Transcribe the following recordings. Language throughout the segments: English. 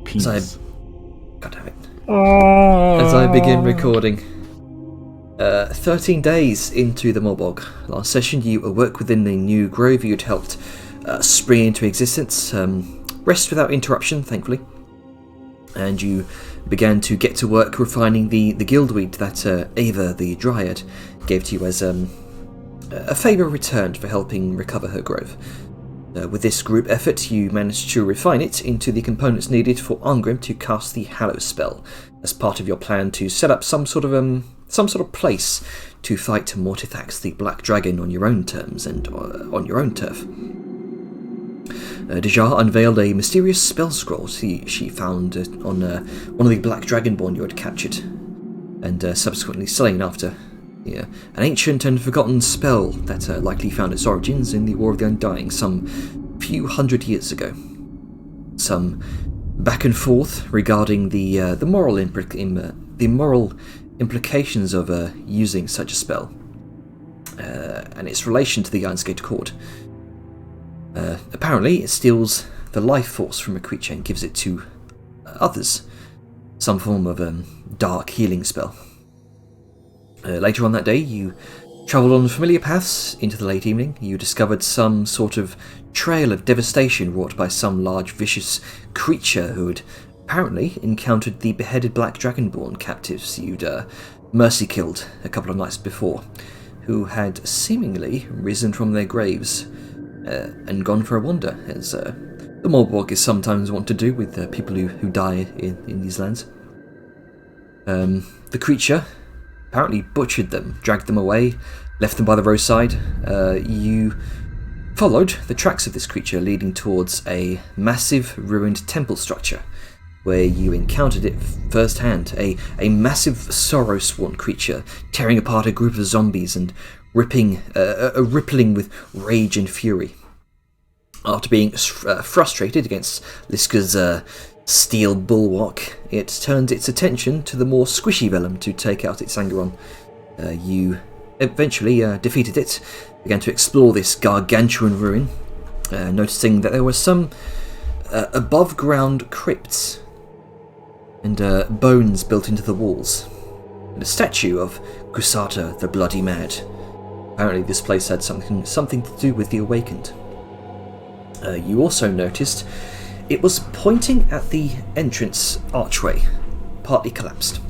penis. God damn it. As I begin recording. 13 days into the Morbog. Last session, you awoke within the new grove you'd helped spring into existence. Rest without interruption, thankfully. And you began to get to work refining the gildweed that Ava the Dryad gave to you as a favour returned for helping recover her grove. With this group effort, you managed to refine it into the components needed for Arngrim to cast the Hallow spell, as part of your plan to set up some sort of place to fight Mortithax the Black Dragon on your own terms and on your own turf. Dejar unveiled a mysterious spell scroll she found on one of the Black Dragonborn you had captured, and subsequently slain after. An ancient and forgotten spell that likely found its origins in the War of the Undying some few hundred years ago. Some back and forth regarding the moral implications of using such a spell, and its relation to the Ironsgate Accord. Apparently, it steals the life force from a creature and gives it to others, some form of dark healing spell. Later on that day, you travelled on familiar paths into the late evening. You discovered some sort of trail of devastation wrought by some large vicious creature who had apparently encountered the beheaded Black Dragonborn captives you'd mercy killed a couple of nights before, who had seemingly risen from their graves and gone for a wander, as the Morbog is sometimes wont to do with people who die in these lands. The creature apparently butchered them, dragged them away, left them by the roadside. You followed the tracks of this creature, leading towards a massive ruined temple structure, where you encountered it firsthand, a massive sorrow-sworn creature tearing apart a group of zombies and rippling with rage and fury. After being frustrated against Liska's steel bulwark, it turned its attention to the more squishy Vellum to take out its anger on. You eventually defeated it, began to explore this gargantuan ruin, noticing that there were some above-ground crypts and bones built into the walls, and a statue of Kusata the Bloody Mad. Apparently this place had something to do with the Awakened. You also noticed it was pointing at the entrance archway, partly collapsed.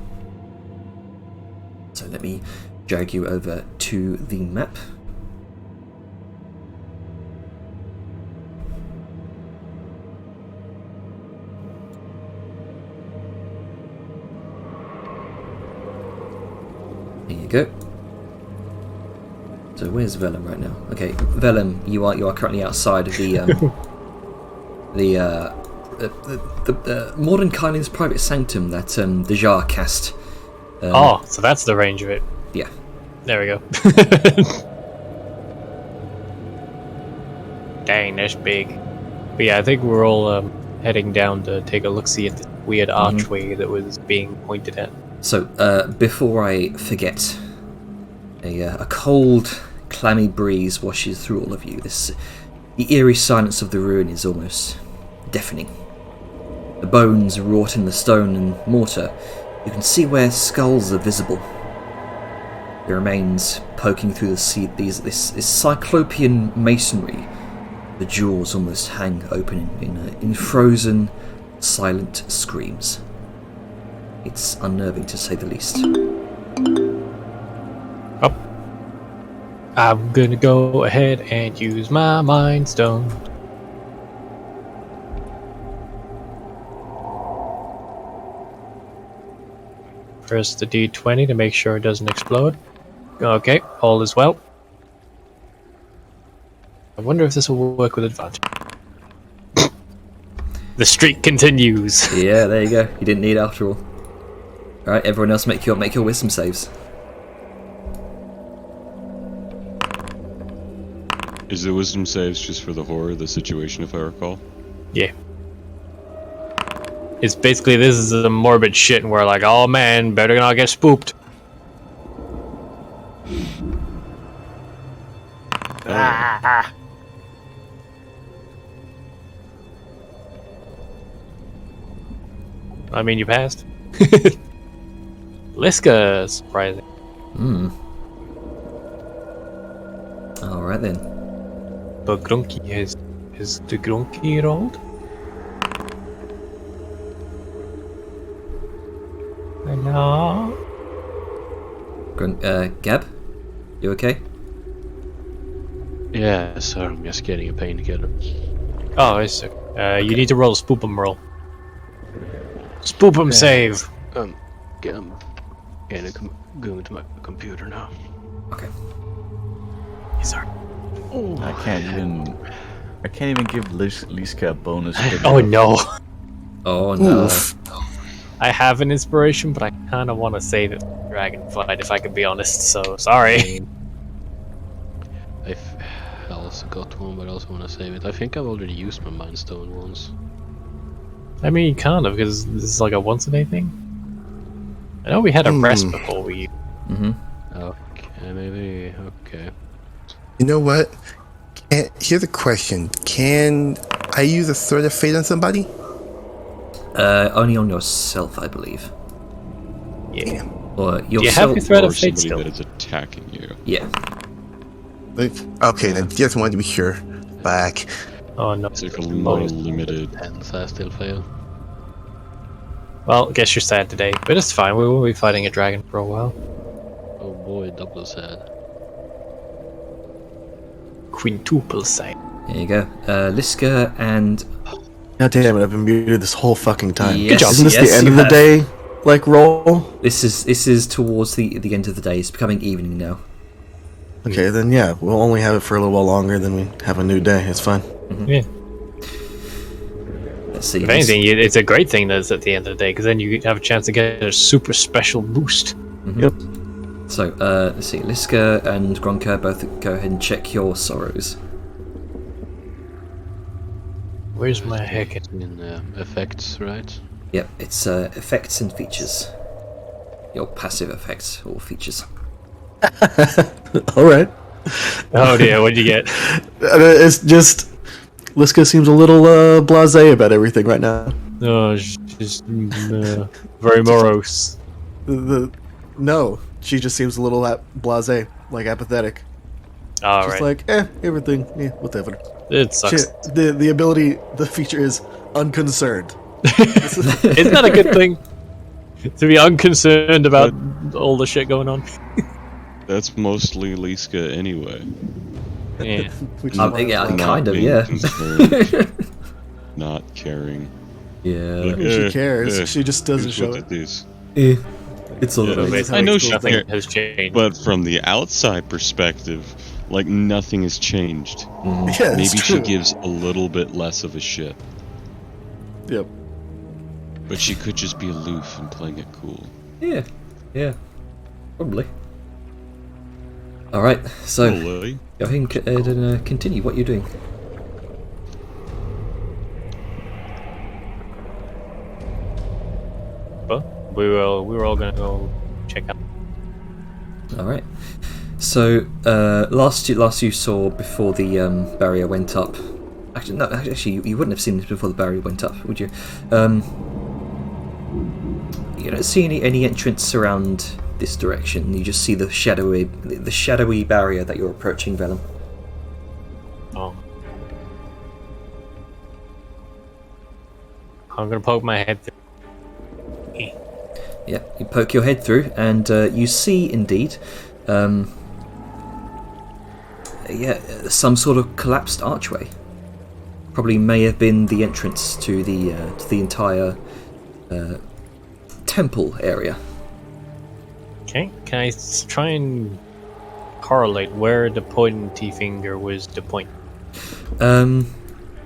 So let me drag you over to the map. There you go. So where's Vellum right now? Okay, Vellum, you are currently outside of the Mordenkainen's private sanctum that Dejar cast. So that's the range of it. Yeah. There we go. Dang, that's big. But yeah, I think we're all heading down to take a look-see at the weird archway that was being pointed at. So, before I forget, a cold, clammy breeze washes through all of you. The eerie silence of the ruin is almost deafening. The bones wrought in the stone and mortar. You can see where skulls are visible. The remains poking through this cyclopean masonry. The jaws almost hang open in frozen, silent screams. It's unnerving to say the least. Oh. I'm gonna go ahead and use my Mind Stone. Press the D20 to make sure it doesn't explode. Okay, all is well. I wonder if this will work with advantage. The streak continues. Yeah, there you go. You didn't need it after all. Alright, everyone else make your wisdom saves. Is the wisdom saves just for the horror of the situation, if I recall? Yeah. It's basically, this is a morbid shit, and we're like, oh man, better not get spooked. Ah. I mean, you passed. Liska, surprising. Alright then. But Grunky is the Grunky rolled? No. Gab? You okay? Yeah, so I'm just getting a painkiller. Oh, I see. You need to roll a spoopum roll. Spoopum save! I'm going to my computer now. Okay. Sorry. I can't even give Liska a bonus. Oh no. Oh no. I have an inspiration, but I kind of want to save it for Dragon Fight, if I can be honest, so sorry. I also got one, but I also want to save it. I think I've already used my Mind Stone once. I mean, kind of, because this is like a once-a-day thing. I know we had a rest before we... Okay, maybe, okay. You know what? Here's a question. Can I use a Sword of Fate on somebody? Only on yourself, I believe. Yeah. Or Do you have yourself. your Thread Or of Fate somebody still? that is attacking you. Yeah. Okay, then just wanted to be sure. Back. Oh no. It's like a more limited. Hence I still fail. Well, I guess you're sad today, but it's fine, we won't be fighting a dragon for a while. Oh boy, double sad. Quintuple sad. There you go. Liska and... God damn it, I've been muted this whole fucking time. Yes, Isn't this yes, the end you of the have. day, like, roll? This is towards the end of the day. It's becoming evening now. Okay, then yeah, we'll only have it for a little while longer, then we have a new day, it's fine. Yeah. Let's see. If anything, it's a great thing that it's at the end of the day, because then you have a chance to get a super special boost. Yep. So, let's see. Liska and Gronka both go ahead and check your sorrows. Where's my heck? In effects, right? Yep, it's effects and features. Your passive effects or features. Alright. Oh dear, what'd you get? It's just... Liska seems a little blasé about everything right now. Oh, she's very morose. No, she just seems a little blasé, like apathetic. Alright, Just like, everything, whatever. it sucks. The ability, the feature is unconcerned. Isn't that a good thing? To be unconcerned about all the shit going on? That's mostly Liska anyway. Yeah. Which is Yeah, why- kind of, being yeah. concerned, not caring. Yeah. Like, She cares, she just doesn't just show look it. at these. It's all Yeah. right. Basically, I know she nothing cares, has changed. but from the outside perspective, like nothing has changed. Yeah, it's Maybe she true. gives a little bit less of a shit, Yep. but she could just be aloof and playing it cool. Yeah. Probably. Alright, so Lily? go ahead and continue what you're doing. Well, we were all gonna go check out. All right. So last you saw before the barrier went up. Actually, no. Actually, you wouldn't have seen this before the barrier went up, would you? You don't see any entrance around this direction. You just see the shadowy barrier that you're approaching, Vellum. Oh. I'm gonna poke my head through. Yeah, you poke your head through, and you see indeed, some sort of collapsed archway. Probably may have been the entrance to the entire temple area. Okay, can I try and correlate where the pointy finger was the point?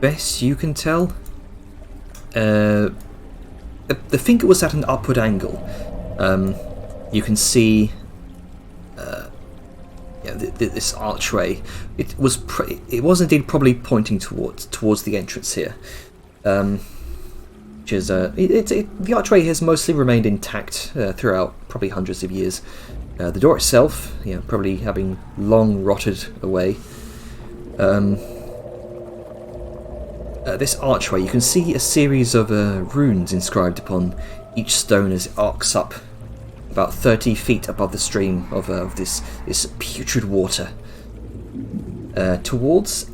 Best you can tell, the finger was at an upward angle. You can see this archway. It was indeed probably pointing towards the entrance here. Which is the archway has mostly remained intact throughout probably hundreds of years. The door itself, probably having long rotted away. this archway, you can see a series of runes inscribed upon each stone as it arcs up about 30 feet above the stream of this putrid water towards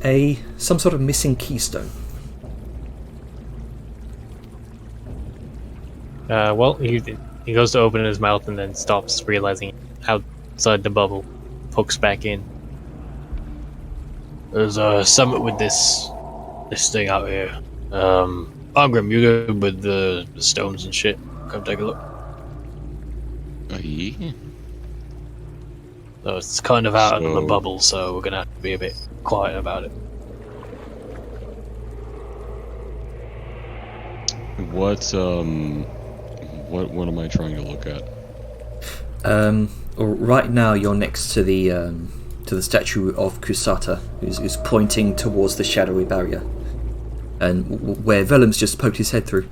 some sort of missing keystone. Well, he goes to open his mouth and then stops, realizing outside the bubble, hooks back in. There's a summit with this thing out here. Argrim, you good with the stones and shit? Come take a look. Yeah. So it's kind of out of the So- bubble, so we're gonna have to be a bit quiet about it. What am I trying to look at? Right now, you're next to the statue of Kusata, who's pointing towards the shadowy barrier, and where Velem's just poked his head through.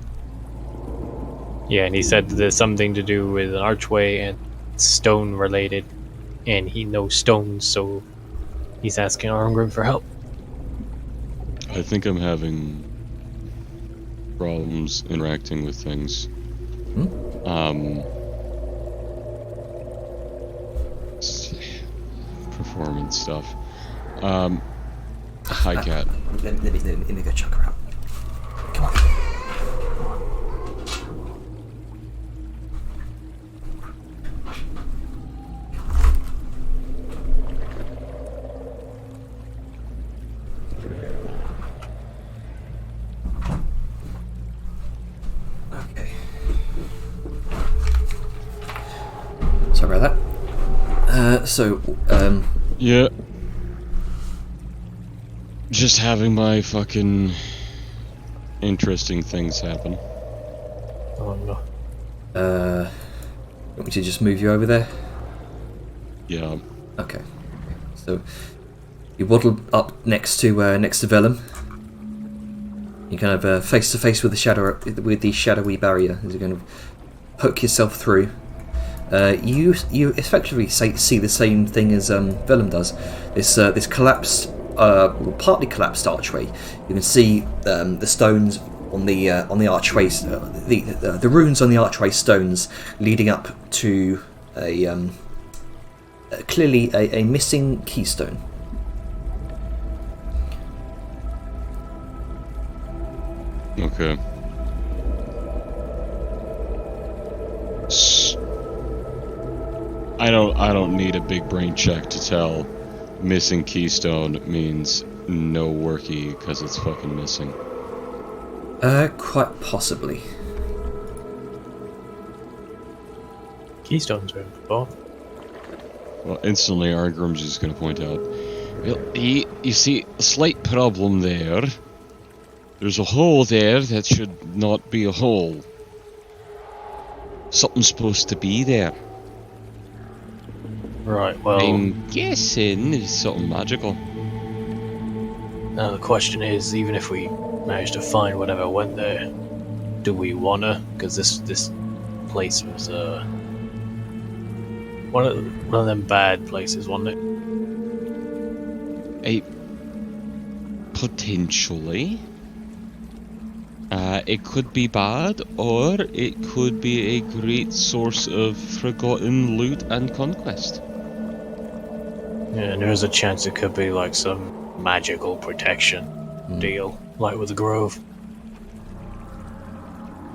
Yeah, and he said there's something to do with an archway and stone related, and he knows stones, so he's asking Arngrim for help. I think I'm having problems interacting with things. Performance stuff. Hi, Cat. Let me go check her out. Come on. Okay. Sorry about that. Yeah. Just having my fucking interesting things happen. Oh no. Want me to just move you over there? Yeah. Okay. So you waddle up next to Velum. You kind of face to face with the shadowy barrier as you kind of poke yourself through. You effectively see the same thing as Velum does. This collapsed, partly collapsed archway. You can see the stones on the archways, the runes on the archway stones leading up to clearly a missing keystone. Okay. I don't need a big brain check to tell missing keystone means no worky because it's fucking missing. Quite possibly. Keystones are involved. Well, instantly Argrim's just gonna point out. Well, you see, a slight problem there. There's a hole there that should not be a hole. Something's supposed to be there. Right, well, I'm guessing it's something magical. now the question is, even if we managed to find whatever went there, do we wanna? Because this place was one of them bad places, wasn't it? Potentially. It could be bad, or it could be a great source of forgotten loot and conquest. Yeah, and there's a chance it could be like some magical protection deal, like with the Grove.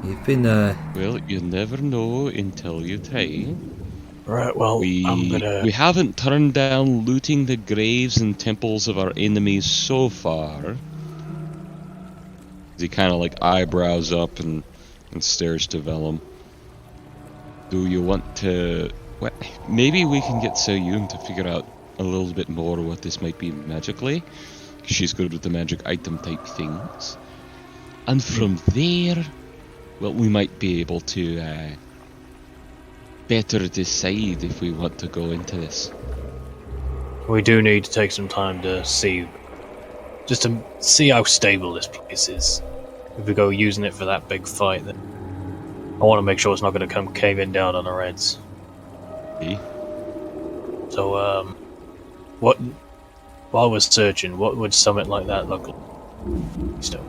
You've been Well, you never know until you try. Right, well, We haven't turned down looting the graves and temples of our enemies so far. He kind of like eyebrows up and stares to Velum. Do you want to... Well, maybe we can get Soyun to figure out a little bit more what this might be magically. She's good with the magic item type things. And from there, well, we might be able to better decide if we want to go into this. We do need to take some time to see, just to see how stable this place is. If we go using it for that big fight, then I want to make sure it's not going to come caving down on our heads. Eh? So, while we're searching, what would summit like that look like? So,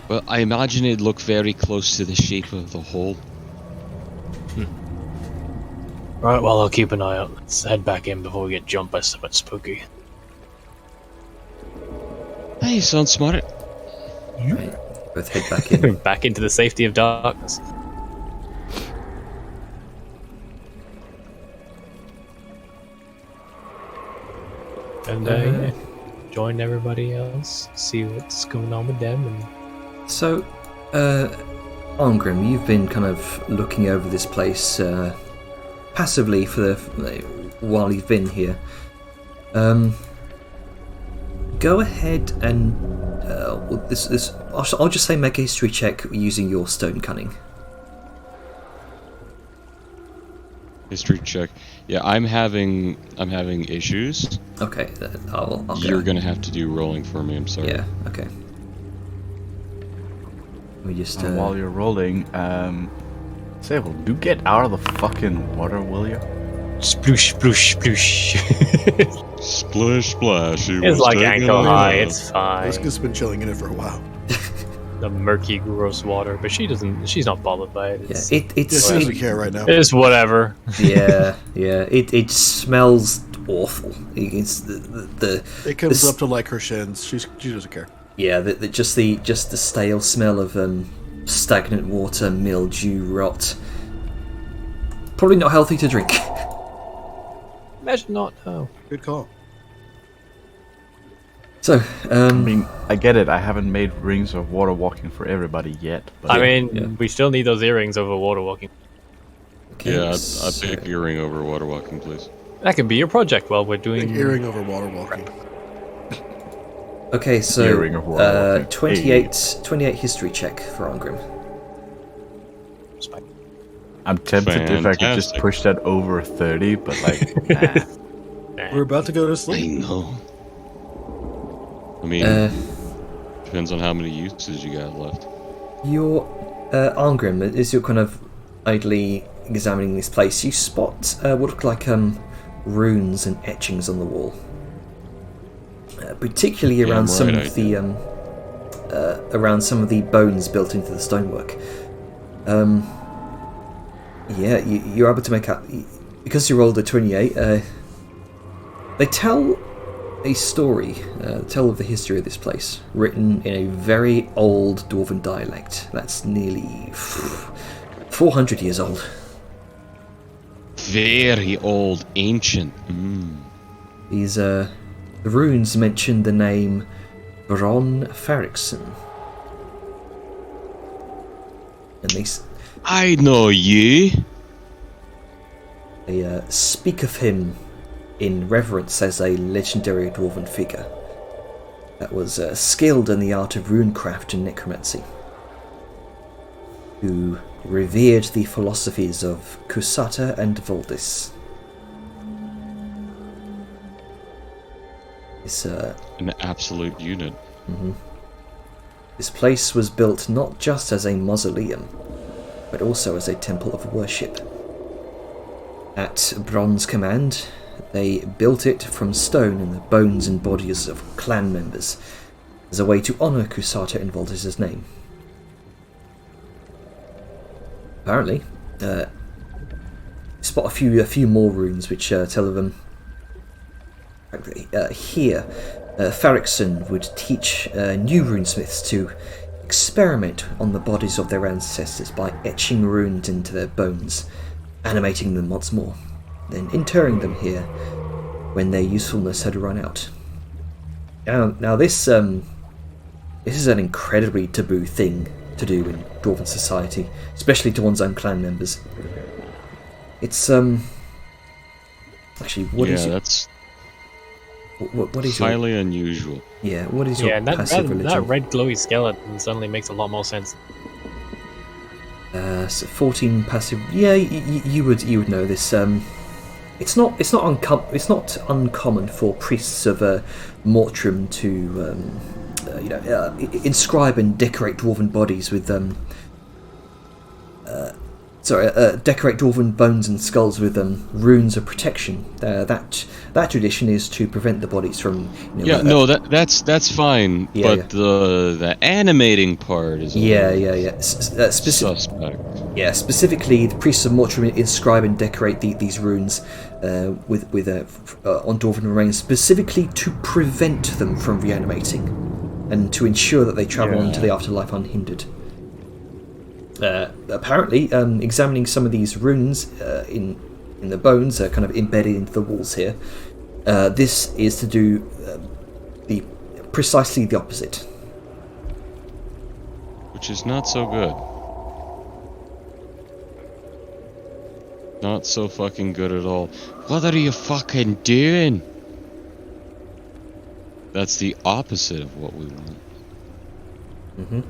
Well, I imagine it'd look very close to the shape of the hole. Right, well, I'll keep an eye out. Let's head back in before we get jumped by something spooky. Hey, you sound smart. Right. Both head back in. Back into the safety of darkness. And yeah, join everybody else, see what's going on with them. And So, Arngrim, you've been kind of looking over this place passively for while you've been here. Go ahead and I'll just say make a history check using your stone cunning. History check. Yeah, I'm having issues. Okay, I'll You're go. gonna have to do rolling for me. I'm sorry. Yeah. Okay. We just And while you're rolling, Sable, do get out of the fucking water, will you? sploosh, sploosh, sploosh. Splish splash. He It's was like taking ankle a high. nap. It's fine. Liska's been chilling in it for a while. The murky, gross water, but she doesn't. She's not bothered by it. yeah, It's, it's She doesn't care right now. it's whatever. yeah. It smells awful. It's the It comes this- up to like her shins. She doesn't care. yeah, just the stale smell of stagnant water, mildew, rot. Probably not healthy to drink. Imagine not. Oh, Good call. So, I mean, I get it. I haven't made rings of water walking for everybody yet. But I mean, yeah. we still need those earrings over water walking. okay, Yeah, I'd so- take earring over water walking, please. That could be your project while we're doing. Big earring over water walking. Okay, so Earring of water walking. 28 history check for Arngrim. I'm tempted if I could just Fantastic. push that over 30, but like, nah. We're about to go to I sleep. know. I mean, depends on how many uses you got left. Your Arngrim, as you're kind of idly examining this place, you spot what look like runes and etchings on the wall, particularly Yeah, around some right, of the around some of the bones built into the stonework. Yeah, you're able to make out because you rolled a 28. They tell a story, tell of the history of this place, written in a very old Dwarven dialect that's nearly 400 years old. Very old, ancient. These the runes mention the name Bron Farrickson, and I know you. they speak of him in reverence as a legendary dwarven figure that was skilled in the art of runecraft and necromancy, who revered the philosophies of Kusata and Voldis. An absolute unit. This place was built not just as a mausoleum, but also as a temple of worship. At Bron's command, they built it from stone in the bones and bodies of clan members as a way to honour Kusata and Voldis' name. Apparently, spot a few more runes which tell of them. Here, Farrickson would teach new runesmiths to experiment on the bodies of their ancestors by etching runes into their bones, animating them once more, then interring them here when their usefulness had run out. Now this is an incredibly taboo thing to do in Dwarven society, especially to one's own clan members. It's actually what is your, that's what is your highly unusual. what is your Yeah, and passive that religion? red glowy skeleton suddenly makes a lot more sense. So 14 passive. Yeah, you would know this. It's not uncommon for priests of Mortrim to inscribe and decorate dwarven bodies with decorate dwarven bones and skulls with runes of protection. That tradition is to prevent the bodies from. That's fine. Yeah, but the animating part is suspect. Yeah, specifically, the priests of Mortrim inscribe and decorate these runes with on dwarven remains, specifically to prevent them from reanimating and to ensure that they travel into the afterlife unhindered. Apparently, examining some of these runes in the bones, kind of embedded into the walls here, this is to do precisely the opposite. Which is not so good. Not so fucking good at all. What are you fucking doing? That's the opposite of what we want. Mm-hmm.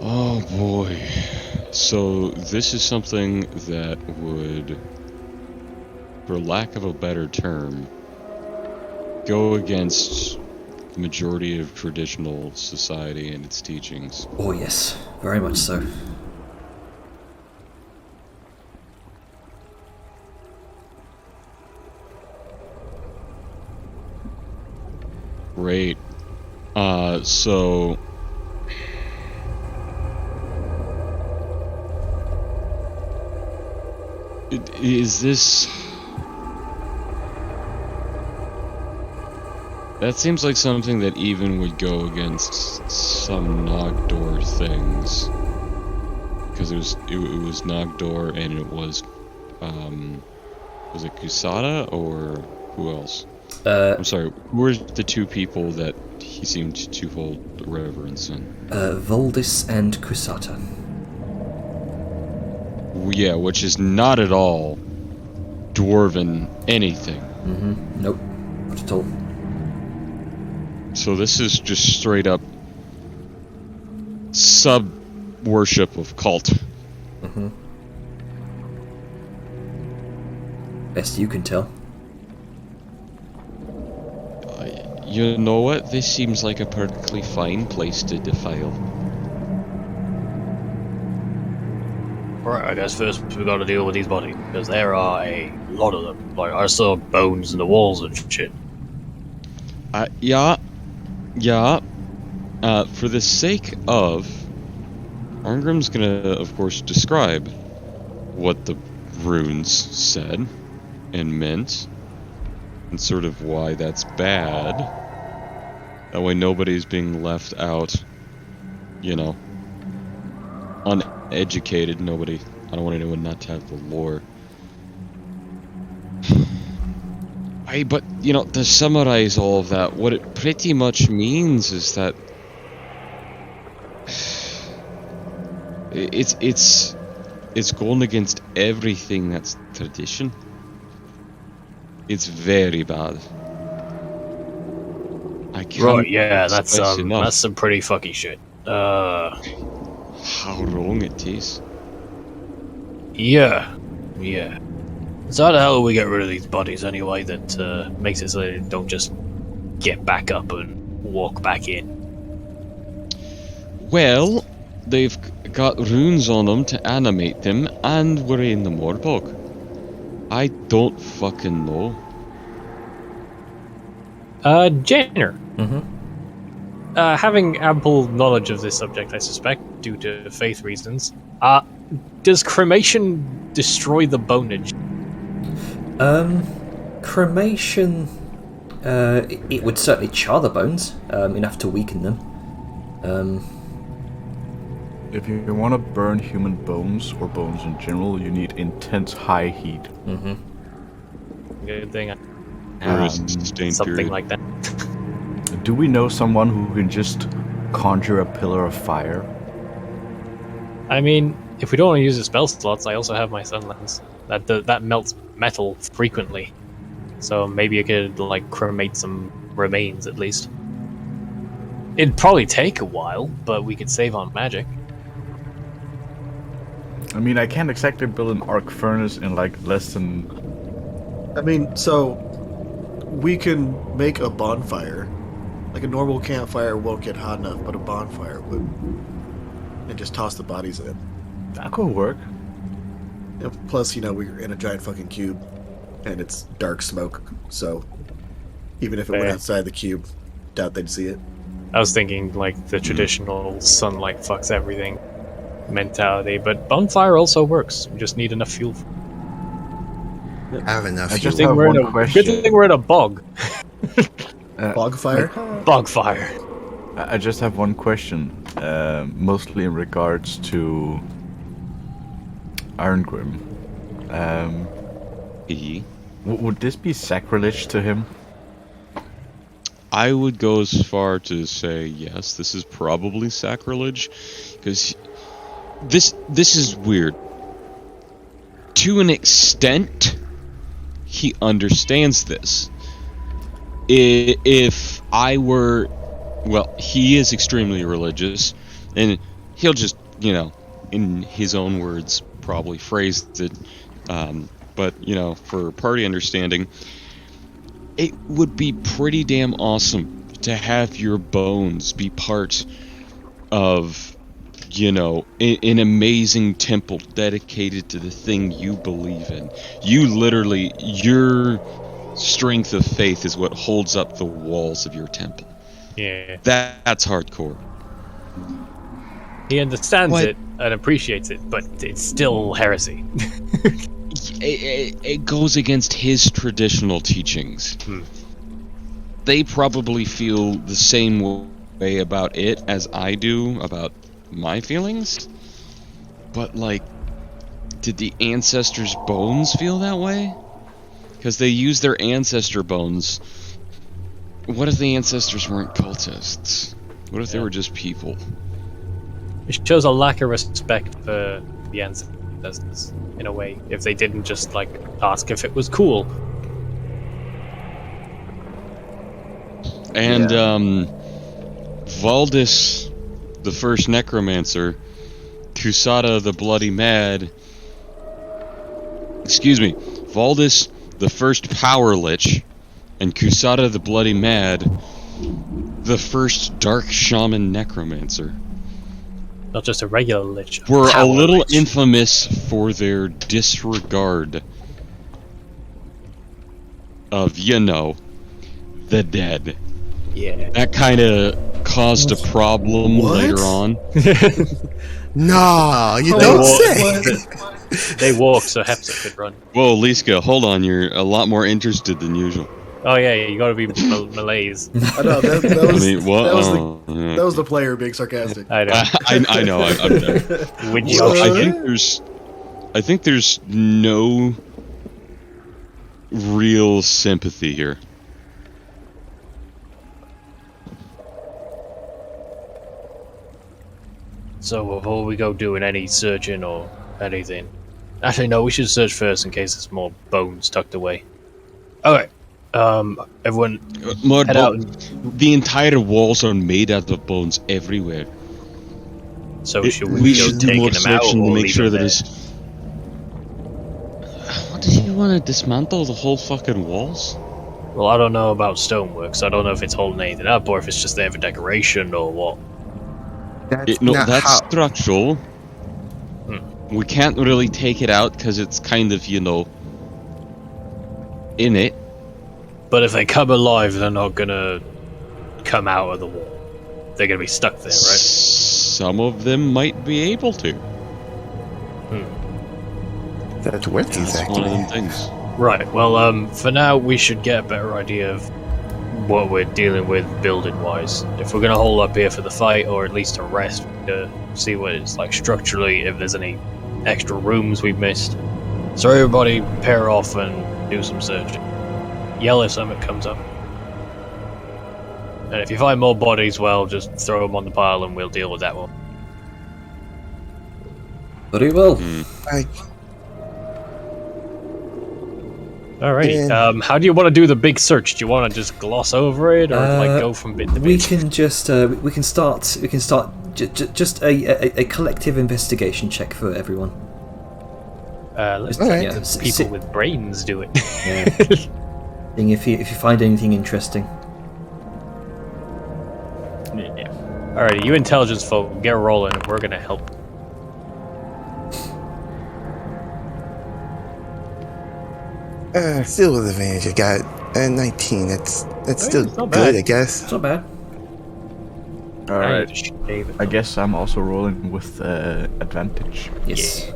Oh boy. So this is something that would, for lack of a better term, go against the majority of traditional society and its teachings. Oh yes, very much so. Great. So is this... That seems like something that even would go against some Nogdor things. Because it was Nogdor and it was it Kusada or who else? I'm sorry, who were the two people that he seemed to hold reverence in? Voldis and Kusata. Yeah, which is not at all dwarven anything. Mm-hmm. Nope, not at all. So this is just straight up sub-worship of cult. Mm-hmm. Best you can tell. You know what? This seems like a perfectly fine place to defile. Right, I guess first we got to deal with these bodies, because there are a lot of them. Like, I saw bones in the walls and shit. Yeah. For the sake of... Arngrim's gonna, of course, describe what the runes said and meant, and sort of why that's bad. That way nobody's being left out, you know, uneducated. Nobody... I don't want anyone not to have the lore. But, you know, to summarize all of that, what it pretty much means is that it's going against everything that's tradition. It's very bad. I can't... Right, yeah, that's enough some pretty fucky shit. how wrong it is. Yeah. So how the hell do we get rid of these bodies anyway that makes it so they don't just get back up and walk back in? Well, they've got runes on them to animate them, and we're in the Morbog. I don't fucking know. Jenner. Mm-hmm. Having ample knowledge of this subject, I suspect, due to faith reasons, does cremation destroy the bonage? Cremation, it would certainly char the bones, enough to weaken them. If you want to burn human bones, or bones in general, you need intense high heat. Mm-hmm. Good thing I Or a sustained something period. like that. Do we know someone who can just conjure a pillar of fire? I mean, if we don't want to use the spell slots, I also have my Sunlands. That melts metal frequently. So maybe you could, like, cremate some remains at least. It'd probably take a while, but we could save on magic. I mean, I can't exactly build an arc furnace in like less than... I mean, so we can make a bonfire Like a normal campfire won't get hot enough, but a bonfire would. And just toss the bodies in. That could work. Plus, we're in a giant fucking cube, and it's dark smoke, so even if it went Fair. outside the cube, doubt they'd see it. I was thinking like the traditional sunlight fucks everything mentality, but bonfire also works. We just need enough fuel. I have enough. I fuel. just have one question. Good thing we're in a bog. Bogfire? Bogfire. I just have one question, mostly in regards to Irongrim. Would this be sacrilege to him? I would go as far to say yes, this is probably sacrilege, because this is weird. To an extent, he understands this. If I were, well, he is extremely religious, and he'll just, in his own words, probably phrased it, but, for party understanding, it would be pretty damn awesome to have your bones be part of, an amazing temple dedicated to the thing you believe in. Your strength of faith is what holds up the walls of your temple. Yeah. That's hardcore. He understands What? it and appreciates it, but it's still heresy. It goes against his traditional teachings. They probably feel the same way about it as I do about my feelings. But, did the ancestors' bones feel that way? Because they use their ancestor bones. What if the ancestors weren't cultists? What if they were just people? It shows a lack of respect for the ancestors, in a way, if they didn't just, ask if it was cool. And, Valdis, the first necromancer, Kusada the Bloody Mad... Valdis, the first Power Lich, and Kusada the Bloody Mad, the first Dark Shaman Necromancer, Not just a regular lich. were a power little lich. infamous for their disregard of, the dead. Yeah. That kind of caused a problem What? later on. No, you Oh, don't what? say. They walk so Hepzibah could run. Whoa, Liska, hold on, you're a lot more interested than usual. Oh yeah, you gotta be Malays. I know, that I was, mean, what? that was Oh, yeah. that was the player being sarcastic. I know. I know, I'm there. Would So you? I think there's no real sympathy here. So before we go doing any searching or anything, actually no, we should search first in case there's more bones tucked away. Okay. Everyone, More head out. the entire walls are made out of bones everywhere. So It- should we we go should do taking more them out searching or to make leave sure them that there? it's. What does he want to dismantle the whole fucking walls? Well, I don't know about stonework, so I don't know if it's holding anything up or if it's just there for decoration or what. That's No, not that's how. structural. We can't really take it out because it's kind of, in it. But if they come alive, they're not gonna come out of the wall. They're gonna be stuck there, right? Some of them might be able to. That's what That's one of exactly. them things. Right. Well, for now, we should get a better idea of what we're dealing with building-wise. If we're gonna hold up here for the fight, or at least to rest, to see what it's like structurally, if there's any extra rooms we've missed. So everybody pair off and do some searching. Yell if something comes up. And if you find more bodies, well, just throw them on the pile and we'll deal with that one. Very well. Like, Alrighty. Yeah. How do you want to do the big search? Do you want to just gloss over it, or go from bit to We bit? can just we can start just a collective investigation check for everyone. Let's Alright. let Yeah, the people with brains do it. Yeah. Seeing if you find anything interesting. Alrighty, you intelligence folk, get rolling. We're gonna help. Still with advantage. I got 19. That's still it's not good, bad. I guess. It's not bad. All I need right. to shave it. I guess I'm also rolling with advantage. Yes.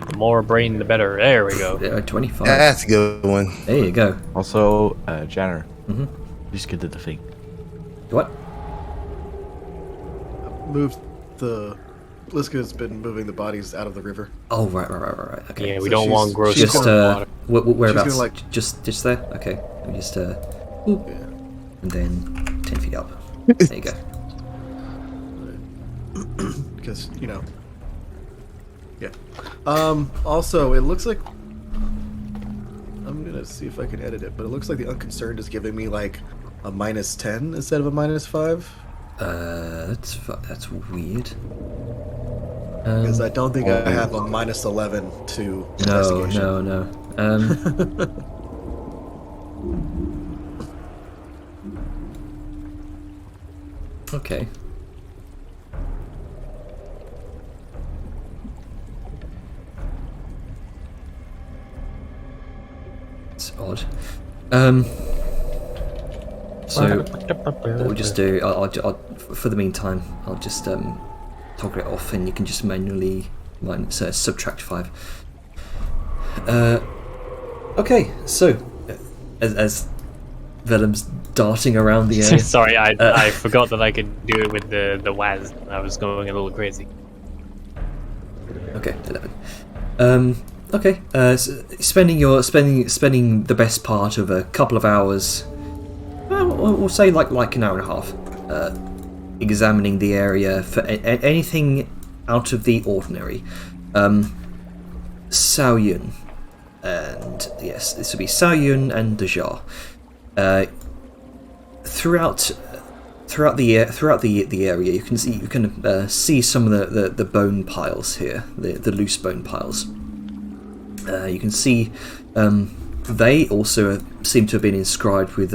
The more brain, the better. There we go. 25. That's a good one. There you go. Also, Janner. Mhm. Just get to the thing. What? Move the. Bliska's been moving the bodies out of the river. Oh, right. Okay. Yeah, we So don't she's- want gross she's Just water. whereabouts? She's gonna, just there. Okay. Let me just boop. Yeah. And then 10 feet up. There you go. Because yeah. Also, it looks like I'm gonna see if I can edit it, but it looks like the Unconcerned is giving me like a -10 instead of a -5. That's weird. Because I don't think I have a -11 to investigation. No. Okay. It's odd. So what we'll just do, I'll for the meantime, I'll just toggle it off, and you can just manually subtract 5. Okay, so as Venom's darting around the area. Sorry, I forgot that I could do it with the WAS. I was going a little crazy. Okay, 11. Okay. So spending the best part of a couple of hours. We'll say like an hour and a half, examining the area for anything out of the ordinary. Sao Yun, and yes, this would be Sao Yun and Dajar. Throughout the area, you can see some of the bone piles here, the loose bone piles. You can see they also seem to have been inscribed with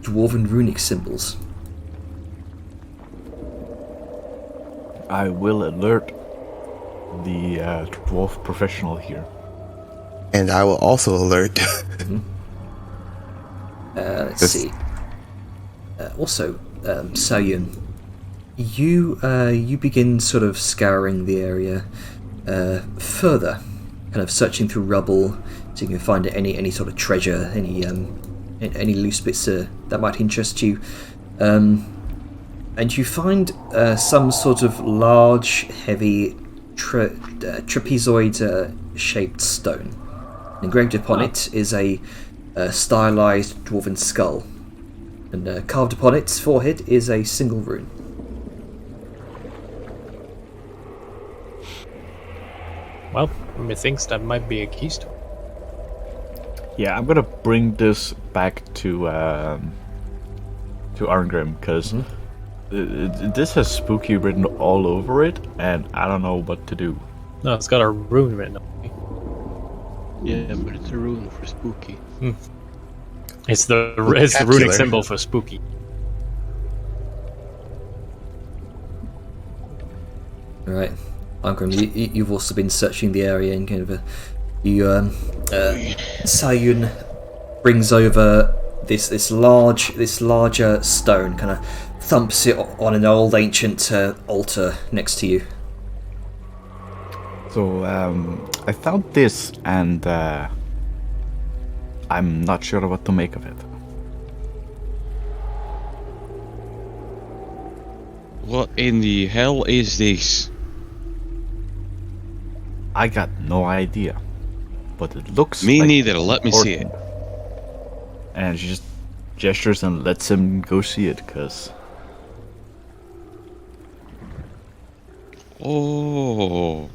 dwarven runic symbols. I will alert the dwarf professional here. And I will also alert. Let's This- see. Also, Sao Yun, you begin sort of scouring the area further, kind of searching through rubble, so you can find any sort of treasure, any loose bits that might interest you, and you find some sort of large, heavy trapezoid shaped stone. Engraved upon it is a stylized dwarven skull, and carved upon its forehead is a single rune. Well, methinks that might be a keystone. Yeah, I'm gonna bring this back to Arngrim because this has spooky written all over it, and I don't know what to do. No, it's got a rune written on it. Yeah, but it's a rune for spooky. It's the runic Spectacular. symbol for spooky. Right, Ankrum, you've also been searching the area, and kind of Sayun brings over this larger stone, kind of thumps it on an old ancient altar next to you. So I found this, and I'm not sure what to make of it. What in the hell is this? I got no idea, but it looks Me like neither. Let me see it. important. And she just gestures and lets him go see it, cause Oh,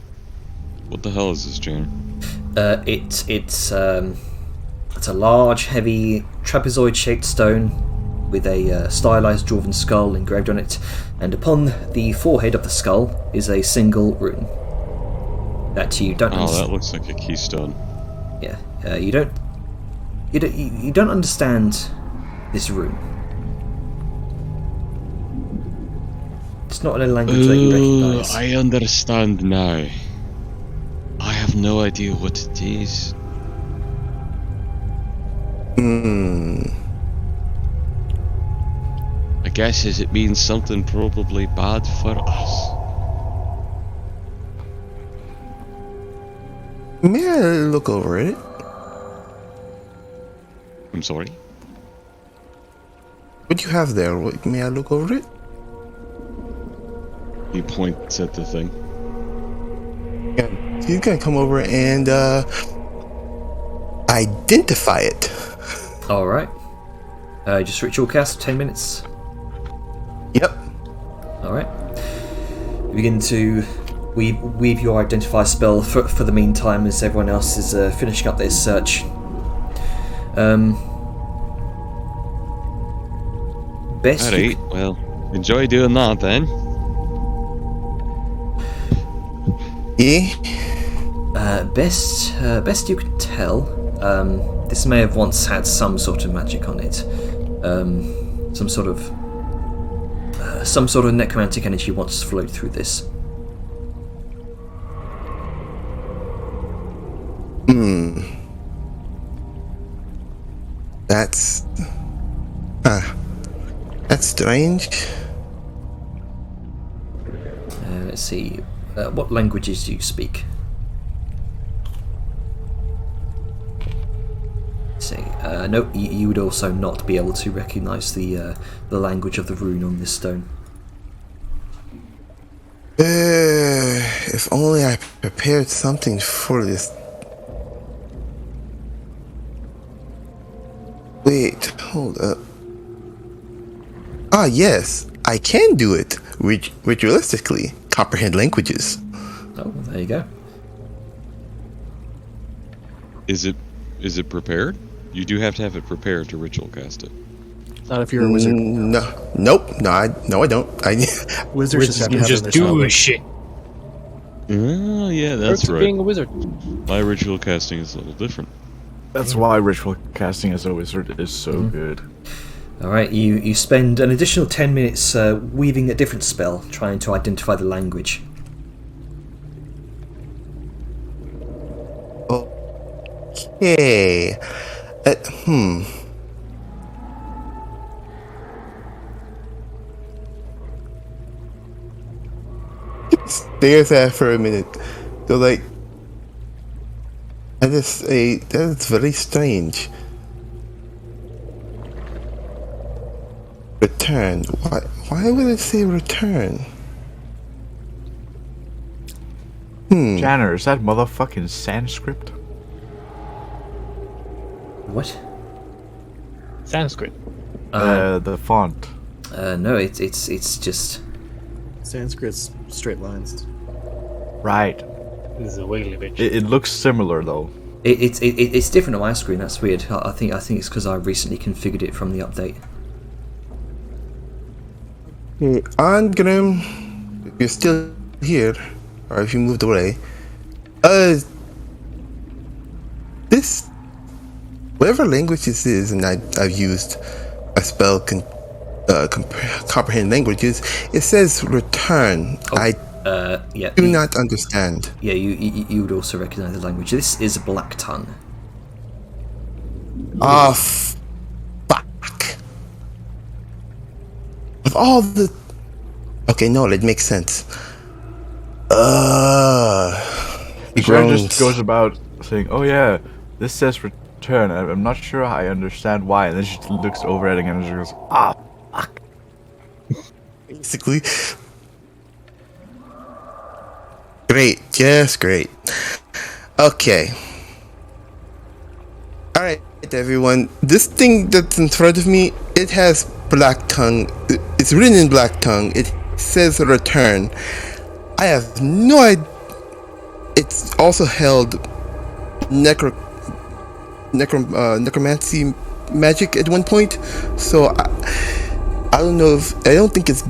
what the hell is this, Jane? It's a large, heavy trapezoid-shaped stone with a stylized dwarven skull engraved on it, and upon the forehead of the skull is a single rune that you don't. Oh, that looks like a keystone. Yeah, you don't understand this rune. It's not in a language that you recognise. I understand now. I have no idea what it is. I guess it means something probably bad for us. May I look over it? I'm sorry? What do you have there? May I look over it? He points at the thing. Yeah, he's gonna come over and identify it. Alright. Just ritual cast, 10 minutes. Yep. Alright. You begin to weave your identify spell for the meantime as everyone else is finishing up their search. Best you Alright, well, enjoy doing that then. Yeah. Best you can tell, this may have once had some sort of magic on it. Some sort of necromantic energy once flowed through this. That's strange. Let's see. What languages do you speak? Let's see. No, you would also not be able to recognise the language of the rune on this stone. If only I prepared something for this. Wait, hold up. Ah, yes, I can do it. Ritualistically, comprehend languages. Oh, there you go. Is it prepared? You do have to have it prepared to ritual cast it. Not if you're a wizard. Nope. No, I don't. Wizards just have to have Just it in their do spell. shit. Oh, yeah, that's Perks of right. being a wizard. My ritual casting is a little different. That's why ritual casting as a wizard is so good. Alright, you spend an additional 10 minutes weaving a different spell, trying to identify the language. Okay. Stares at it for a minute. So like, that is very strange. Return. Why would it say return? Janner, is that motherfucking Sanskrit? What? Sanskrit. The font. No, it's just... Sanskrit's straight lines. Right. This is a wiggly bitch. It looks similar though. It's different on my screen. That's weird. I think it's because I recently configured it from the update. Okay, Angrim, if you're still here, or if you moved away, this, whatever language this is, and I've used a spell comprehend languages. It says return. Yeah. Do not understand. Yeah, you would also recognise the language. This is Black Tongue. Ah, fuck. Of all the... Okay, no, it makes sense. He Sharon groans. just goes about saying, "Oh yeah, this says return. I'm not sure I understand why." And then she looks over at it again and she goes, "Ah, fuck." Basically. Great, just great. Okay. Alright, everyone. This thing that's in front of me, it has Black Tongue. It's written in Black Tongue. It says return. I have no idea. It's also held necromancy magic at one point. So I don't know if... I don't think it's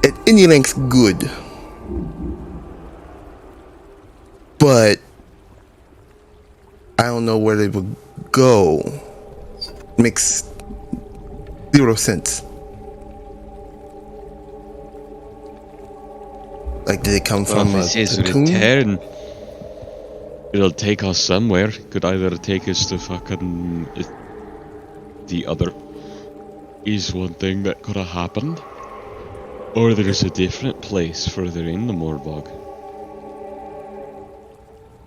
at any length good. But I don't know where they would go. Makes 0 sense. Like, did it come Well, from if a it says cocoon? return, it'll take us somewhere. Could either take us to fucking the other is one thing that could have happened, or there's a different place further in the Morbog.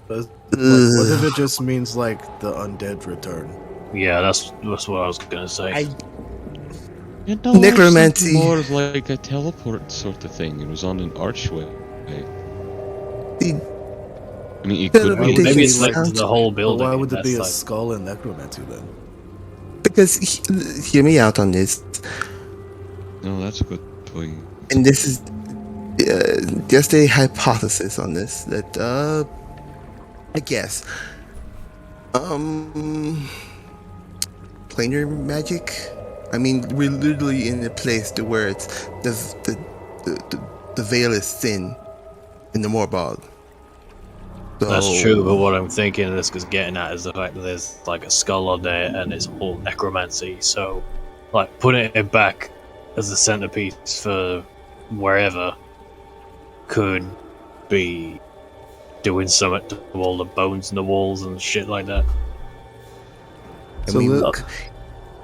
What if it just means like the undead return? Yeah, that's what I was gonna say. You know, Necromancy. more of like a teleport sort of thing. It was on an archway. The- I mean, it But could I be. think Maybe it's it's like sounds- the whole But building. why would there be a that's skull in necromancy then? Because hear me out on this, No, that's a good point. and this is just a hypothesis on this that I guess planar magic. I mean, we're literally in a place to where it's the veil is thin in the Morbog. So, That's true, but what I'm thinking this is getting at is the fact that there's like a skull on there and it's all necromancy. So, like, putting it back as the centerpiece for wherever could be doing something to all the bones in the walls and shit like that. I So mean, the- look,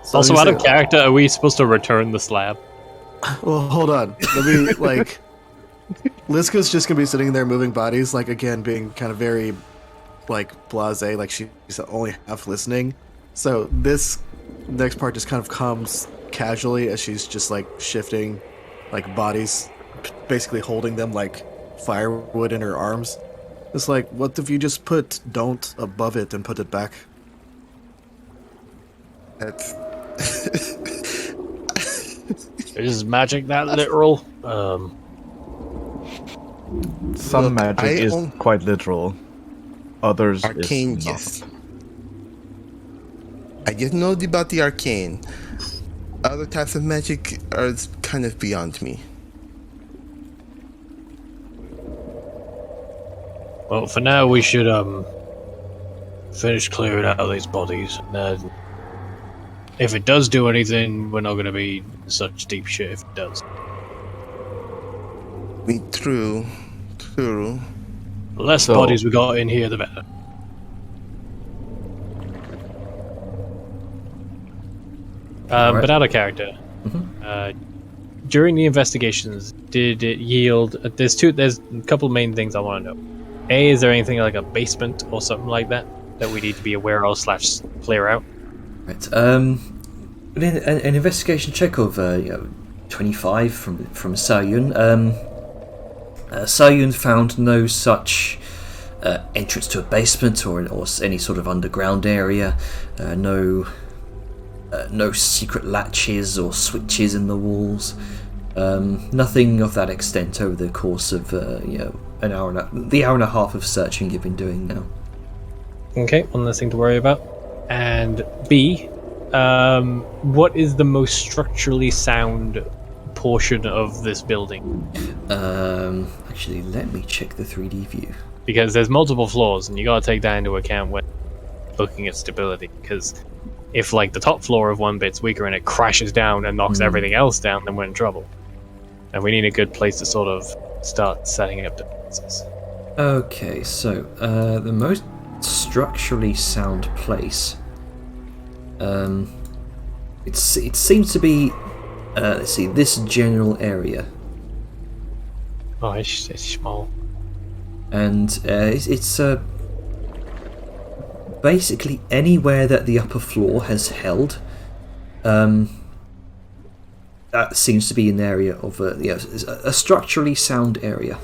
So Also, you out of say- character, are we supposed to return the slab? Well, hold on. Let me like. Liska's just gonna be sitting there moving bodies, like again being kind of very, like blasé, like she's only half listening. So this next part just kind of comes casually as she's just like shifting, like bodies, basically holding them like firewood in her arms. It's like, what if you just put "don't" above it and put it back? that's Is magic that literal? Some Look, magic I is own- quite literal. Others arcane. is not. Yes, I just know about the arcane. Other types of magic are kind of beyond me. Well, for now, we should finish clearing out these bodies, and then if it does do anything, we're not going to be in such deep shit if it does. I mean, true. The less So- bodies we got in here, the better. Alright. But out of character, during the investigations, did it yield? There's a couple main things I want to know. A, is there anything like a basement or something like that that we need to be aware of / clear out? Right. An investigation check of 25 from Sayun. Sayun found no such entrance to a basement or any sort of underground area. No secret latches or switches in the walls. Nothing of that extent over the course of the hour and a half of searching you've been doing now. Okay, one less thing to worry about. And B, what is the most structurally sound portion of this building? Actually, let me check the 3D view. Because there's multiple floors, and you gotta take that into account when looking at stability. Because if, like, the top floor of one bit's weaker and it crashes down and knocks everything else down, then we're in trouble. And we need a good place to sort of start setting up defenses. Okay, so the most structurally sound place. It seems to be. Let's see, this general area, Oh, it's small. and it's basically anywhere that the upper floor has held. That seems to be an area of a structurally sound area.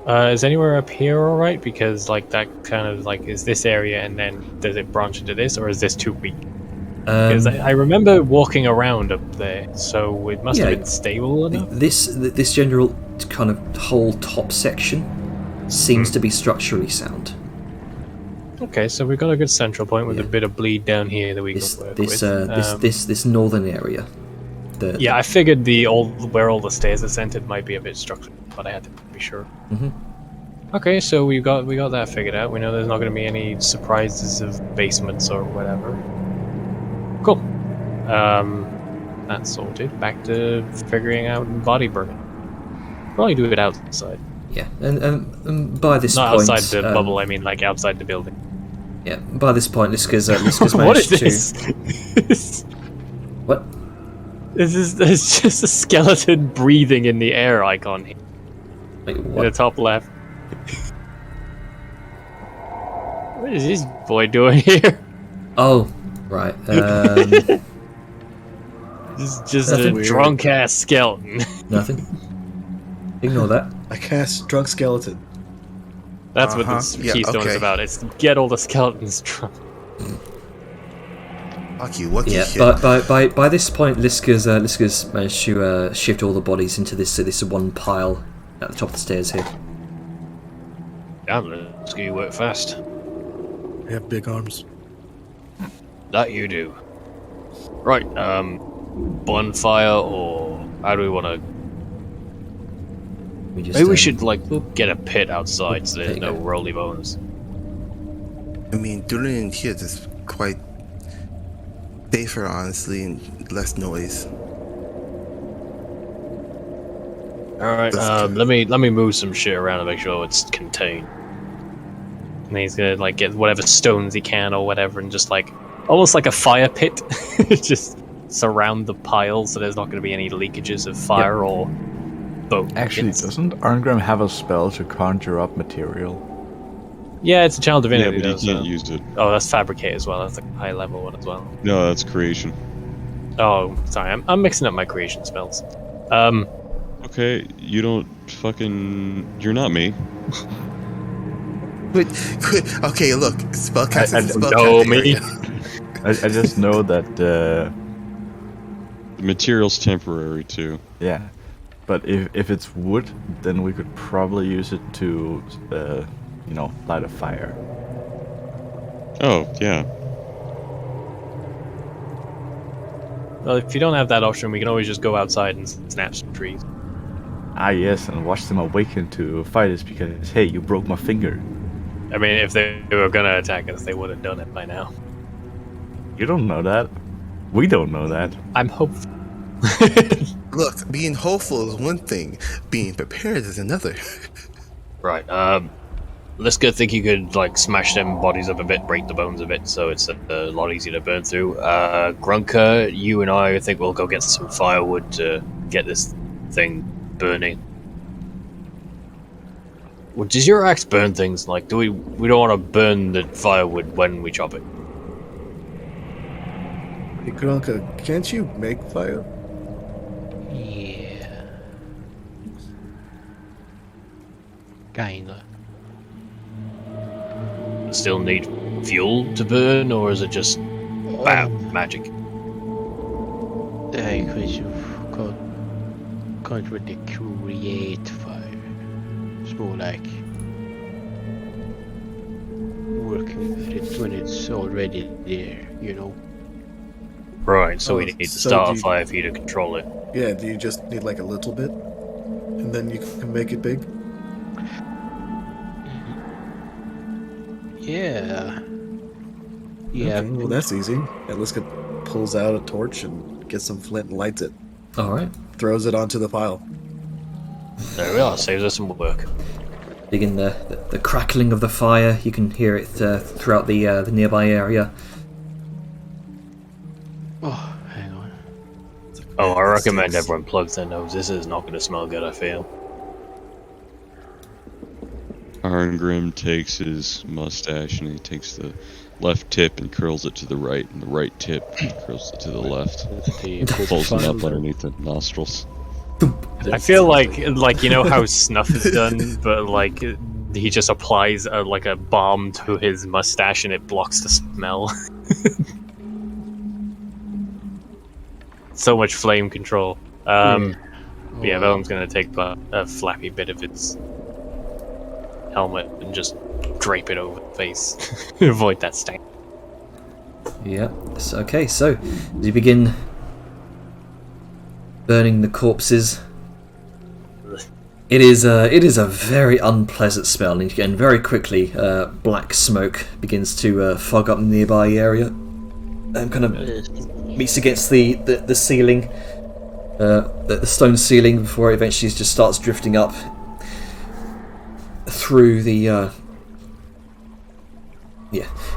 Is anywhere up here alright? Because, like, that kind of, like, is this area and then does it branch into this, or is this too weak? Because I remember walking around up there, so it must have Yeah. been stable enough. This general kind of whole top section seems to be structurally sound. Okay, so we've got a good central point with a bit of bleed down here that we This can work this with. this northern area. Yeah, I figured where all the stairs are centered might be a bit structured, but I had to be sure. Mhm. Okay, so we got that figured out. We know there's not going to be any surprises of basements or whatever. Cool. That's sorted. Back to figuring out body burning. Probably do it outside. Yeah, and by this Not point, outside the bubble, I mean like outside the building. Yeah, by this point, Liska's managed What is to. this? What? It's just a skeleton breathing in the air icon here, Wait, in the what? top left. What is this boy doing here? Oh, right. This is just Nothing a weird. drunk ass skeleton. Nothing. Ignore that. I cast drunk skeleton. That's what Uh-huh. this Yeah, keystone is okay. about. It's to get all the skeletons drunk. Fuck you, what Yeah, shit. but by this point, Liska's managed to shift all the bodies into this one pile at the top of the stairs here. Damn, let's get you work fast. I have big arms. That you do. Right, bonfire or how do we want to? We just, Maybe we should like get a pit outside so There there's you no go. rolly bones. I mean, doing it in here is quite safer, honestly, and less noise. All right, That's good. let me move some shit around to make sure it's contained. And he's gonna like get whatever stones he can or whatever, and just like almost like a fire pit, just surround the pile so there's not gonna be any leakages of fire or boat. Actually, pits. doesn't Arngram have a spell to conjure up material? Yeah, it's a child Yeah, divinity. but you though, so- can't use it. Oh, that's fabricate as well. That's like a high level one as well. No, that's creation. Oh, sorry, I'm mixing up my creation spells. Okay, you don't fucking. You're not me. Quit. Okay, look, spellcasting is no, spellcasting. me. Right I just know that, The material's temporary too. yeah. But if it's wood, then we could probably use it to, light a fire. Oh yeah. Well, if you don't have that option, we can always just go outside and snap some trees. Ah, yes, and watch them awaken to fight us because, hey, you broke my finger. I mean, if they were gonna attack us, they would have done it by now. You don't know that. We don't know that. I'm hopeful. Look, being hopeful is one thing, being prepared is another. Right. Let's go. Think you could like smash them bodies up a bit, break the bones a bit, so it's a lot easier to burn through. Grunker, you and I think we'll go get some firewood to get this thing burning. Well, does your axe burn things? Like, do we don't want to burn the firewood when we chop it? Hey, Kronka, can't you make fire? Yeah. Kinda. Still need fuel to burn, or is it just magic? I guess you can't really create fire. It's more like working with it when it's already there, you know? Right. So we Oh, need to so start do a you- fire for you to control it. Yeah, do you just need like a little bit? And then you can make it big? Yeah. Yeah. Okay, well, that's easy. And Liska pulls out a torch and gets some flint and lights it. All right. Throws it onto the pile. There we are. Saves us some work. Begin the crackling of the fire. You can hear it throughout the nearby area. Oh, hang on. Oh, I recommend everyone plugs their nose. This is not going to smell good, I feel. Arngrim takes his mustache and he takes the left tip and curls it to the right, and the right tip and curls it to the left. Pulls them up underneath the nostrils. I feel like you know how snuff is done, but like he just applies like a balm to his mustache and it blocks the smell. So much flame control. Yeah, Vellum's gonna take a flappy bit of its helmet and just drape it over the face. Avoid that stain. Yeah. Okay. So as you begin burning the corpses, it is a very unpleasant smell, and very quickly black smoke begins to fog up the nearby area and kind of meets against the ceiling. the stone ceiling before it eventually just starts drifting up through the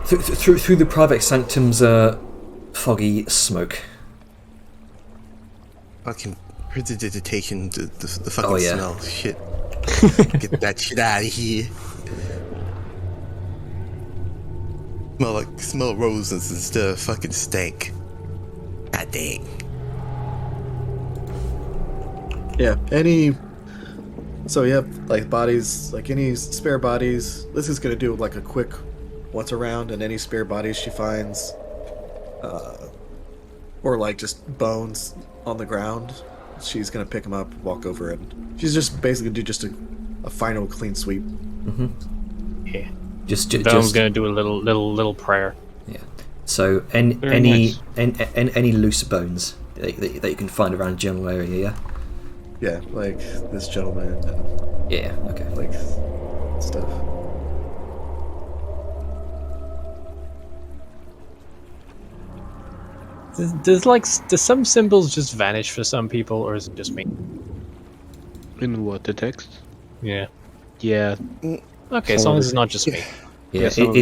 through the private sanctum's foggy smoke. Fucking prestidigitation, the fucking Oh, yeah. smell. Shit. Get that shit out of here. Smell roses instead of fucking stank. God dang. Yeah, like bodies, like any spare bodies. This is gonna do like a quick once around, and any spare bodies she finds, or like just bones on the ground, she's gonna pick them up, walk over, and she's just basically do just a final clean sweep. Yeah. Just Velm's gonna do a little prayer. Yeah. So any loose bones that you can find around a general area, yeah? Yeah, like this gentleman and Yeah, okay. like stuff. Does some symbols just vanish for some people, or is it just me? In what, the text? Yeah. Yeah. Okay, as long as it's not just me. Yeah, Yeah, some of the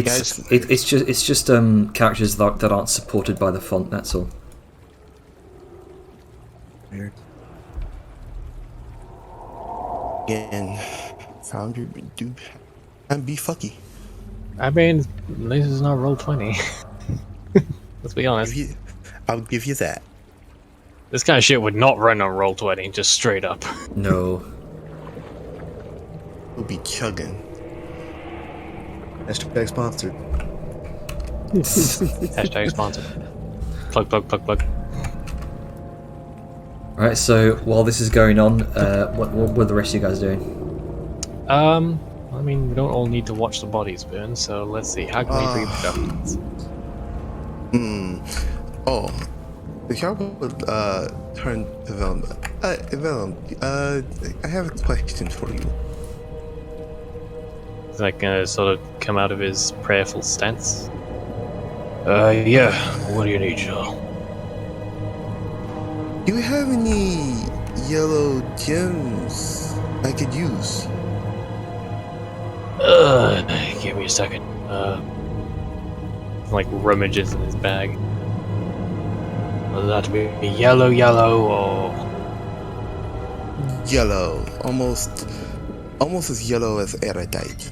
it's just characters that aren't supported by the font, that's all. Weird. Again, Foundry do and be fucky. I mean, at least it's not roll 20. Let's be honest. I'll give you that. This kind of shit would not run on roll 20, just straight up. No. We'll be chugging. Hashtag sponsored. Hashtag sponsored. Plug. Alright, so while this is going on, what are the rest of you guys doing? I mean, we don't all need to watch the bodies burn, so let's see. How can we be productive? Oh, if y'all would turn to Velm. Velm, I have a question for you. Is that gonna sort of come out of his prayerful stance? Yeah. What do you need, Joel? Do you have any yellow gems I could use? Give me a second. Like rummages in his bag. Whether that be yellow, or Yellow, almost as yellow as erudite.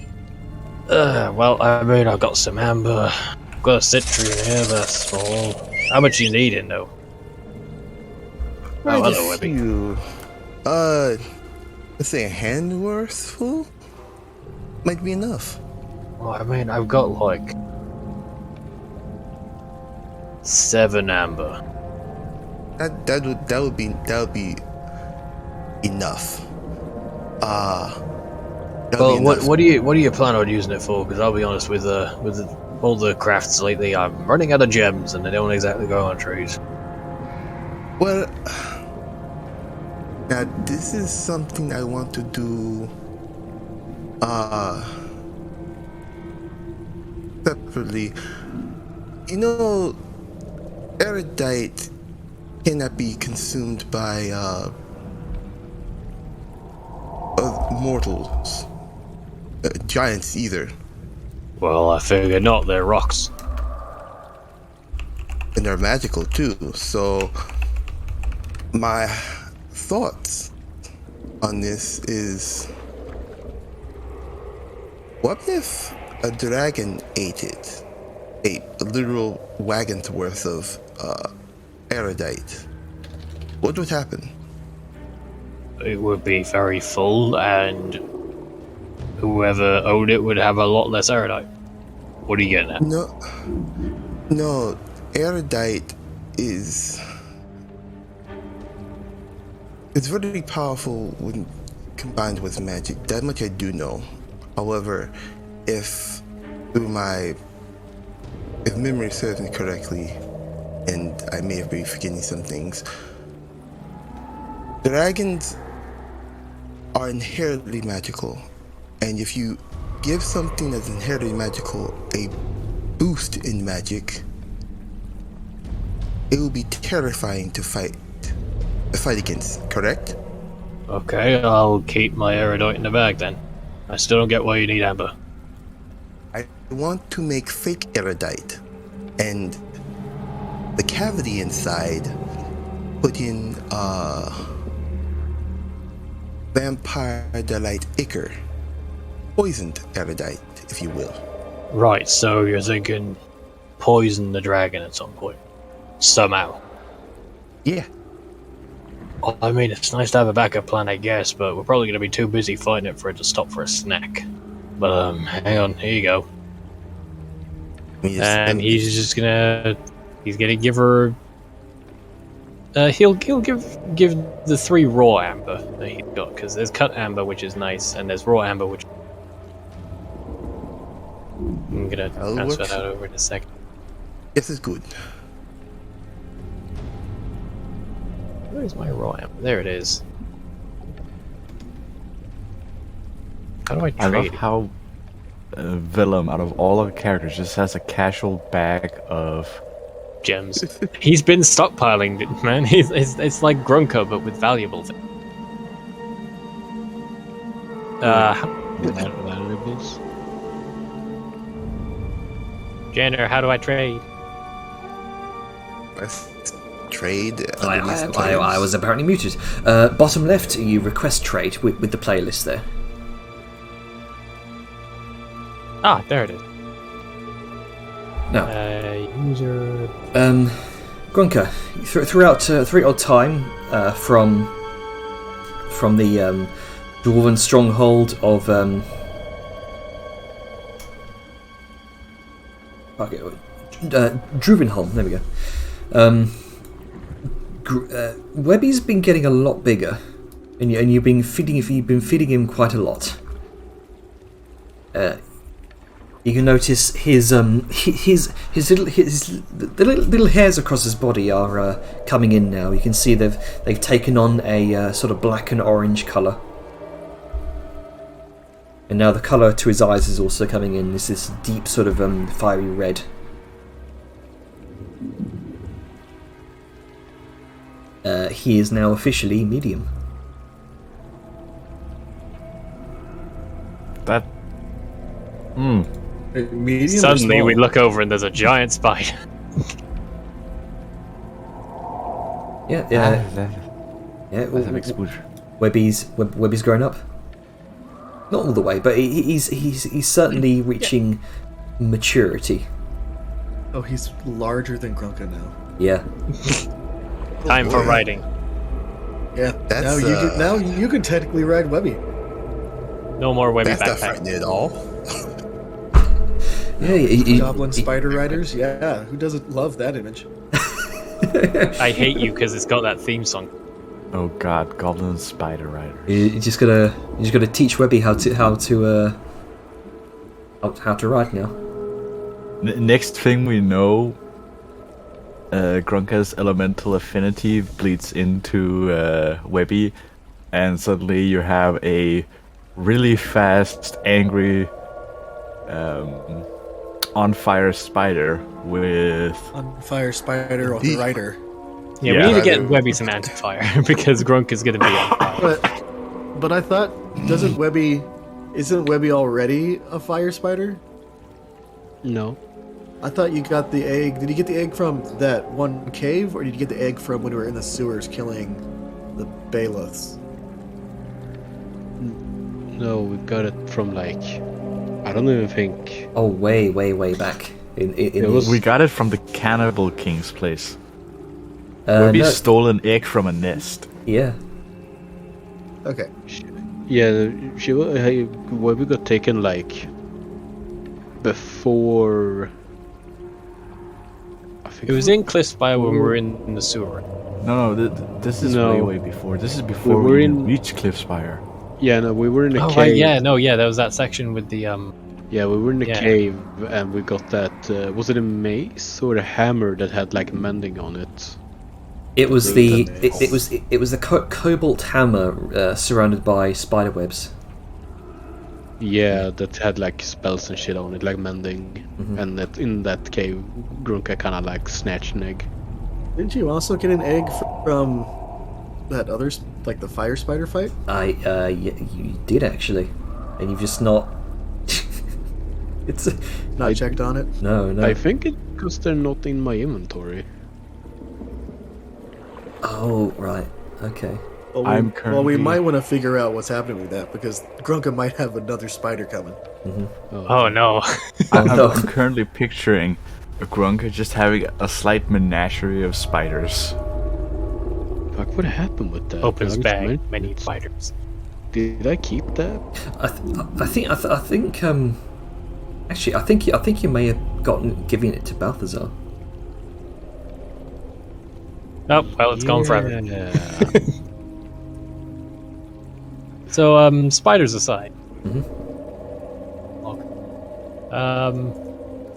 well, I mean, I've got some amber, I've got a citrine in here, that's all. How much you needing, though? Oh, hello, Webby. You, let's say a hand worth full might be enough. Well, I mean, I've got like 7 amber. That would be enough. Well, what do you plan on using it for? Because I'll be honest, with all the crafts lately, I'm running out of gems, and they don't exactly grow on trees. Well, now this is something I want to do separately. You know, erudite cannot be consumed by mortals, giants either, Well, I figure not. They're rocks. and they're magical too. So my thoughts on this is, what if a dragon ate it? A literal wagon's worth of erudite. What would happen? It would be very full, and whoever owned it would have a lot less erudite. What are you getting at? No, erudite is... It's very powerful when combined with magic. That much I do know. However, if memory serves me correctly, and I may have been forgetting some things, dragons are inherently magical, and if you give something that's inherently magical a boost in magic, it will be terrifying to fight. fight against, correct? Okay, I'll keep my erudite in the bag then. I still don't get why you need amber. I want to make fake erudite, and the cavity inside put in vampire delight ichor, poisoned erudite, if you will. Right, so you're thinking poison the dragon at some point. Somehow. Yeah. Well, I mean, it's nice to have a backup plan, I guess, but we're probably going to be too busy fighting it for it to stop for a snack. But, hang on, here you go. And he's gonna give her... he'll give the 3 raw amber that he's got, because there's cut amber, which is nice, and there's raw amber, which... I'm gonna transfer that over in a second. This is good. Where's my raw amber? There it is. How do I I love trade? how Willem, out of all of the characters, just has a casual bag of. Gems. He's been stockpiling it, man. It's like Grunker, but with valuable things. Valuables. Jenner, how do I trade? Let's trade. I was apparently muted. Bottom left, you request trade with the playlist there. Ah, there it is. No. User. Grunker, throughout time from the dwarven stronghold of Druvenholm. There we go. Webby's been getting a lot bigger, and you've been feeding him quite a lot. You can notice his little hairs across his body are coming in now. You can see they've taken on a sort of black and orange colour, and now the colour to his eyes is also coming in. This deep sort of fiery red. He is now officially medium. That. Medium. Suddenly, we look over and there's a giant spider. Yeah. That's a big spooch. Webby's grown up. Not all the way, but he's certainly reaching maturity. Oh, he's larger than Grunka now. Yeah. Time for riding. Yeah. That's, now you can technically ride Webby. No more Webby That's not backpack. frightening at all. Yeah. Goblin spider riders. Yeah. Who doesn't love that image? I hate you because it's got that theme song. Oh god, Goblin Spider Rider. You just gotta teach Webby how to ride now. Next thing we know, Grunka's elemental affinity bleeds into Webby, and suddenly you have a really fast, angry, on-fire spider with... On fire spider or the rider. Yeah, Yeah. we need to get Webby some anti-fire because Grunk is going to be on fire. But I thought, isn't Webby already a fire spider? No. I thought you got the egg. Did you get the egg from that one cave, or did you get the egg from when we were in the sewers killing the Bailiffs? No, we got it from like... I don't even think... Oh, way back. We got it from the Cannibal King's place. no, We stole an egg from a nest. yeah. Okay. Yeah, Webby got taken like... before... I think It was in Cliffspire when we were in the sewer. No, this is No. way before. This is before We were we in- reached Cliffspire. Yeah, no, we were in a Oh, cave. right, yeah, there was that section with the Yeah, we were in a Yeah. cave and we got that. Was it a mace or a hammer that had like mending on it? It was it was the cobalt hammer surrounded by spider webs. Yeah, that had like spells and shit on it, like mending. And that in that cave, Grunka kind of like snatched an egg. Didn't you also get an egg from that others like the fire spider fight? You did actually, and you've just not. It's Not checked on it. no. I think it's because they're not in my inventory. Oh right, okay. Well, I'm we currently- might want to figure out what's happening with that because Grunka might have another spider coming. Oh no. no. I'm currently picturing a Grunka just having a slight menagerie of spiders. Fuck, what happened with that? Opens Nuggets bag, meant- many spiders. Did I keep that? I think actually I think you may have given it to Balthazar. Oh, well, it's gone forever. Yeah. So, spiders aside. Mhm.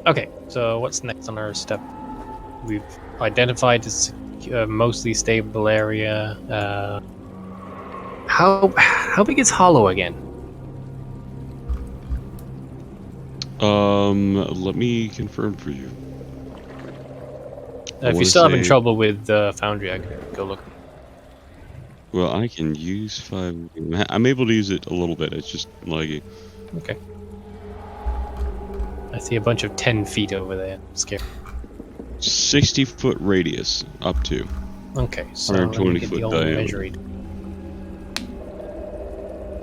Okay, so what's next on our step? We've identified a mostly stable area. How big is Hollow again? Let me confirm for you. I If you're wanna still having say- trouble with Foundry, I can go look. Well, I can use 5. I'm able to use it a little bit. It's just laggy. Okay. I see a bunch of 10 feet over there. Scary. 60-foot radius up to. Okay, so let me 120 get foot the old diameter. measuring.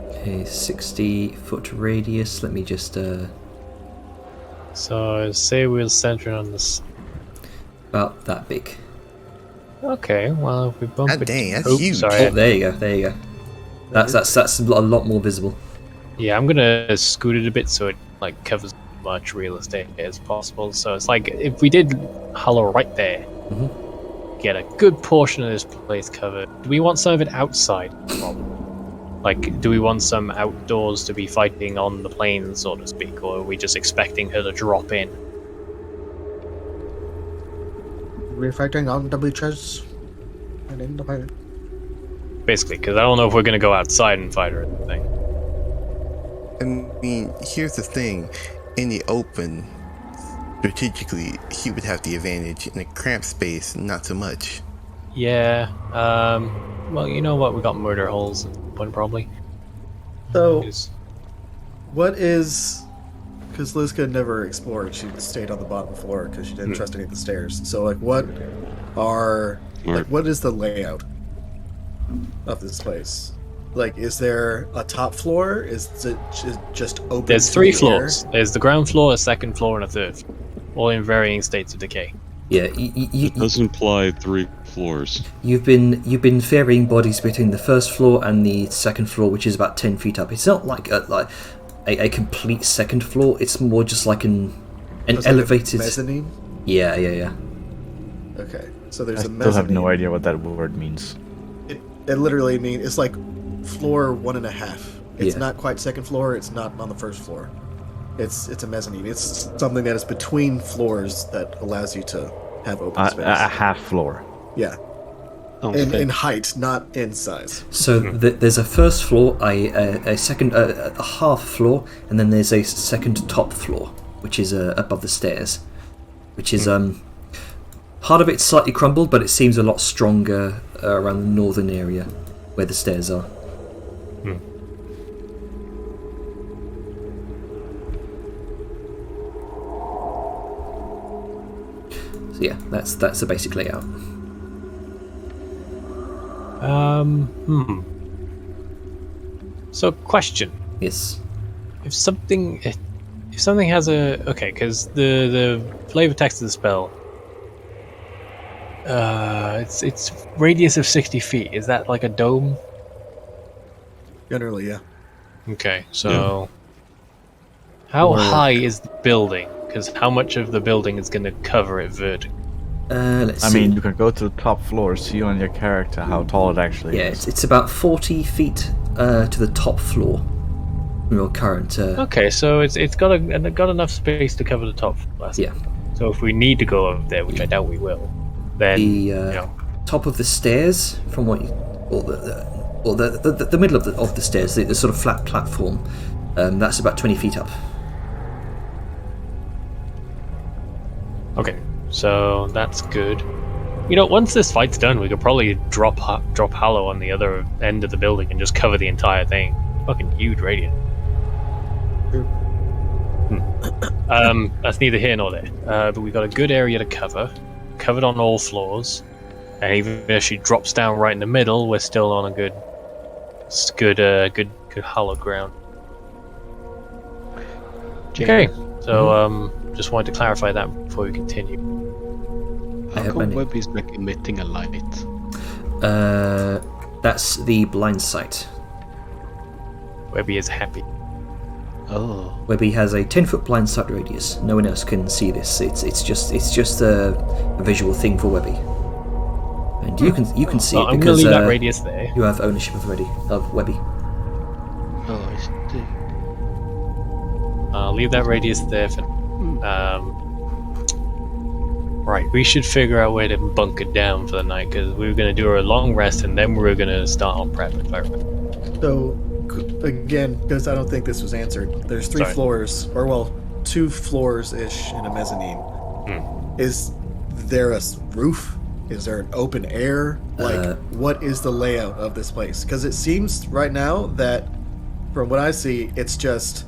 Okay, 60-foot radius. Let me just So say we'll center on this. about that big. Okay, well if we bump God it. dang, that's Oops, huge. Sorry. Oh, there you go. That's a lot more visible. Yeah, I'm gonna scoot it a bit so it like covers as much real estate as possible. So it's like if we did Hollow right there, get a good portion of this place covered. Do we want some of it outside? Like, do we want some outdoors to be fighting on the plains, so to speak, or are we just expecting her to drop in? We're fighting on the beaches and in the fire. Basically, because I don't know if we're gonna go outside and fight or anything. I mean, here's the thing. In the open, strategically, he would have the advantage. In a cramped space, not so much. Yeah. Well, you know what? We got murder holes at some point, probably. So, Is- what is? Because Lizka never explored; she stayed on the bottom floor because she didn't trust any of the stairs. So, like, what are? Like, what is the layout of this place? Like, is there a top floor? Is it just open? There's to 3 the floors. air? There's the ground floor, a second floor, and a third floor, all in varying states of decay. Yeah, It does imply 3 floors. you've been ferrying bodies between the first floor and the second floor, which is about 10 feet up. It's not like a complete second floor. It's more just like an It's like a elevated. mezzanine. Yeah. Okay, so there's I a still mezzanine. have no idea what that word means. It literally means it's like floor 1.5. It's Yeah. not quite second floor. It's not on the first floor. It's a mezzanine. It's something that is between floors that allows you to have open space. A half floor. Yeah, Oh, in height, not in size. So there's a first floor, a second, a half floor, and then there's a second top floor, which is above the stairs, which is part of it's slightly crumbled, but it seems a lot stronger around the northern area where the stairs are. So yeah, that's the basic layout. So, question: Yes. if something has a because the flavor text of the spell, it's radius of 60 feet. Is that like a dome? Generally, yeah. Okay, so how high is the building? Because how much of the building is going to cover it vertically? Let's I see. mean, you can go to the top floor, see on your character how tall it actually Yeah, is. it's about 40 feet to the top floor from your current. Okay, so it's got enough space to cover the top floor. Yeah. So if we need to go up there, which I doubt we will, then The you know, top of the stairs, from what you, or the middle of the stairs, the sort of flat platform, that's about 20 feet up. okay, so that's good. You know, once this fight's done, we could probably drop Hallow on the other end of the building and just cover the entire thing. Fucking huge radius. That's neither here nor there. But we've got a good area to cover, covered on all floors, and even if she drops down right in the middle, we're still on a good hollow ground. Okay, so just wanted to clarify that before we continue. How come Webby's like emitting a light? That's the blind sight. Webby is happy. Oh. Webby has a 10-foot blind sight radius. No one else can see this. It's just a visual thing for Webby, and you can see it I'm because gonna leave that radius there. you have ownership of Webby. Oh, I see. I'll leave that radius there for. Right, we should figure out where to bunker down for the night because we were gonna do a long rest and then we were gonna start on prep. If I remember. So, again, because I don't think this was answered, there's 3 Sorry. floors, or well, 2 floors-ish in a mezzanine. Is there a roof? Is there an open air? Like, what is the layout of this place? Because it seems right now that, from what I see, it's just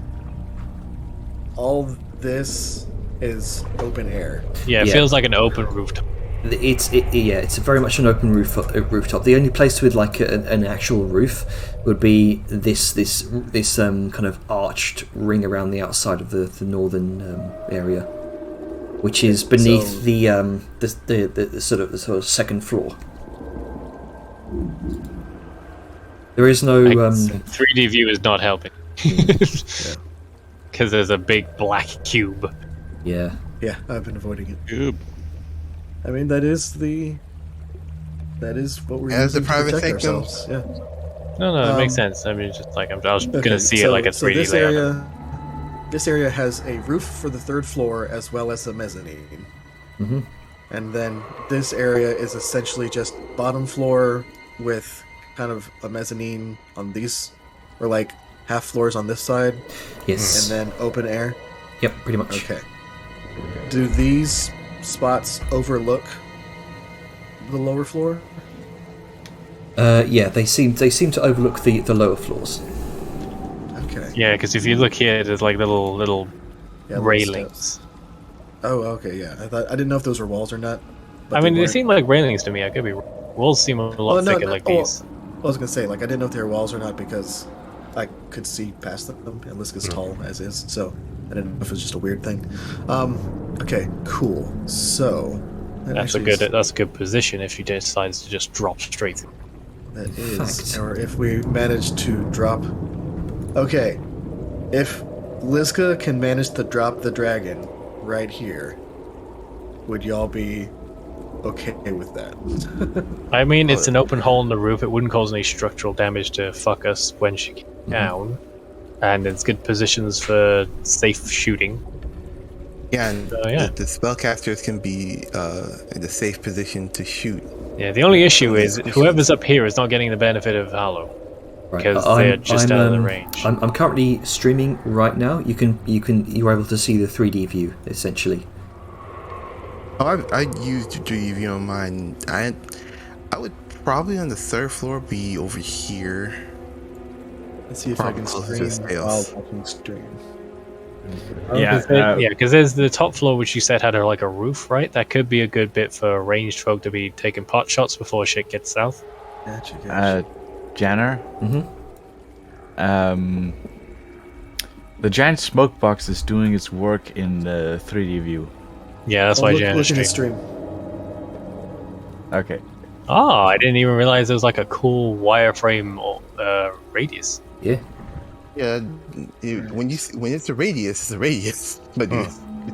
all this is open air. Yeah, it feels like an open rooftop. It's very much an open rooftop. The only place with like an actual roof would be this kind of arched ring around the outside of the northern area, which is beneath the sort of second floor. There is no 3D view is not helping because there's a big black cube. Yeah, I've been avoiding it. Good. I mean, that is what we're As the using to private protect sector. ourselves. Yeah. No, that makes sense. I mean, it's just like I was gonna see so, it like a 3D so this layout. This area has a roof for the 3rd floor as well as a mezzanine. Mm-hmm. And then this area is essentially just bottom floor with kind of a mezzanine on these, or like half floors on this side, yes, and then open air. yep, pretty much. Okay. Do these spots overlook the lower floor? Yeah, they seem to overlook the lower floors. Okay. Yeah, because if you look here, there's like little Yeah, little railings. steps. Oh, okay, yeah. I didn't know if those were walls or not. but I mean, they weren't. seem like railings to me. I could be wrong. Walls seem a lot thicker like these. I was gonna say, like, I didn't know if they were walls or not because I could see past them, and Liska's tall as is, so I didn't know if it was just a weird thing. Okay, cool. So That's a good position if she decides to just drop straight through. That is, Fact. or if we manage to drop. Okay, if Liska can manage to drop the dragon right here, would y'all be okay with that? I mean, it's an open hole in the roof. It wouldn't cause any structural damage to fuck us when she gets down. And it's good positions for safe shooting. Yeah, and yeah. The spellcasters can be in a safe position to shoot. Yeah, the only issue is whoever's up here is not getting the benefit of Hallow. Right. Because they're just out of the range. I'm currently streaming right now. You're able to see the 3D view essentially. Oh, I used 3D view on mine. I would probably on the 3rd floor be over here. Let's see if I can Probably closer to stream scales. while watching stream. Yeah, Because there's the top floor, which you said had like a roof, right? That could be a good bit for ranged folk to be taking pot shots before shit gets south. Gotcha. Janner, Mm-hmm. the giant smoke box is doing its work in the 3D view. Yeah, that's why Jan is Looking at streaming. stream. Okay. Oh, I didn't even realize there was like a cool wireframe radius. Yeah. Yeah, when it's a radius, it's a radius. But I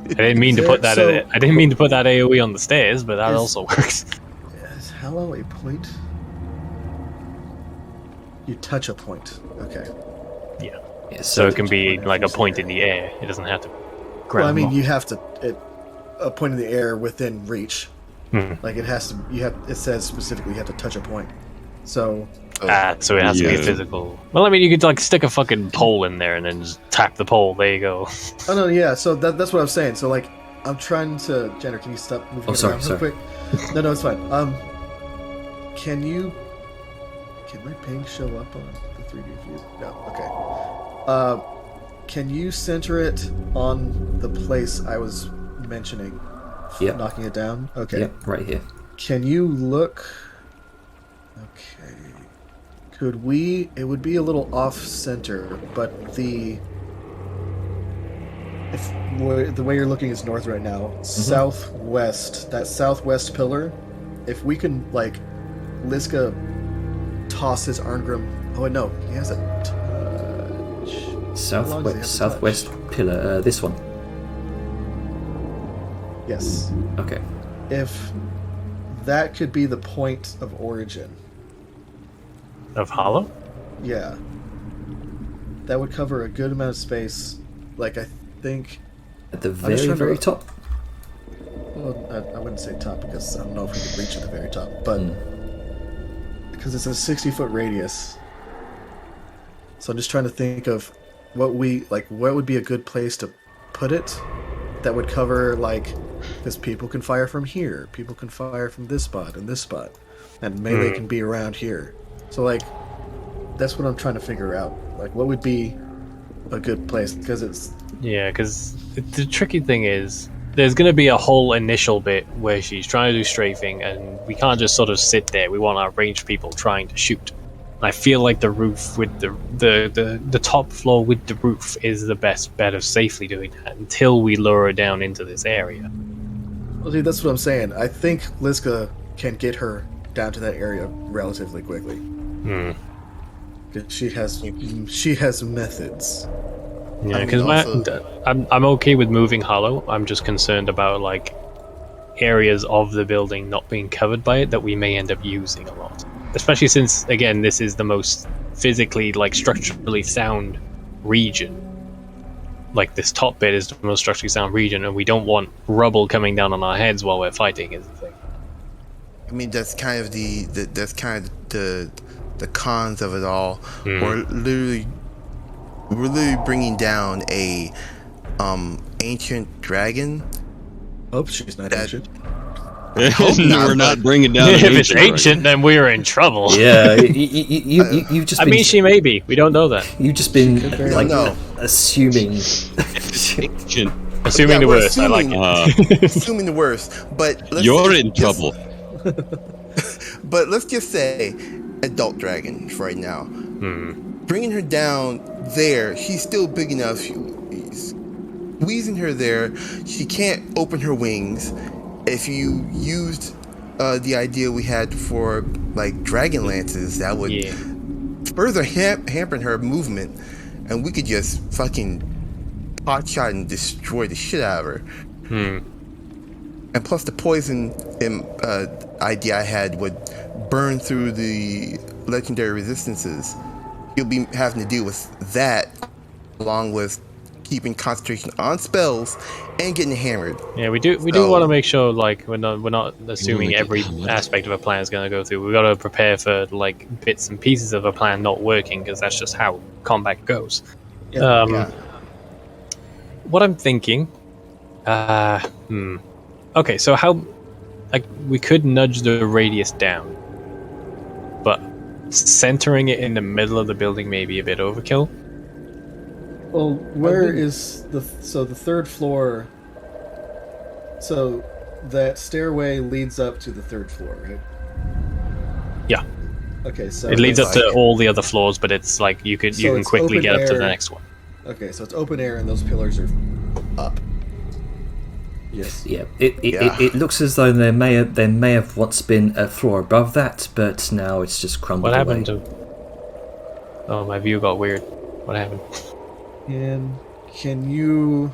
didn't mean to put that in it. I didn't mean to put that AoE on the stairs, but that Is- also works. Is Hallow a point? You touch a point. Okay. Yeah. Yeah, So it can be like a point in the air. It doesn't have to. Well, I mean, ground you have to a point in the air within reach. Mhm. Like it has to. It says specifically you have to touch a point. So so it has to be Yeah. physical. Well, I mean, you could like stick a fucking pole in there and then just tap the pole. There you go. Oh no, yeah. So that's what I was saying. So like, I'm trying to. Jenner, can you stop moving Oh, sorry, around real quick? No, it's fine. Can my ping show up on the 3D view? No. Okay. Can you center it on the place I was mentioning? Yep. Knocking it down. Okay. Yep, right here. Can you look? Okay. Could we? It would be a little off center, but the way you're looking is north right now. Southwest. That southwest pillar. If we can Liska toss his Arngrim. Oh no, he has a touch. Southwest pillar. This one. Yes. Okay. If that could be the point of origin. Of Hollow? Yeah. That would cover a good amount of space. I think. At the just very, trying to- very top. Well, I wouldn't say top because I don't know if we could reach at the very top, but because it's a 60-foot radius. So I'm just trying to think of what would be a good place to put it that would cover because people can fire from here, people can fire from this spot and this spot, and melee can be around here. So that's what I'm trying to figure out. What would be a good place because it's. Yeah, because the tricky thing is, there's going to be a whole initial bit where she's trying to do strafing, and we can't just sort of sit there. We want our ranged people trying to shoot. And I feel like the roof with the top floor with the roof is the best bet of safely doing that until we lure her down into this area. Well, dude, that's what I'm saying. I think Liska can get her down to that area relatively quickly. 'Cause she has methods. Yeah, I mean, because also- I'm okay with moving Hollow. I'm just concerned about areas of the building not being covered by it that we may end up using a lot. Especially since, again, this is the most physically, structurally sound region. This top bit is the most structurally sound region, and we don't want rubble coming down on our heads while we're fighting. Is the thing. I mean, that's kind of the cons of it all. We're literally bringing down a ancient dragon. Hope she's not ancient. We're not bringing down. If it's ancient, then we're in trouble. Yeah, you've just. I been, mean, she may be. We don't know that. You've just been No. assuming. Ancient. Assuming Yeah, the we're worst. I like assuming- it. Assuming the worst, but You're in trouble. But let's just say adult dragon for right now. Bringing her down there, she's still big enough. Squeezing her there, she can't open her wings. If you used the idea we had for dragon lances, that would further hamper her movement, and we could just fucking potshot and destroy the shit out of her. And plus, the poison idea I had would burn through the legendary resistances. You'll be having to deal with that, along with keeping concentration on spells and getting hammered. Yeah, we do want to make sure we're not assuming every aspect of a plan is going to go through. We've got to prepare for bits and pieces of a plan not working, because that's just how combat goes. Yeah. What I'm thinking, okay, so how we could nudge the radius down, but centering it in the middle of the building may be a bit overkill. Well, where is the third floor? So that stairway leads up to the third floor, right? Yeah. Okay, so It leads up it's to all the other floors, but it's you can it's quickly open get up to the air. next one. Okay, so it's open air and those pillars are up. Yes. Yeah, it looks as though there may have once been a floor above that, but now it's just crumbled What away. happened to? Oh, my view got weird. What happened? And can you,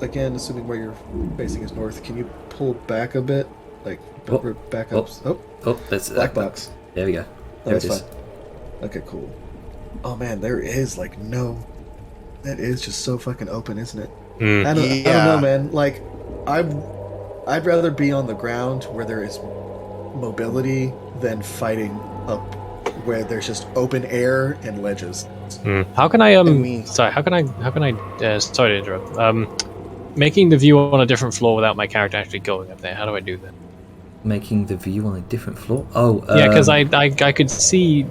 again, assuming where you're facing is north, can you pull back a bit, back up? Oh, that's Black box. There we go. Oh, There that's it is. fine. Okay, cool. Oh man, there is no. That is just so fucking open, isn't it? I don't know, man. I'd rather be on the ground where there is mobility than fighting up where there's just open air and ledges. How can I mean- sorry, how can I sorry to interrupt. making the view on a different floor without my character actually going up there. How do I do that? Making the view on a different floor. Oh, Yeah, because I could see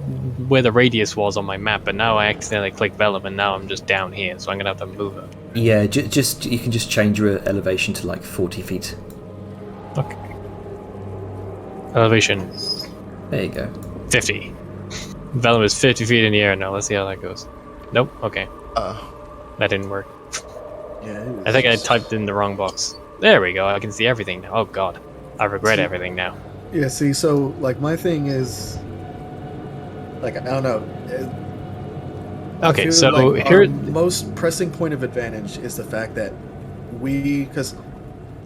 where the radius was on my map, but now I accidentally clicked Vellum, and now I'm just down here, so I'm gonna have to move it. Yeah, just you can just change your elevation to like 40 feet. Okay. Elevation There you go. 50. Vellum is 50 feet in the air now. Let's see how that goes. Nope. Okay. That didn't work. Yeah. I think I typed in the wrong box. There we go. I can see everything now. Oh god. I regret everything now. Yeah, see, so, like, my thing is... Like, I don't know. I Okay, feel so like here... our most pressing point of advantage is the fact that because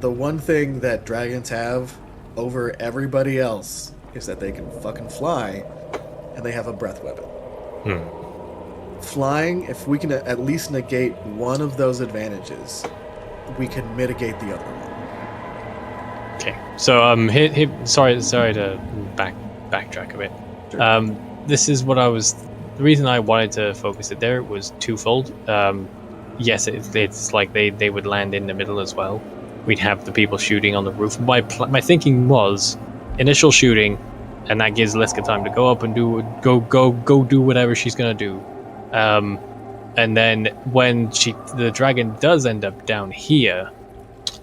the one thing that dragons have over everybody else is that they can fucking fly, and they have a breath weapon. Flying, if we can at least negate one of those advantages, we can mitigate the other one. Okay, so sorry to backtrack a bit. Sure. This is what I was. The reason I wanted to focus it there was twofold. Yes, it's like they would land in the middle as well. We'd have the people shooting on the roof. My thinking was initial shooting, and that gives Liska time to go up and go do whatever she's gonna do. And then when the dragon does end up down here,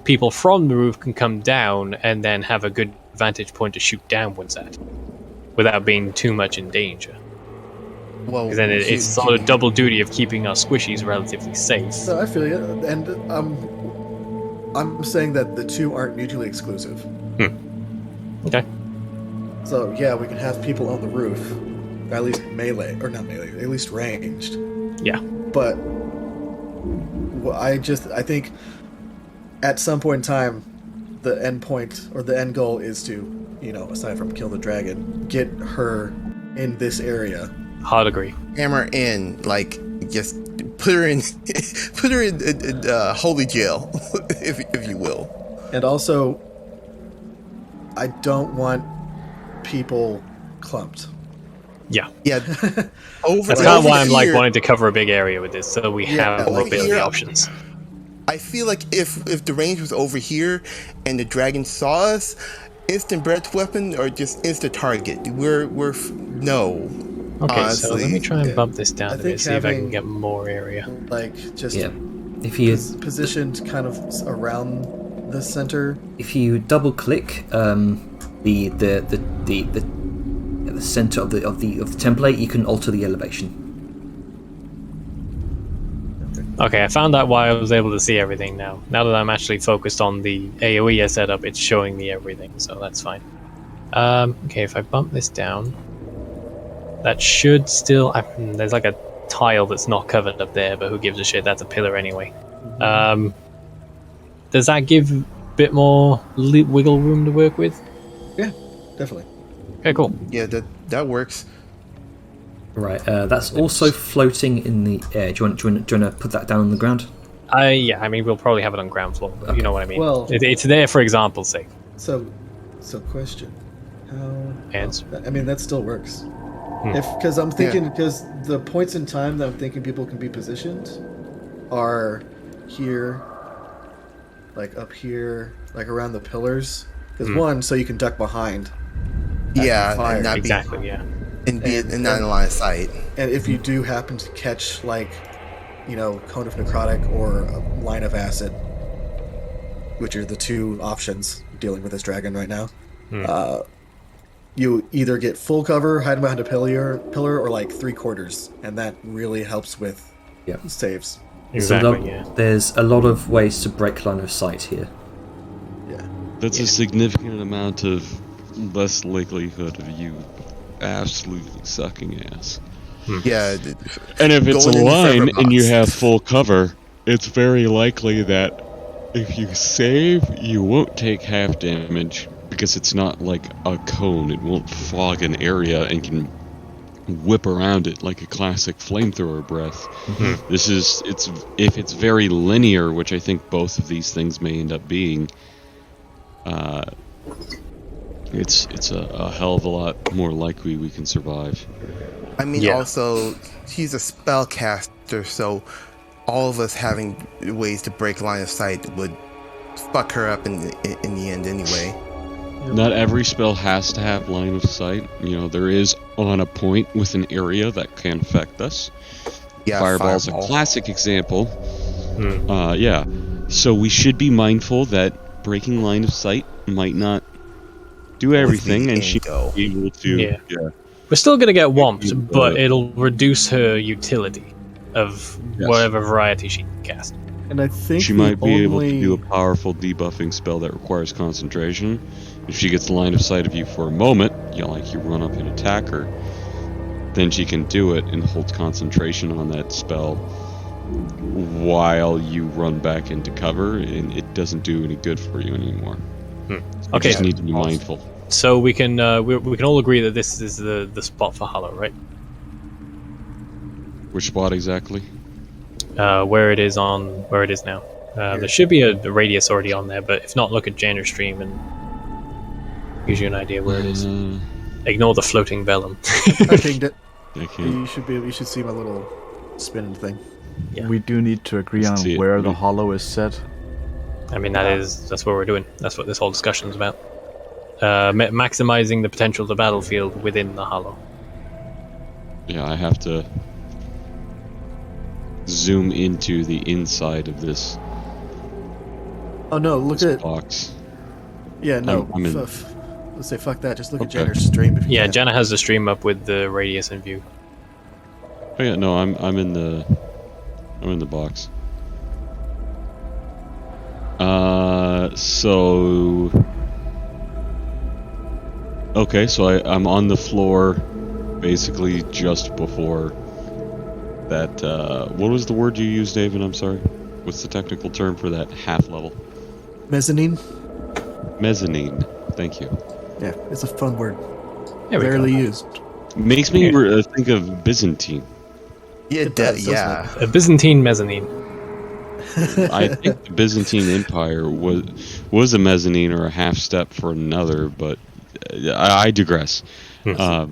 people from the roof can come down and then have a good vantage point to shoot downwards at, without being too much in danger. Well, Because then it's sort of double duty of keeping our squishies relatively safe. So I feel you, and I'm saying that the two aren't mutually exclusive. Okay. So yeah, we can have people on the roof, at least melee, or not melee, at least ranged. Yeah. But I think at some point in time, the end point or the end goal is to, aside from kill the dragon, get her in this area. Hard agree. hammer in, like, just put her in, holy jail, if you will. And also, I don't want people clumped. Yeah. Yeah, over. That's kind of over why I'm like here, wanting to cover a big area with this, so we Yeah, have like mobility here- options. I feel like if the range was over here and the dragon saw us, instant breath weapon or just instant target. No. Okay, so let me honestly, try and bump this down I a bit, think see if I can having- get more area. Like, just Yeah. If you positioned kind of around the center. double click the center of the template, you can alter the elevation. Okay, I found out why I was able to see everything now. Now that I'm actually focused on the AoE setup, it's showing me everything, so that's fine. Okay, if I bump this down, that should still... there's like a tile that's not covered up there, but who gives a shit? That's a pillar anyway. Does that give a bit more wiggle room to work with? Yeah, definitely. Okay, cool. Yeah, that works. Right, that's also floating in the air. Do you want to put that down on the ground? Yeah, I mean, we'll probably have it on ground floor, but you know what I mean. Well- it's there for example's sake. So question. How? Answer. I mean, that still works. Because I'm thinking, because the points in time that I'm thinking people can be positioned are here, like up here, like around the pillars. Because one, so you can duck behind. Yeah, fire. and not be Exactly, yeah. and not in line of sight. And if you do happen to catch, like, Cone of Necrotic or a Line of Acid, which are the two options dealing with this dragon right now, you either get full cover, hide behind a pillar, or like 3/4, and that really helps with saves. Exactly, yeah. There's a lot of ways to break line of sight here. Yeah. That's a significant amount of less likelihood of you absolutely sucking ass. Yeah, And if it's a Going in the line separate and you box. have full cover, it's very likely that if you save, you won't take half damage because it's not like a cone. It won't fog an area and can whip around it like a classic flamethrower breath. If it's very linear, which I think both of these things may end up being, it's a hell of a lot more likely we can survive. I mean, Yeah. also, he's a spellcaster, so all of us having ways to break line of sight would fuck her up in the end anyway. Not every spell has to have line of sight. You know, there is on a point with an area that can affect us. Yeah, Fireball's fireball. a classic example. Yeah. So we should be mindful that breaking line of sight might not do everything, and she go. be able to. Yeah. Yeah. We're still gonna get whomped, Uh, but it'll reduce her utility of Yes. whatever variety she can cast. And I think She the might be able to only- do a powerful debuffing spell that requires concentration. If she gets line of sight of you for a moment, you know, like you run up and attack her, then she can do it and hold concentration on that spell while you run back into cover, and it doesn't do any good for you anymore. You Okay, just need to be mindful. so we can all agree that this is the spot for Hollow, right? Which spot exactly? Where it is now. There should be a radius already on there, but if not, look at Janner's stream and gives you an idea where it is. Ignore the floating vellum. I think that I can't. you should see my little spinning thing. Yeah. We do need to agree Let's see on it. where the hollow is set. I mean, that's what we're doing. That's what this whole discussion's about. Maximizing the potential of the battlefield within the Hollow. Yeah, I have to zoom into the inside of this Oh no, look at box. yeah no. I'm in- Let's say fuck that. Just look at Okay. Janner's stream if you Yeah, can. Janna has the stream up with the radius in view. Oh yeah, no, I'm in the box. So okay, so I'm on the floor, basically just before that. What was the word you used, David? I'm sorry. What's the technical term for that half level? Mezzanine. Mezzanine. Thank you. Yeah, it's a fun word. There we go. Rarely used. Makes me think of Byzantine. Yeah, It does, doesn't yeah. A Byzantine mezzanine. I think the Byzantine Empire was a mezzanine or a half step for another, but I digress. I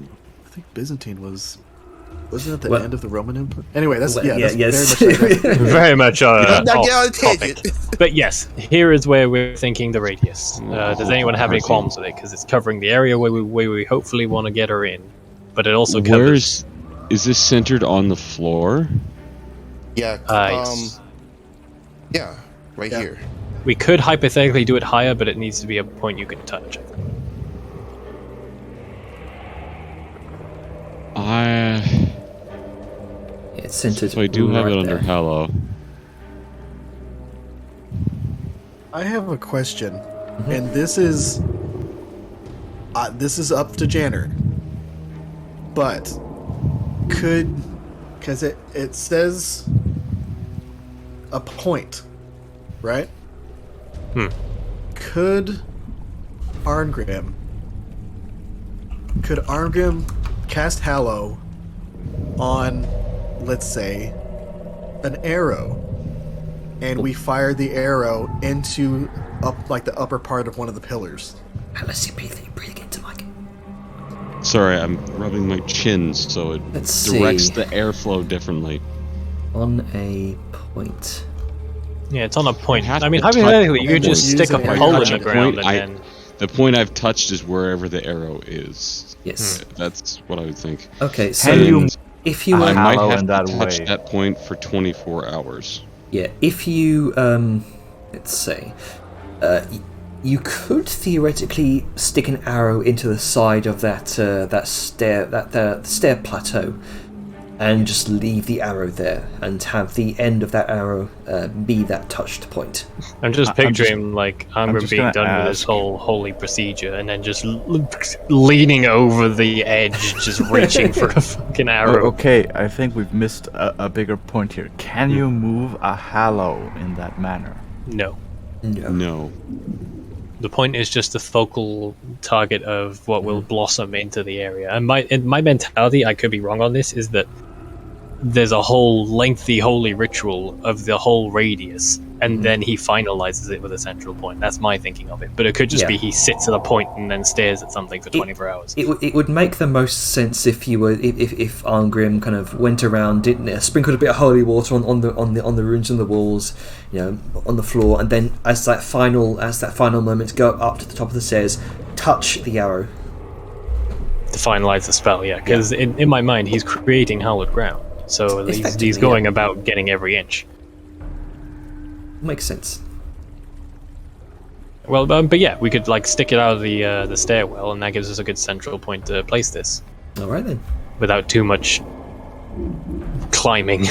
think Byzantine wasn't it the Well- end of the Roman Empire? Anyway, that's Well, that's yes. very much like Very much Now get off on a topic. tangent. But yes, here is where we're thinking the radius. Does anyone have any qualms with it? Because it's covering the area where we hopefully want to get her in, but it also covers. Is this centered on the floor? Yeah. Yes. Yeah, right Yeah. here. We could hypothetically do it higher, but it needs to be a point you can touch. It's centered. So I do have right it under there. Hallow. I have a question, and this is up to Janner. But because it says a point, right? Could Arngrim cast Hallow on, let's say, an arrow, and we fire the arrow into the upper part of one of the pillars? Let's see, breathe into Mike. Sorry, I'm rubbing my chin so it Let's directs see. the airflow differently. On a point. Yeah, it's on a point. have I mean, to touch hypothetically, the you could just point. stick a Using it. hole in Touch the the ground point, and then. The point I've touched is wherever the arrow is. Yes. That's what I would think. Okay, so Can you if you I want, might Hallow have in to that touch way. that point for 24 hours. yeah, if you let's say, you could theoretically stick an arrow into the side of that stair plateau, and just leave the arrow there, and have the end of that arrow be that touched point. I'm just I'm just- picturing I'm Angrim just being gonna done with this ask- whole holy procedure, and then just leaning over the edge, just reaching for a fucking Oh, arrow. okay, I think we've missed a bigger point here. Can you move a Hallow in that manner? No. No. No. The point is just the focal target of what will blossom into the area. And my mentality, I could be wrong on this, is that there's a whole lengthy holy ritual of the whole radius, and then he finalizes it with a central point. That's my thinking of it. But it could just Yeah. be he sits at a point and then stares at something for 24 hours. It would make the most sense if you were if Arngrim kind of went around, sprinkled a bit of holy water on the runes on the walls, on the floor, and then as that final moment, go up to the top of the stairs, touch the arrow. To finalize the spell, yeah. Because in my mind, he's creating hallowed ground. So he's Effectively, going about getting every inch. Makes sense. Well, but yeah, we could like stick it out of the stairwell, and that gives us a good central point to place this All right then. without too much climbing.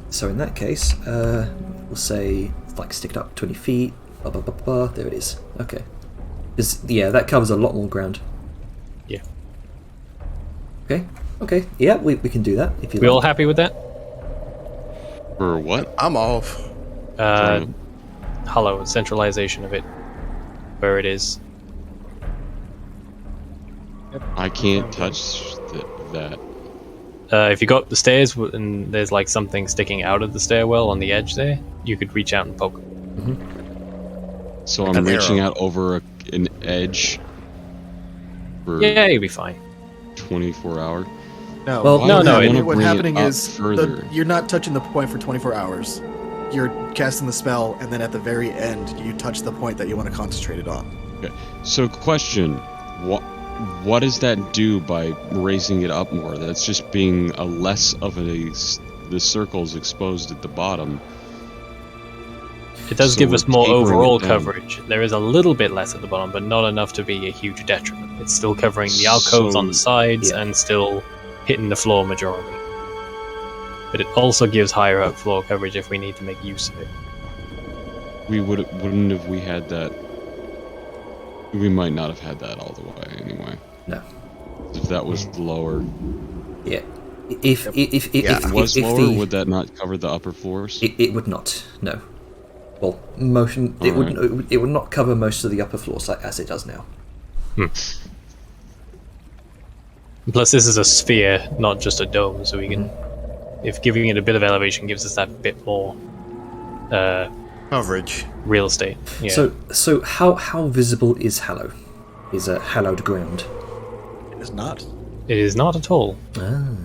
So in that case, we'll say like stick it up 20 feet. Blah, blah, blah, blah. There it is. Okay. That covers a lot more ground. Yeah. Okay. Yeah, we can do that if you We like. all happy with that? For what? I'm off. Hollow centralization of it, where it is. I can't touch that. If you go up the stairs and there's like something sticking out of the stairwell on the edge there, you could reach out and poke. So I'm An reaching arrow. out over an edge for Yeah, you'll be fine. 24 hour. No, Well, Why no, would no, I it- wanna what's bring it happening up is further. you're not touching the point for 24 hours. You're casting the spell, and then at the very end, you touch the point that you want to concentrate it on. Okay. So question, what does that do by raising it up more? That's just being a less of the circle's exposed at the bottom. It does So give we're us more tapering it overall down. coverage. There is a little bit less at the bottom, but not enough to be a huge detriment. It's still covering the alcoves on the sides Yeah. and still hitting the floor majority. But it also gives higher up floor coverage if we need to make use of it. Wouldn't have we had that. We might not have had that all the way anyway. No. If that was lower, Yeah. If was if lower, the, would that not cover the upper floors? it would not. No. Well, motion. It Alright. would. It would not cover most of the upper floors as it does now. Plus, this is a sphere, not just a dome, so we can. If giving it a bit of elevation gives us that bit more Coverage. real estate. Yeah. So how visible is Hallow? Is a hallowed ground? It is not. it is not at all.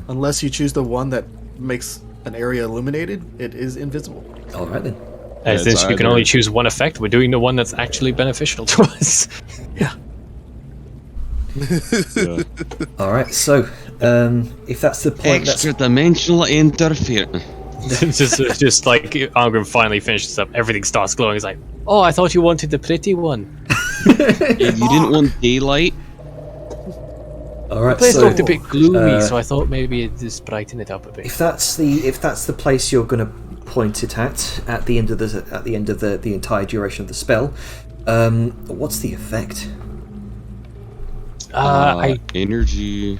Unless you choose the one that makes an area illuminated, it is invisible. All right then. As it's this, you can either- only choose one effect. We're doing the one that's actually beneficial to us. Yeah. Yeah. All right. So if that's the point, that's Extra-dimensional interference. just like Arngrim finally finishes up, everything starts glowing. It's like, oh, I thought you wanted the pretty one. You didn't want daylight? all right. The place So looked a bit gloomy, uh, so I thought maybe it just brighten it up a bit. if that's the place you're going to point it at the end of the entire duration of the spell, what's the effect? Energy.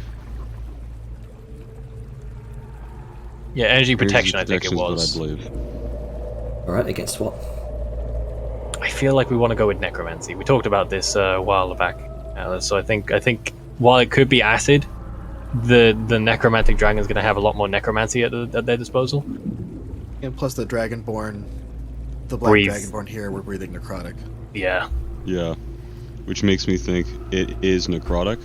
Energy protection. I think it protection's what was. I believe. All right. Against what? I feel like we want to go with necromancy. We talked about this a while back, so I think while it could be acid, the necromantic dragon is going to have a lot more necromancy at their disposal. And plus the Dragonborn, the Black Breathe. Dragonborn here, we're breathing necrotic. Yeah. Yeah. Which makes me think it is necrotic.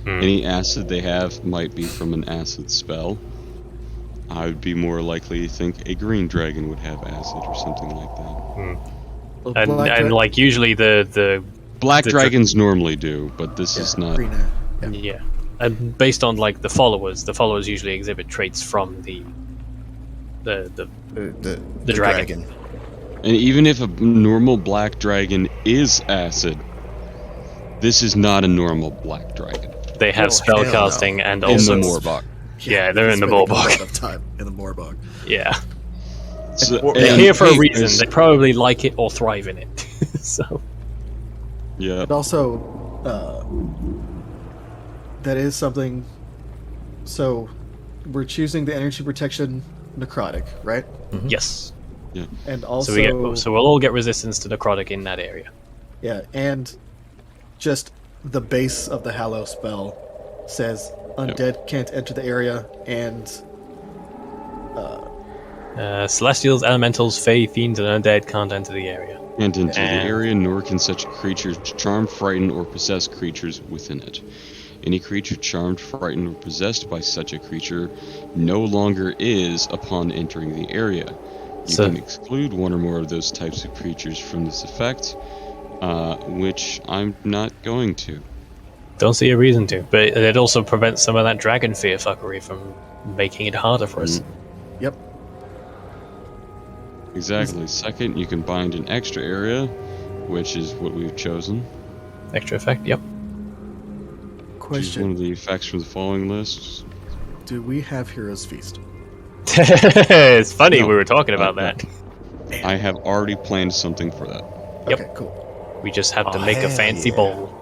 Any acid they have might be from an acid spell. I would be more likely to think a green dragon would have acid or something like that. Well, And Black and Dra- like usually the Black The dragons normally do, but this yeah, is not. green, yeah. yeah, and based on like the followers usually exhibit traits from the The dragon. And even if a normal black dragon is acid, this is not a normal black dragon. they have Oh, spell hell casting and In also the Morbok. Yeah, they're in the Spending a Morbok. lot of time in the Morbog. Yeah, So, they're and here for a hey, reason. there's- They probably like it or thrive in it. So Yeah. And also, that is something. So, we're choosing the energy protection necrotic, right? yes, And also, so we'll all get resistance to necrotic in that area. yeah, and just the base of the Hallow spell says undead can't enter the area, and Celestials, elementals, fae, fiends, and undead can't enter the area. Can't enter the And- area, nor can such creatures charm, frighten, or possess creatures within it. Any creature charmed, frightened, or possessed by such a creature no longer is upon entering the area. You So- can exclude one or more of those types of creatures from this effect, which I'm not going to. Don't see a reason to, but it also prevents some of that dragon fear fuckery from making it harder for us. Yep. Exactly. Second, you can bind an extra area, which is what we've chosen. Extra effect, yep. Which is one Question: of the effects from the following list. Do we have Heroes Feast? It's funny No. we were talking about that. I have already planned something for that. Yep. Okay, cool. We just have to Oh, make a hell fancy yeah. bowl.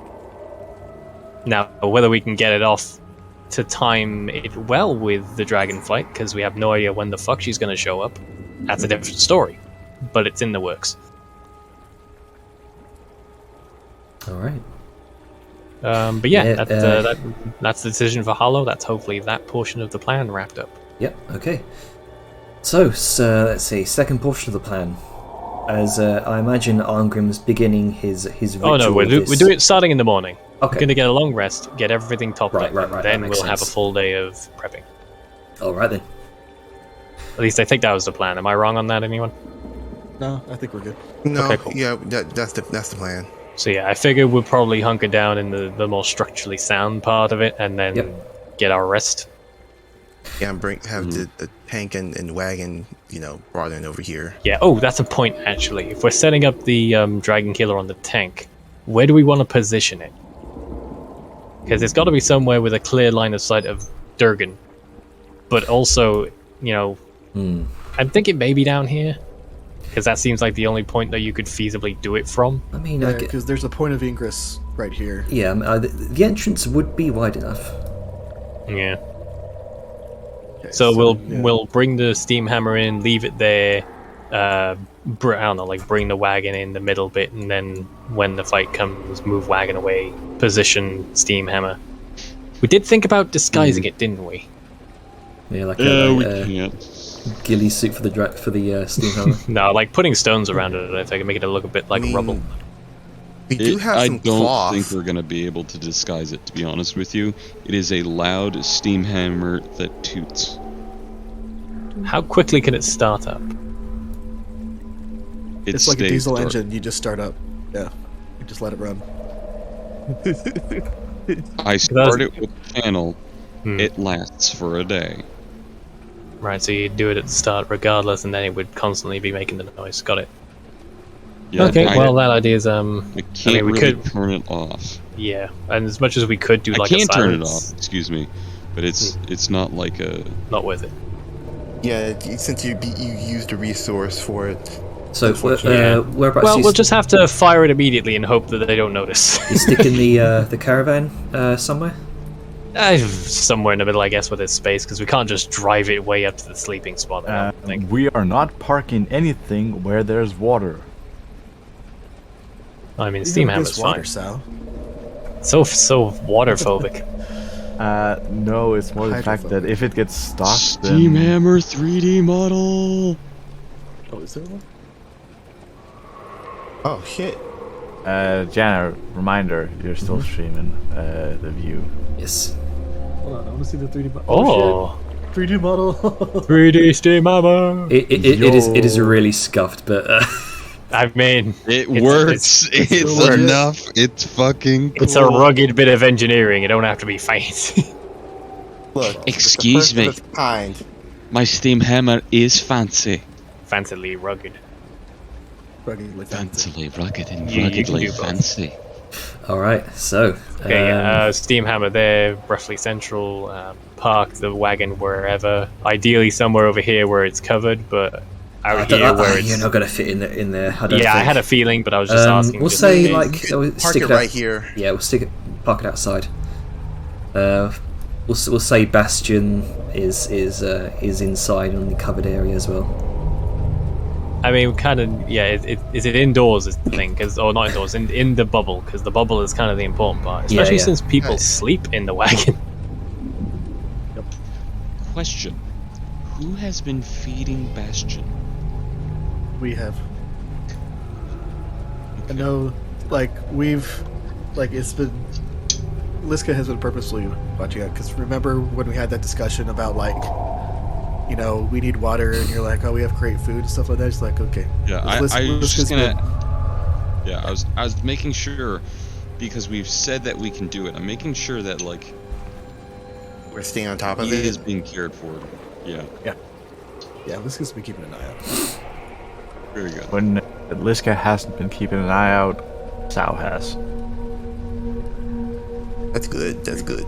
Now, whether we can get it off to time it well with the dragon fight, because we have no idea when the fuck she's going to show up, that's a different story. But it's in the works. All right. But yeah, Yeah, that's the decision for Hollow. That's hopefully that portion of the plan wrapped up. Yep. Okay. So, let's see. Second portion of the plan. As I imagine Arngrim's beginning his ritual. Oh no, we're with this- doing it starting in the morning. Okay. We're going to get a long rest, get everything topped Right, up, right, and right, then that we'll makes have a sense. full day of prepping. All right then. At least I think that was the plan. Am I wrong on that, anyone? No, I think we're good. No, Okay, cool. yeah, that's the plan. So yeah, I figure we'll probably hunker down in the more structurally sound part of it, and then Yep. get our rest. Yeah, and have the tank and wagon, brought in over here. Yeah. Oh, that's a point actually. If we're setting up the dragon killer on the tank, where do we want to position it? Because it's got to be somewhere with a clear line of sight of Durgan, but also, I'm thinking maybe down here, because that seems like the only point that you could feasibly do it from. I mean, Yeah, because there's a point of ingress right here. yeah. The entrance would be wide enough. Yeah. Okay, So we'll yeah. we'll bring the steam hammer in, leave it there. I don't know, like bring the wagon in the middle bit, and then when the fight comes, move wagon away, position steam hammer. We did think about disguising it, didn't we? Yeah, like We a can't. ghillie suit for the steam hammer. No, like putting stones around it. I think make it look a bit like I mean, rubble. We do have I some don't cloth. think we're going to be able to disguise it, to be honest with you. It is a loud steam hammer that toots. How quickly can it start up? It's like a stays diesel dark. engine. You just start up. Yeah, you just let it run. I start it with a channel. It lasts for a day. Right, so you do it at the start regardless, and then it would constantly be making the noise. Got it. Yeah, Okay, I, well that idea is I can't we really could- turn it off. yeah, and as much as we could do I like can a turn it silence, off, excuse me, but it's not like a. not worth it. Yeah, since you used a resource for it. So, Yeah. whereabouts Well, you, we'll just have to fire it immediately and hope that they don't notice. you stick in the caravan somewhere? Somewhere in the middle, I guess, with its space, because we can't just drive it way up to the sleeping spot. I don't think. We are not parking anything where there's water. I mean, steam Even hammer's this water, fine. Sal. So water phobic. No, it's more the fact that if it gets stuck, Steam then Hammer 3D model! Oh, is there one? Oh shit! Jana, reminder, you're still streaming the view. Yes. Hold on, I want to see the 3D model. Oh, shit. 3D model. 3D steam hammer. It is really scuffed, but I mean, It It's- works! it's- It's, it works. enough! It's fucking cool. it's a rugged bit of engineering. It don't have to be fancy. Look, Excuse me. it's the first of its kind. My Steam Hammer is fancy. Fancily rugged. Ruggedly fancy. Fancily rugged and You can ruggedly do both. fancy. all right. So, Okay, yeah, steam hammer there, roughly central. Park the wagon wherever. Ideally somewhere over here where it's covered, but out here where it's. you're not gonna fit in there. I don't Yeah, I think. had a feeling, but I was just asking. We'll just say in like case. we'll Park stick it it out- right here. Yeah, park it outside. We'll say Bastion is inside on the covered area as well. I mean, kind of, yeah. Is it indoors? Is the thing, or not indoors? In the bubble, because the bubble is kind of the important part, Yeah, especially yeah. since people Right. sleep in the wagon. Question. who has been feeding Bastion? We have. I know, like, it's been. Liska has been purposely watching out, because remember when we had that discussion about, like, you know, we need water, and you're like, oh, we have great food and stuff like that? It's like, okay. Yeah, I was just gonna. Yeah, I was making sure, because we've said that we can do it. I'm making sure that, like, We're staying on top of he it. is being cared for. Yeah, Yeah, Liska's been keeping an eye out. very good. When Liska hasn't been keeping an eye out, Sal has. That's good. That's good.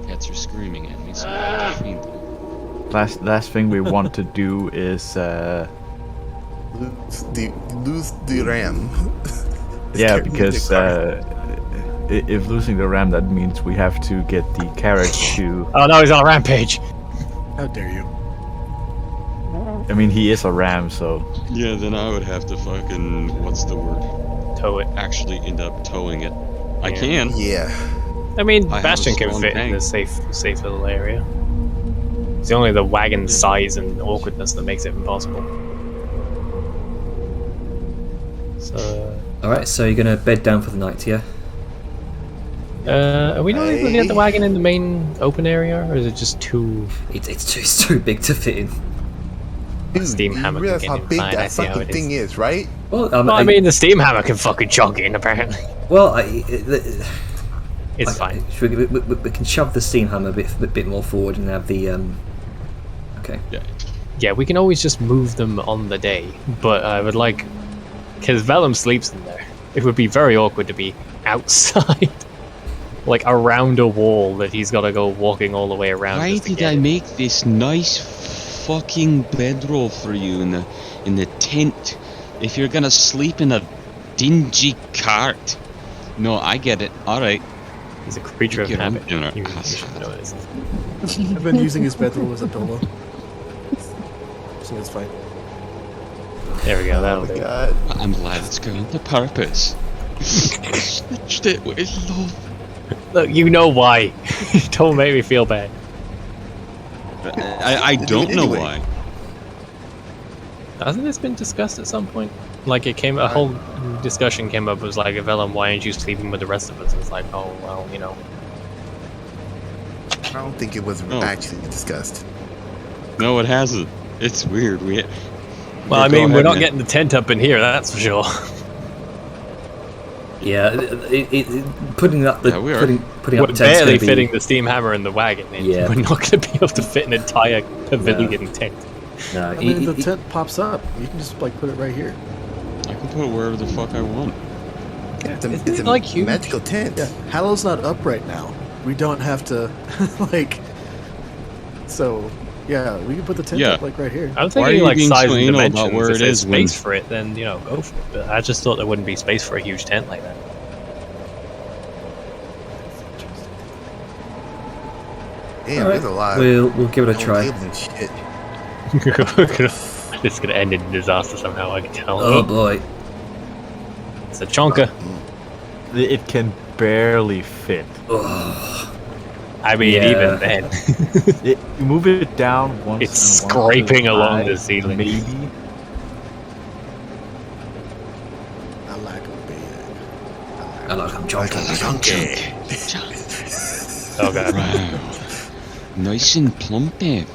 Cats are screaming at me, so I have to feed them. Last thing we want to do is Lose the ram. yeah, because if losing the ram, that means we have to get the carriage to. Oh no, he's on a rampage. How dare you? I mean, he is a ram, so Yeah, then I would have to fucking what's the word? Tow it. Actually end up towing it. I Yeah. can. Yeah. I mean, I have a Bastion can strong fit tank. in the safe little area. It's only the wagon size and awkwardness that makes it impossible. So, Alright, so you're gonna bed down for the night, yeah? are we not able to get the wagon in the main open area, or is it just too? It's too big to fit in. Dude, Steam you hammer realize can how get big inside, I that see how fucking it thing is, right? Well, Well, I mean, the steam hammer can fucking chug in, apparently. well, It's fine. we can shove the steam hammer a bit more forward and have the Okay. Yeah. Yeah, we can always just move them on the day, but I would like, because Vellum sleeps in there. It would be very awkward to be outside, like around a wall that he's got to go walking all the way around. Why just to did get I it. make this nice fucking bedroll for you in the tent if you're gonna sleep in a dingy cart? No, I get it. All right. He's a creature of Get on habit. dinner. You should know this. I've been using his bedroll as a pillow. So it's fine. There we go. Oh That'll my do. it. god. I'm glad it's going to purpose. Stitched it with love. Look, you know why. Don't make me feel bad. I don't know Anyway. why. Hasn't this been discussed at some point? Like a whole discussion came up. It was like, Vellum, why aren't you sleeping with the rest of us? It's like, oh well, you know. I don't think it was Oh. actually discussed. No, it hasn't. It's weird. Well, Go I mean, we're ahead, not man. getting the tent up in here, that's for sure. Yeah, putting up the Yeah, we are. putting We're up the tent's barely gonna be, fitting the steam hammer in the wagon. And Yeah. We're not going to be able to fit an entire pavilion tent. No, I mean, the tent pops up. You can just like put it right here. I can put it wherever the fuck I want. It's Isn't a it, like, huge? magical tent. Yeah, Hallow's not up right now. We don't have to like. So yeah, we can put the tent Yeah. up like right here. I'm Why are thinking you like being size so and anal about dimensions. where If it there's is when- space for it, then you know, go for it. But I just thought there wouldn't be space for a huge tent like that. Damn, Alright, there's a lot. we'll give it a of try. tables and shit. This is going to end in disaster somehow. I can tell. Oh boy. It's a chonka. it can barely fit. Oh, I mean, Yeah. even then, You move it down once. It's and once scraping to along side, the ceiling. Maybe. I like a bed. I like I'm joking. oh god. Wow. Nice and plumpy.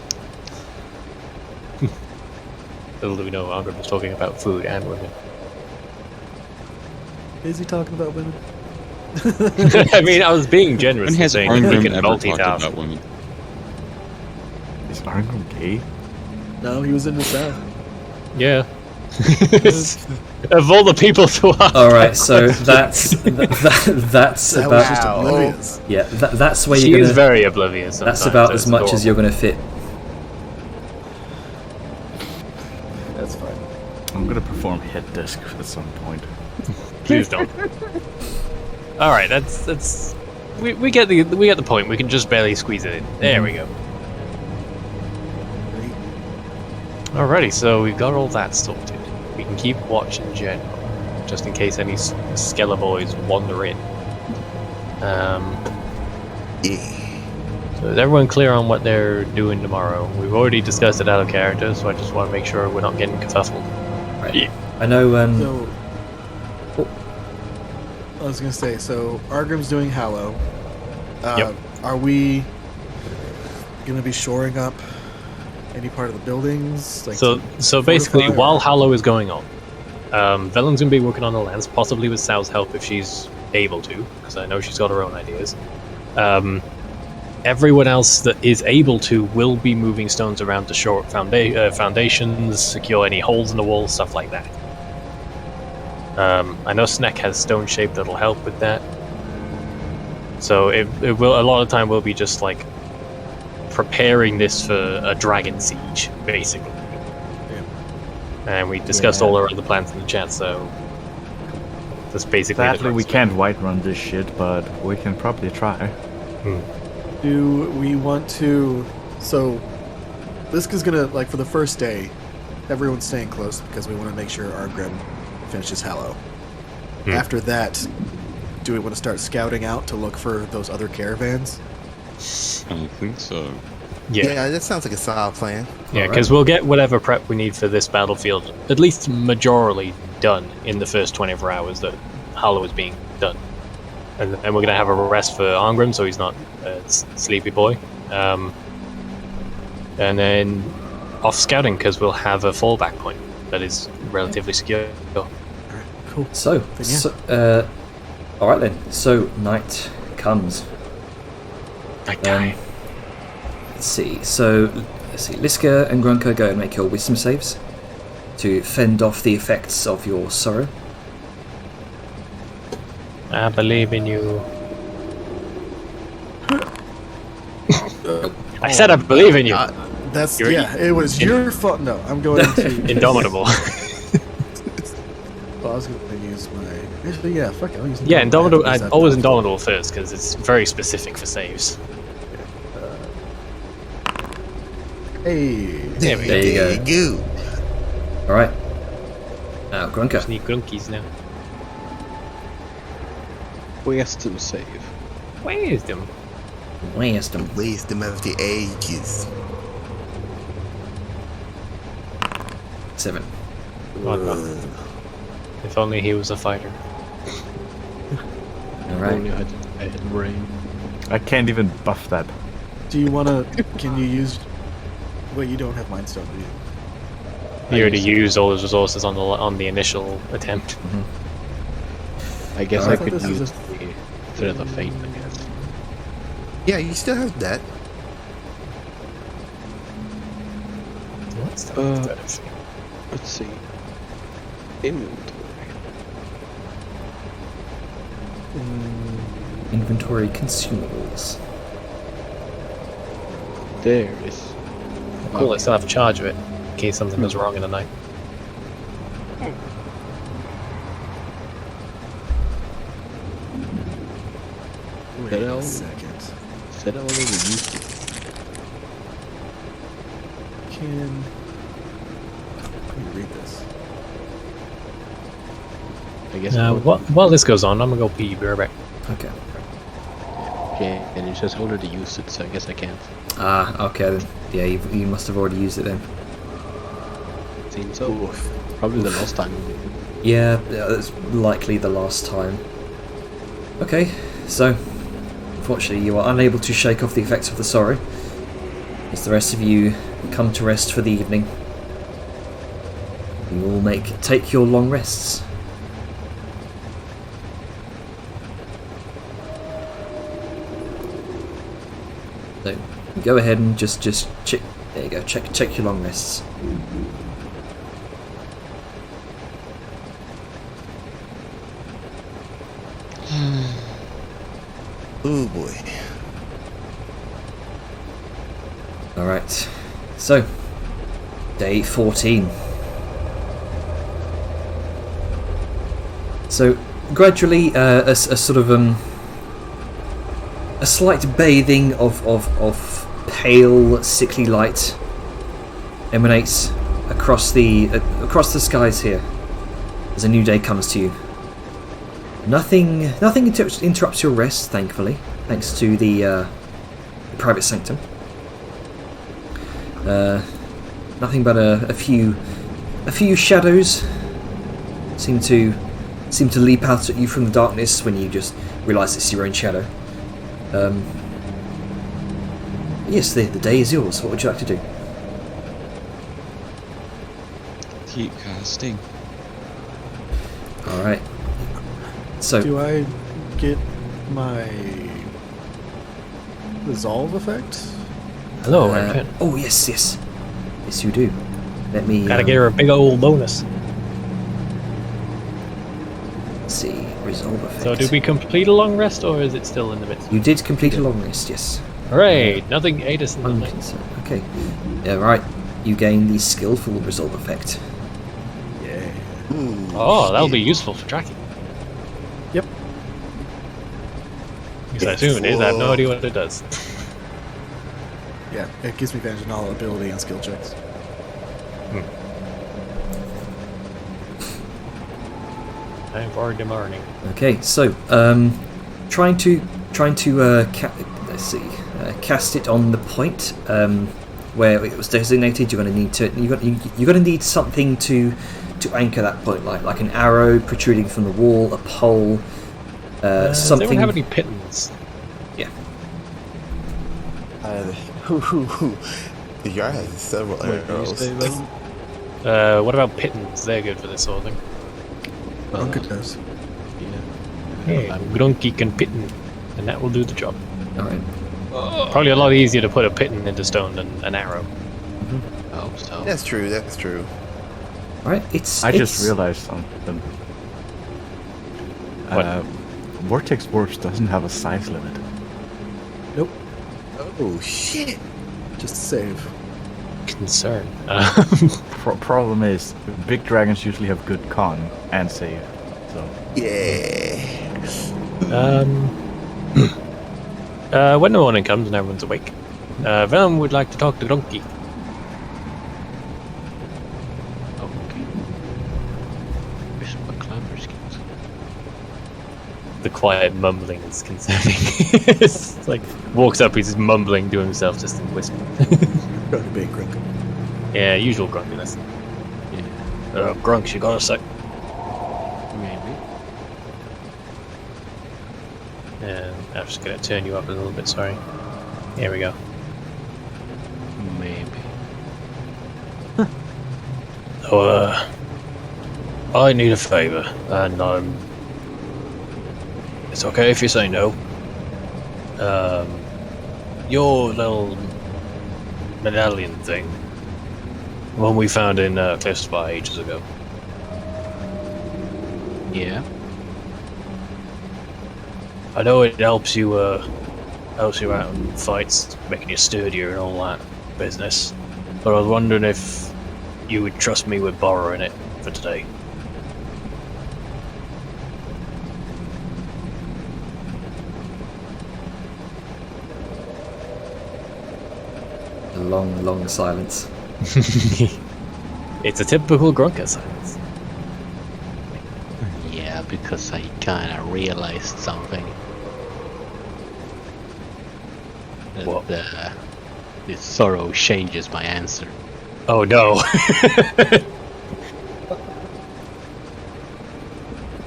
Little do we know, Angrim was talking about food and women. Is he talking about women? I mean, I was being generous When in has saying that Arngrim we can ever talked multitask. about women? Is Arngrim gay? No, he was in the south. Yeah. Of all the people to ask. All right, so that's that's That was about just Wow. oblivious. yeah. That's where She you're is gonna. very oblivious. That's sometimes, about so as it's much as adorable. you're gonna fit. That's fine. I'm gonna perform head disc at some point. Please don't. All right, that's we get the point. We can just barely squeeze it in. There we go. Alrighty, so we've got all that sorted. We can keep watch in general, just in case any Skelevoids wander in. Yeah. So So is everyone clear on what they're doing tomorrow? We've already discussed it out of character, so I just want to make sure we're not getting kerfuffled. Right. I know. So, I was gonna say, so Argrim's doing Hallow. Yep. Are we gonna be shoring up any part of the buildings? Like So basically, fortify, while or- Hallow is going on, Velen's gonna be working on the lands, possibly with Sal's help if she's able to, because I know she's got her own ideas. Everyone else that is able to will be moving stones around to shore up foundations, secure any holes in the wall, stuff like that. I know Sneck has stone shape that'll help with that. So it will, a lot of time will be just like preparing this for a dragon siege, basically. And we discussed all our other plans in the chat, so that's basically. Sadly, we can't whiterun this shit, but we can probably try. Do we want to? So, Liska's gonna like for the first day, everyone's staying close because we want to make sure Argrim finishes Hallow. After that, do we want to start scouting out to look for those other caravans? I think so. Yeah, that sounds like a solid plan. Yeah, because we'll get whatever prep we need for this battlefield, at least majorly done in the first 24 hours that Hallow is being done. And we're going to have a rest for Arngrim, so he's not a sleepy boy. And then off scouting, because we'll have a fallback point that is relatively secure. Cool. So, all right then. So night comes. Let's see. So let's see. Liska and Grunka, go and make your wisdom saves to fend off the effects of your sorrow. I believe in you. I said I believe in you. That's You're- it was your fault. No, I'm going to. Indomitable. Well, I was going to use my. Actually, yeah, fuck it. I'll use Yeah, Indomitable. because that- Always Indomitable first, because it's very specific for saves. Hey. There we There you go. go. All right. Now Grunka. Just need grunkies now. Wisdom save. Wisdom. Wisdom. Wisdom of the ages. 7. Oh, no. If only he was a fighter. All right. Only I had brain. I can't even buff that. Do you want to? Can you use? Wait, you don't have Mind Stone, do you? He already used all his resources on the initial attempt. I guess I I thought could this was use a- the Thread of Fate, I guess. Yeah, you still have that. What's that? Let's see. Inventory. Inventory consumables. There it is. Cool, I still have charge of it in case something goes wrong in the night. Wait That a all- second. Said I already used it. Can. Let me read this. I guess. While this goes on, I'm gonna go pee. Be right back. Okay. Okay, and it just already used it, so I guess I can't. Ah, okay then. Yeah, you must have already used it then. Seems so. Probably the last time. Yeah, that's likely the last time. Okay, so unfortunately you are unable to shake off the effects of the sorrow as the rest of you come to rest for the evening. You all take your long rests. So go ahead and just check. There you go. Check your long rests. Oh boy. Alright, so, day 14. So, gradually, a sort of, a slight bathing of pale, sickly light emanates across the skies here as a new day comes to you. Nothing interrupts your rest, thankfully, thanks to the private sanctum. Nothing but a few shadows seem to leap out at you from the darkness when you just realise it's your own shadow. Yes, the day is yours. What would you like to do? Keep casting. All right. So Do I get my resolve effect? Hello, Uh, Ken. oh yes, yes you do. Let me Gotta get her a big old bonus. see resolve effect. So, did we complete a long rest, or is it still in the midst? You did complete a long rest, yes. Hooray! Nothing ate us in the night. Unconcerned. Okay. Yeah, right. You gain the skillful resolve effect. Yeah. Oh, that'll be useful for tracking. Yep. Because I assume it is. I have no idea what it does. Yeah, it gives me advantage on all ability and skill checks. Time for demorning. Okay, so trying to cast it on the point where it was designated. You're going to need something to anchor that point, like an arrow protruding from the wall, a pole, Does something. anyone have any pittons? Yeah. The yard has several arrows. What about pittons? They're good for this sort of thing. Grunka does. Yeah, Grunky can pitten, and that will do the job. All right. Probably a lot easier to put a pitten into stone than an arrow. I hope so. That's true. That's true. All right. I just realized something. What? Vortex Works doesn't have a size limit. Nope. Oh shit! Just save. Concern. Problem is, big dragons usually have good con and save. So Yeah. When the morning comes and everyone's awake, Venom would like to talk to Grunky. Okay. Where's my climber skills? The quiet mumbling is concerning. It's like walks up, he's just mumbling to himself, just in whisper. Probably big Grunka. Yeah, usual grunkiness. Yeah, Grunks, you got a sec. maybe. And I'm just gonna turn you up a little bit. Sorry. Here we go. Maybe. So, I need a favor, and it's okay if you say no. Your little medallion thing, one we found in Cliff Spy ages ago. Yeah. I know it helps you out in fights, making you sturdier and all that business. But I was wondering if you would trust me with borrowing it for today. A long silence. It's a typical Grunka silence. Yeah, because I kinda realized something. And, What? this sorrow changes my answer. Oh no.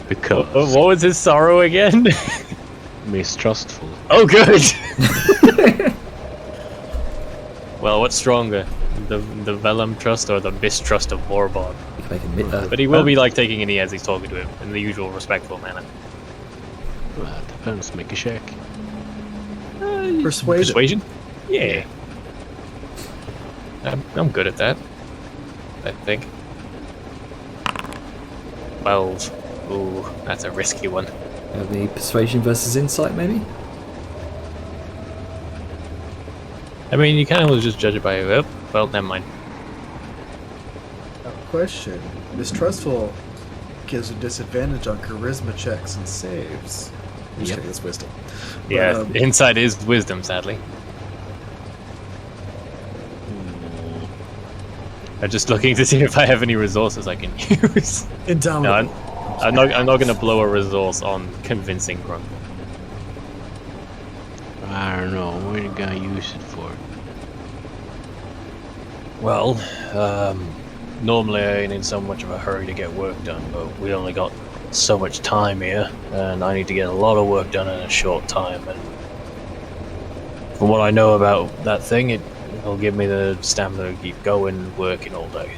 Because What was his sorrow again? mistrustful. Oh, good. Well, what's stronger, the Vellum trust or the mistrust of Morbog? You can make a mi- But he will be like taking an E as he's talking to him in the usual respectful manner. Depends, make a check. Persuasion. Yeah. I'm good at that. I think. 12. Ooh, that's a risky one. the persuasion versus insight, maybe. I mean, you kind of just judge it by, oh, well, never mind. Now, question. Mistrustful gives a disadvantage on charisma checks and saves. I'm just Yep. kidding, it's wisdom. Yeah, insight is wisdom, sadly. I'm just looking to see if I have any resources I can use. No, Indomitable. I'm not going to blow a resource on convincing Grunk. I don't know. What are you gonna use it for? Well, normally I ain't in so much of a hurry to get work done, but we only got so much time here, and I need to get a lot of work done in a short time. And from what I know about that thing, it'll give me the stamina to keep going, working all day.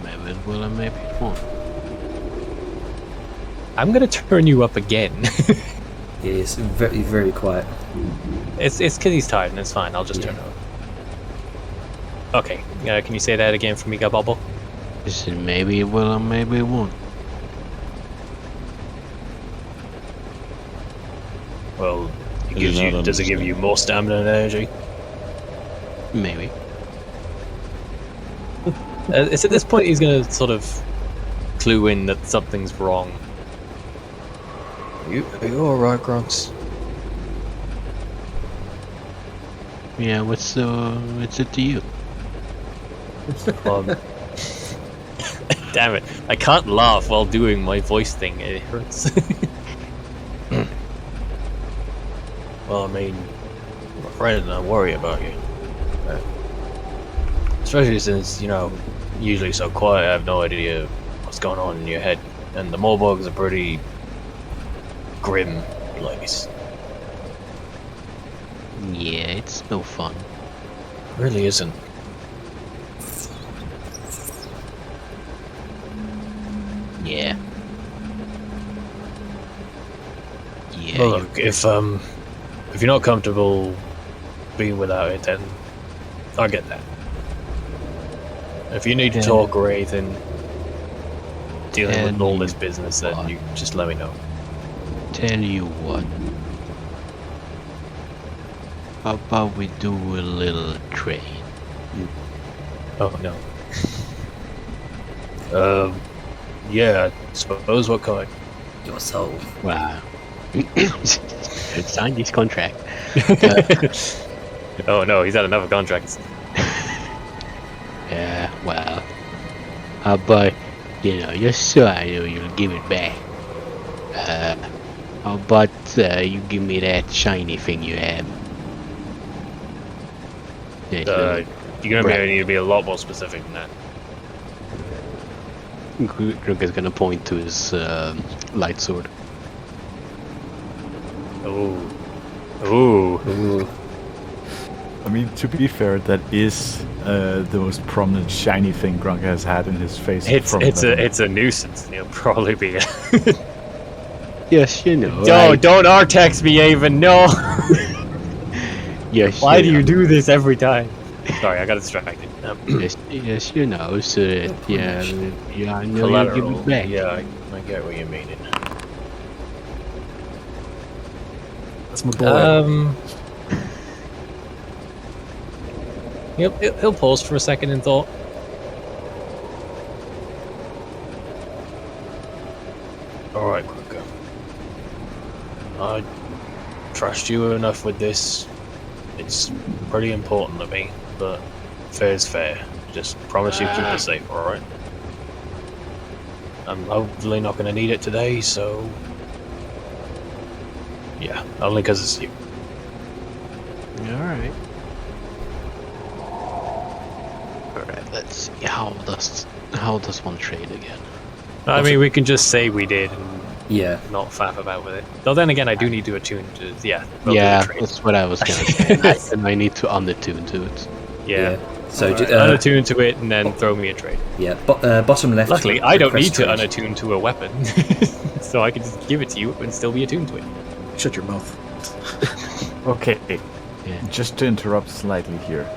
Maybe it will and maybe it won't. I'm gonna turn you up again. It's very, very quiet. It's because he's tired, and it's fine. I'll just turn it up. Okay, can you say that again for me, Gabobble? I said maybe it will and maybe it won't. Well, Does it not does it give you more stamina and energy? Maybe. It's at this point he's gonna sort of clue in that something's wrong. Are you alright, Grunts? Yeah, what's it to you? Damn it! I can't laugh while doing my voice thing. It hurts. Well, I mean, I'm afraid and I worry about you. Especially since, usually so quiet, I have no idea what's going on in your head. And the Morborg's a pretty grim place. Yeah, it's no fun. It really isn't. Yeah. Yeah. Well, look, if you're not comfortable being without it, then I get that. If you need to talk or anything, dealing with all this business, then you just let me know. Tell you what. How about we do a little trade? Oh no. Yeah, I suppose what kind? Your soul. Wow. Sign this contract. Oh no, he's had enough of contracts. Yeah, well. How about, just so I know you'll give it back. How about you give me that shiny thing you have? You're gonna need to be a lot more specific than that. Grunk is gonna point to his light sword. Ooh. I mean, to be fair, that is the most prominent shiny thing Grunk has had in his face. It's a nuisance. He'll probably be. Yes, you know. Don't R-text me, Avon. No. Yes. Why do you do this every time? Sorry, I got distracted. Yes, you know. So that, yeah, I know you'll give it back. Yeah, I get what you mean. That's my boy. He'll pause for a second in thought. Alright, Quinko. I trust you enough with this. It's pretty important to me, but fair's fair. Just promise you keep it safe, alright? I'm hopefully not going to need it today, so... Yeah, only because it's you. Alright. Alright, let's see. How does one trade again? I mean, we can just say we did and Yeah. not faff about with it. Though then again, I do need to attune to... Yeah, we'll do Yeah, the trade. that's what I was gonna say. And I need to unattune to it. Yeah. So, unattune to it and then throw me a trade. yeah, bottom left. Luckily, I don't need request to trade. unattune to a weapon, so I can just give it to you and still be attuned to it. Shut your mouth. Okay, Yeah. just to interrupt slightly here.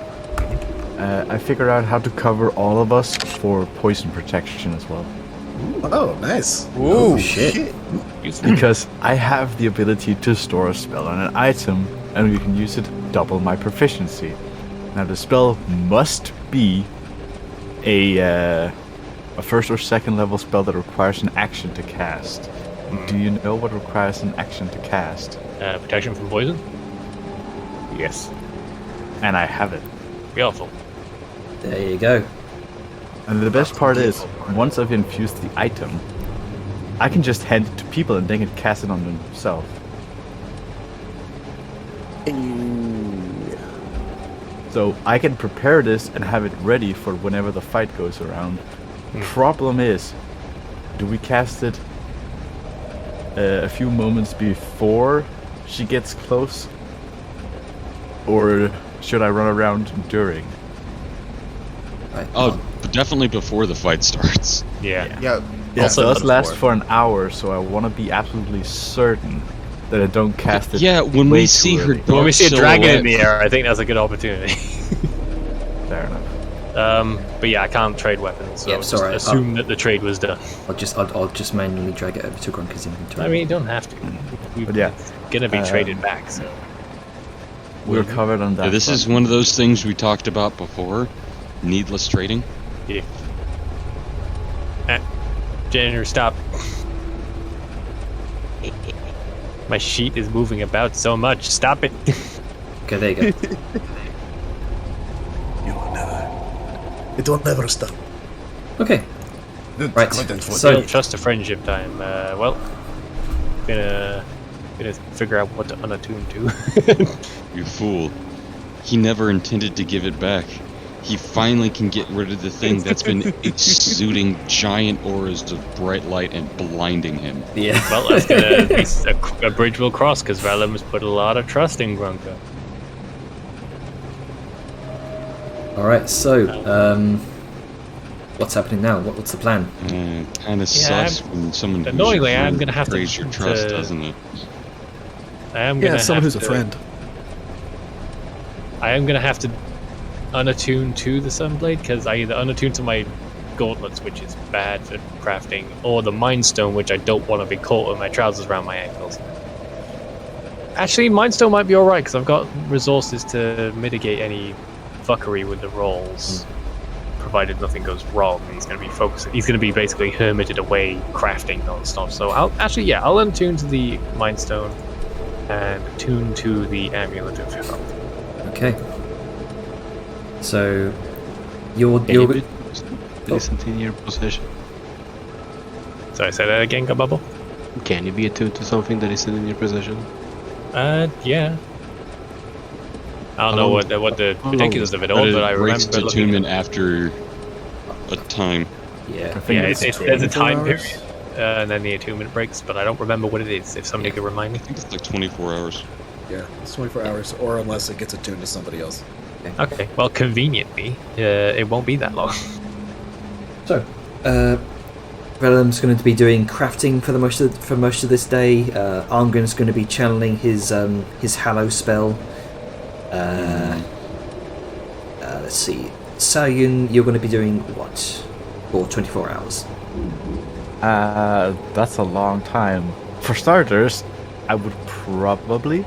I figured out how to cover all of us for poison protection as well. Oh, nice. Oh, shit. Because I have the ability to store a spell on an item, and we can use it to double my proficiency. Now the spell must be a first or second level spell that requires an action to cast. Do you know what requires an action to cast? Protection from poison? Yes. And I have it. Be awful. There you go. And the best part is, once I've infused the item, I can just hand it to people and they can cast it on themselves. So I can prepare this and have it ready for whenever the fight goes around. Problem is, do we cast it a few moments before she gets close? Or should I run around during? Right. Oh, definitely before the fight starts. Yeah. Yeah. It Also does last before. for an hour, so I want to be absolutely certain that I don't cast it. Yeah, when way we too see her early. dark When we see a dragon in the silhouette- air, I think that's a good opportunity. Fair enough. But yeah, I can't trade weapons, so Yeah, just sorry, assume that the trade was done. I'll just manually drag it over to Grunker's inventory. I mean, you don't have to. But yeah, It's gonna be traded back, so. we're covered on that. Yeah, this front. is one of those things we talked about before. Needless trading. Yeah. Janitor, stop. My sheet is moving about so much. Stop it. Okay, there you go. It will never stop. Okay, right. Content for So Don't trust a friendship time. Well, gonna figure out what to unattune to. You fool. He never intended to give it back. He finally can get rid of the thing that's been exuding giant auras of bright light and blinding him. yeah. Well, that's gonna be a bridge will cross because Vellum has put a lot of trust in Grunka. All right. So, what's happening now? What's the plan? Kind of Yeah, sucks when someone who's annoyingly, your I'm friend gonna have to- betrays your trust, to- doesn't it? I am gonna Yeah, someone have who's a to- friend. I am gonna have to unattune to the Sunblade because I either unattune to my gauntlets, which is bad for crafting, or the Mind Stone, which I don't want to be caught with my trousers around my ankles. Actually, Mind Stone might be alright because I've got resources to mitigate any fuckery with the rolls, provided nothing goes wrong. He's going to be focused. He's going to be basically hermited away, crafting non-stop. So I'll unattune to the Mind Stone and attune to the Amulet of Health. Okay. So, you're Isn't in your possession. So I say that again, Bubble. Can you be attuned to something that isn't in your possession? Yeah. I don't know what the particulars of it all, but I breaks remember looking attunement at after a time. yeah. think yeah, it's there's a 24 time hours? period, and then the attunement breaks, but I don't remember what it is. If somebody could remind me. I think it's like 24 hours. Yeah, it's 24 hours, or unless it gets attuned to somebody else. Okay, well, conveniently, it won't be that long. So, Vellum's going to be doing crafting for most of this day. Arngren's going to be channeling his Hallow spell. Let's see. Sayun, you're going to be doing what? For 24 hours. That's a long time. For starters, I would probably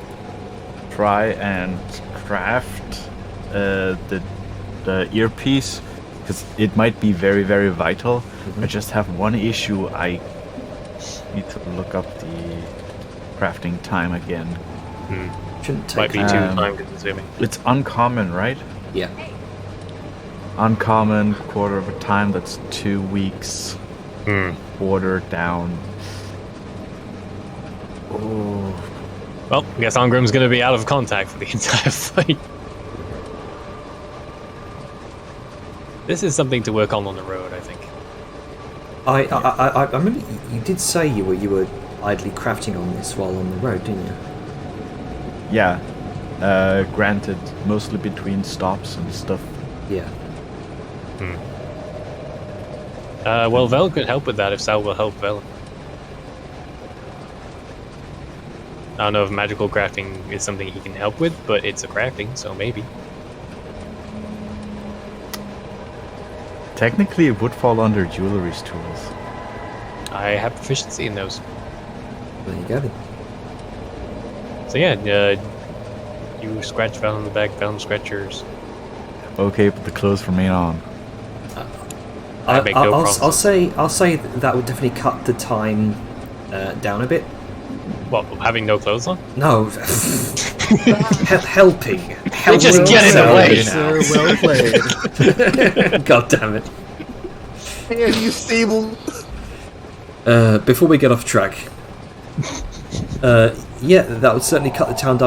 try and craft the earpiece because it might be very, very vital. I just have one issue. I need to look up the crafting time again. Shouldn't take Might be too Um, time consuming. It's uncommon, right? Yeah. Uncommon, quarter of a time, that's 2 weeks. Order down. Oh, Well, I guess Angrim's going to be out of contact for the entire fight. This is something to work on the road, I think. I remember you did say you were idly crafting on this while on the road, didn't you? yeah. Granted, mostly between stops and stuff. Yeah. Well, Vel could help with that if Sal will help Vel. I don't know if magical crafting is something he can help with, but it's a crafting, so maybe. Technically, it would fall under jewelry's tools. I have proficiency in those. There you go then. So yeah, you scratch Vel on the back, Vel scratch yours. Okay, but the clothes remain on. I make no promises. I'll say that would definitely cut the time down a bit. What, having no clothes on? No, helping. just get in the way now. Sir, well played. God damn it. Hey, you stable? Before we get off track, yeah, that would certainly cut the time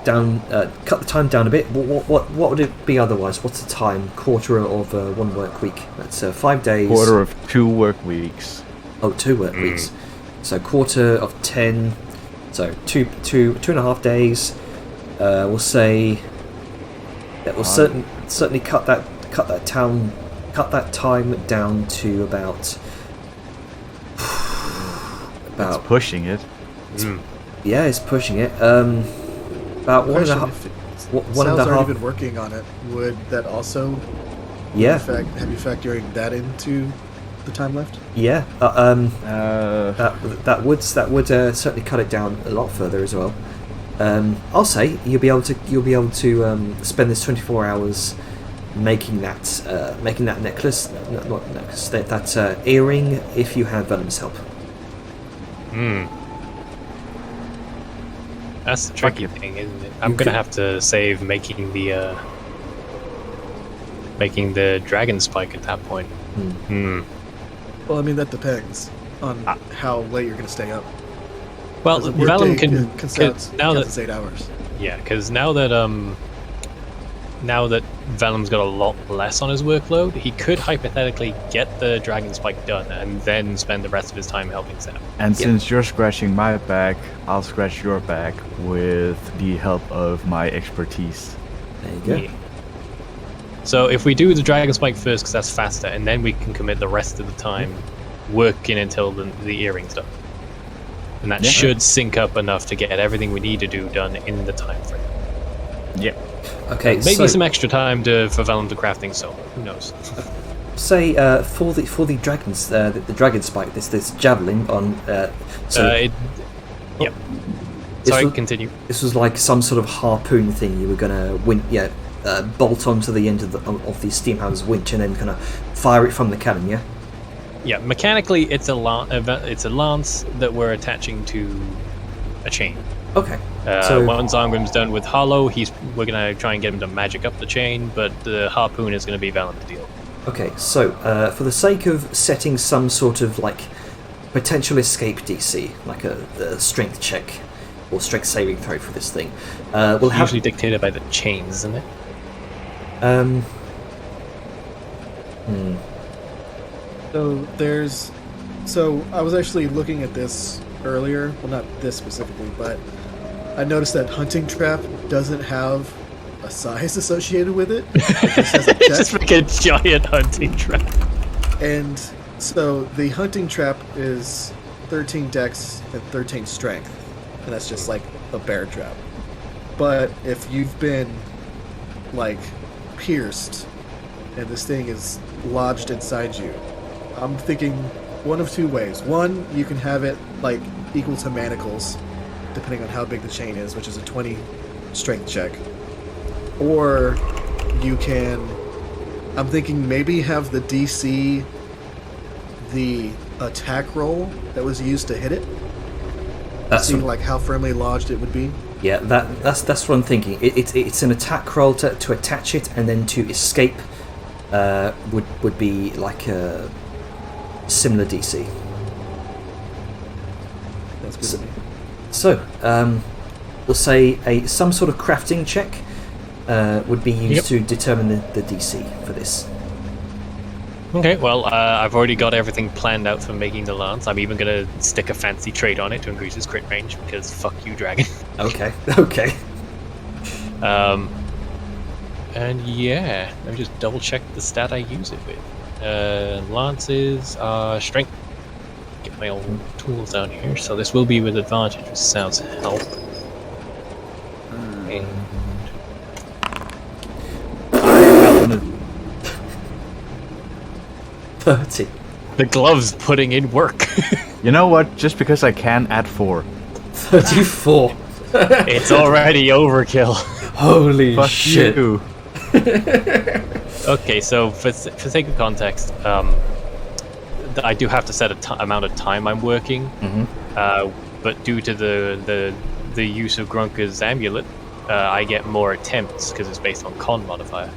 cut the time down a bit. What would it be otherwise? What's the time? Quarter of 1 work week. That's 5 days. Quarter of 2 work weeks. Oh, 2 work weeks. So quarter of 10. So 2.5 days. We'll say that will certainly cut that time down to about It's pushing it. Yeah, it's pushing it. About one and a half. Sal's already been working on it. Would that also Yeah. have you factoring that into the time left? Yeah. That would certainly cut it down a lot further as well. I'll say you'll be able to spend this 24 hours making that necklace, not necklace, that earring if you have Venom's help. That's the tricky thing, isn't it? I'm gonna have to save making the dragon spike at that point. Well, I mean that depends on how late you're gonna stay up. Well, Vellum can now that it's 8 hours. Yeah, because now that Vellum's got a lot less on his workload, he could hypothetically get the dragon spike done and then spend the rest of his time helping Sam. And since you're scratching my back, I'll scratch your back with the help of my expertise. There you go. Yeah. So if we do the dragon spike first, because that's faster, and then we can commit the rest of the time working until the earring's done. And that should sync up enough to get everything we need to do done in the time frame. Yep. Okay. Maybe some extra time for Vellum to craft things. So who knows? Say for the dragons, the dragon spike, this javelin on. Yep. Sorry, continue. This was like some sort of harpoon thing. You were gonna bolt onto the end of the steam hammer's winch and then kind of fire it from the cannon. Yeah. Yeah, mechanically, it's a lance that we're attaching to a chain. Okay. Once Arngrim's done with Hollow, we're gonna try and get him to magic up the chain, but the harpoon is gonna be Vellum to deal. Okay, so for the sake of setting some sort of like potential escape DC, like a strength check or strength saving throw for this thing, we'll have usually dictated by the chains, isn't it? So I was actually looking at this earlier. Well, not this specifically, but I noticed that hunting trap doesn't have a size associated with it. It just has a It's just like a giant hunting trap. And so the hunting trap is 13 dex and 13 strength, and that's just like a bear trap. But if you've been like pierced and this thing is lodged inside you, I'm thinking one of 2 ways. One, you can have it like equal to manacles, depending on how big the chain is, which is a 20 strength check. Or you can, I'm thinking maybe have the DC the attack roll that was used to hit it. Seeing like how firmly lodged it would be. Yeah, that's what I'm thinking. It's an attack roll to attach it, and then to escape would be like a similar DC. That's good to me. So, we'll say some sort of crafting check would be used to determine the DC for this. Okay, well, I've already got everything planned out for making the lance. I'm even going to stick a fancy trait on it to increase its crit range, because fuck you, dragon. Okay. And yeah, let me just double check the stat I use it with. Lances, strength. Get my old tools down here. So this will be with advantage, which sounds help. And 30. the glove's putting in work. You know what? Just because I can, add 4. 34. It's already overkill. Holy Fuck shit. you. Okay, so for sake of context, I do have to set amount of time I'm working, but due to the use of Grunker's amulet, I get more attempts because it's based on con modifier.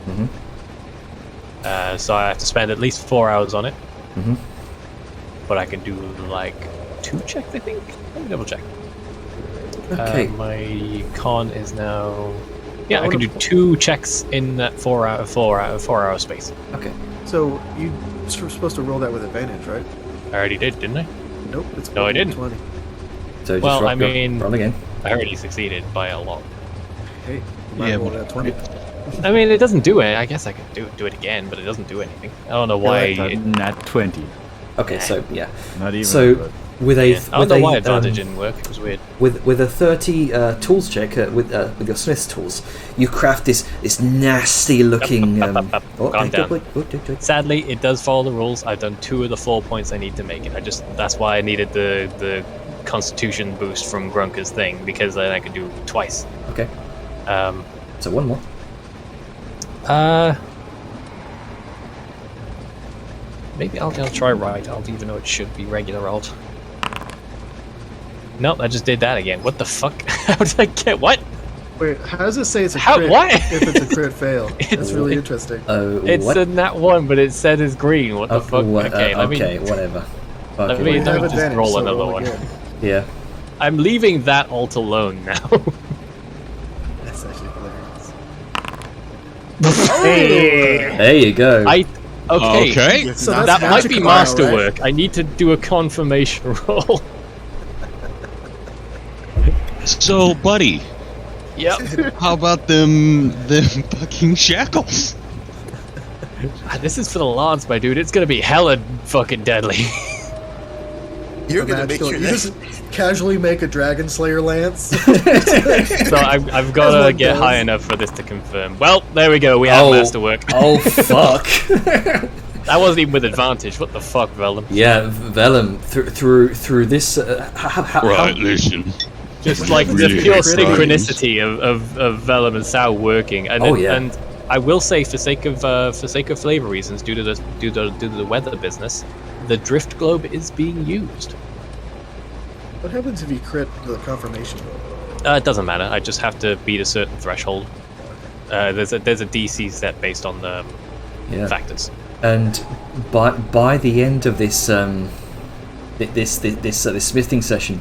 So I have to spend at least 4 hours on it. But I can do like 2 checks, I think. Let me double check. Okay. My con is now. Yeah, I can do 2 checks in that 4 hour space. Okay. So you were supposed to roll that with advantage, right? I already did, didn't I? Nope. It's No, I didn't. 20. So just Well, roll, I mean- roll again. I already succeeded by a lot. Hey, Yeah, yeah, but- that 20. I mean, it doesn't do it. I guess I could do it again, but it doesn't do anything. I don't know why. like Nat 20. Okay, so yeah. Not even. So but- with a Yeah, I don't know why advantage um, didn't work. It was weird. with a 30 tools check with your Smith's tools, you craft this nasty looking. Calm down. Wait. Sadly, it does follow the rules. I've done 2 of the 4 points I need to make it. That's why I needed the Constitution boost from Grunker's thing, because then I could do twice. Okay, Um, so one more. Maybe I'll try right alt, even though it should be regular alt. Nope, I just did that again. What the fuck? How did I get what? Wait, how does it say it's a How- crit what? if it's a crit fail? That's It's- really interesting. It's What? a nat 1, but it said it's green. What the Okay, fuck? what- Okay, let me. okay, whatever. Fuck let it. me- You have just advantage, roll so another roll one. again. Yeah. I'm leaving that alt alone now. That's actually hilarious. There you go. Okay. So That that's might be magical, masterwork. I need to do a confirmation roll. So, buddy, Yep. how about them fucking shackles? This is for the lance, my dude. It's gonna be hella fucking deadly. You're gonna make Magical. sure You that just casually make a Dragon Slayer lance. So I've got to one get does. high enough for this to confirm. Well, there we go. We have Oh. masterwork. Oh fuck. That wasn't even with advantage. What the fuck, Vellum? Yeah, Vellum through this. Right, listen. Just like Really the pure exciting. synchronicity of Vellum and Sao working. And Oh, yeah. and I will say, for sake of flavor reasons, due to the weather business, the drift globe is being used. What happens if you crit the confirmation roll? It doesn't matter. I just have to beat a certain threshold. There's a DC set based on the Yeah. factors. And by the end of this this smithing session,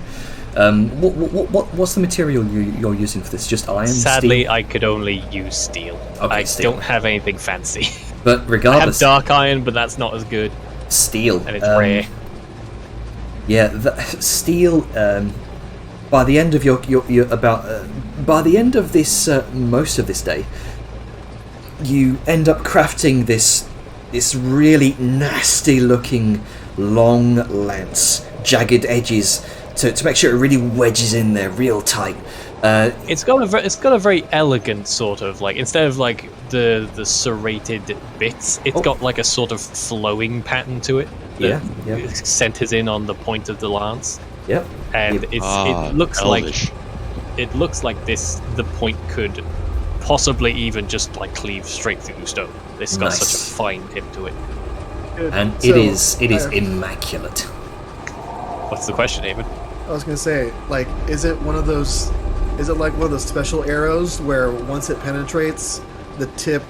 what's the material you're using for this? Just iron? Sadly, steel? I could only use steel. Okay, I steel. don't have anything fancy. But I have regardless, dark iron, but that's not as good, steel and it's rare. Yeah, steel. By the end of by the end of this most of this day, you end up crafting this really nasty looking long lance, jagged edges to make sure it really wedges in there real tight. It's got a very elegant sort of, like, instead of like the serrated bits, it's got like a sort of flowing pattern to it. that Yeah. centers in on the point of the lance, Yep. and it looks elvish. like the point could possibly even just like cleave straight through stone. It's got Nice. such a fine tip to it. And So, it is I- immaculate. What's the question, David? I was gonna say, like, is it like one of those special arrows where once it penetrates, the tip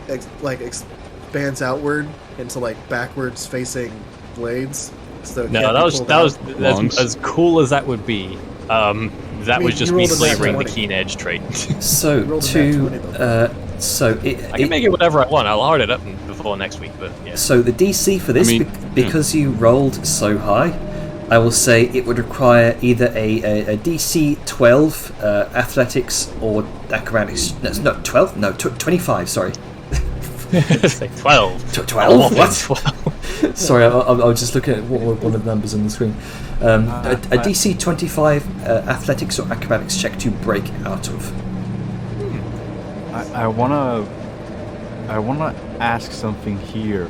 expands outward into like backwards facing blades? So it No, can't be pulled out? Longs. as cool as that would be. That mean, was just you me rolled a nat flavoring the 20. keen edge trait. So rolled a nat 20 though. I can make it whatever I want. I'll hard it up before next week, but yeah. So the DC for this, I mean, because you rolled so high, I will say it would require either a DC 12 athletics or acrobatics. No, 12? No, 25. Sorry, It's like 12. 12. What? 12. Sorry, I was just looking at one of the numbers on the screen. A DC 25 athletics or acrobatics check to break out of. I wanna ask something here,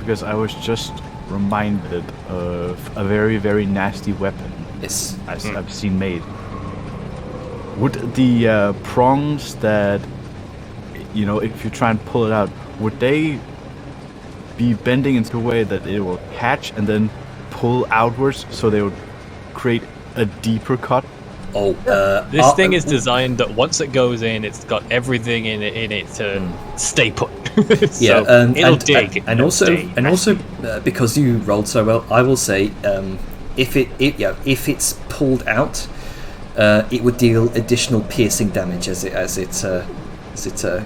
because I was just reminded of a very, very nasty weapon Yes. I've seen made. Would the prongs that, if you try and pull it out, would they be bending in a way that it will catch and then pull outwards, so they would create a deeper cut? Oh, This thing is designed that once it goes in, it's got everything in it to stay put. So Yeah, it'll dig. and it'll also, stay. because you rolled so well, I will say, if it's pulled out, it would deal additional piercing damage as it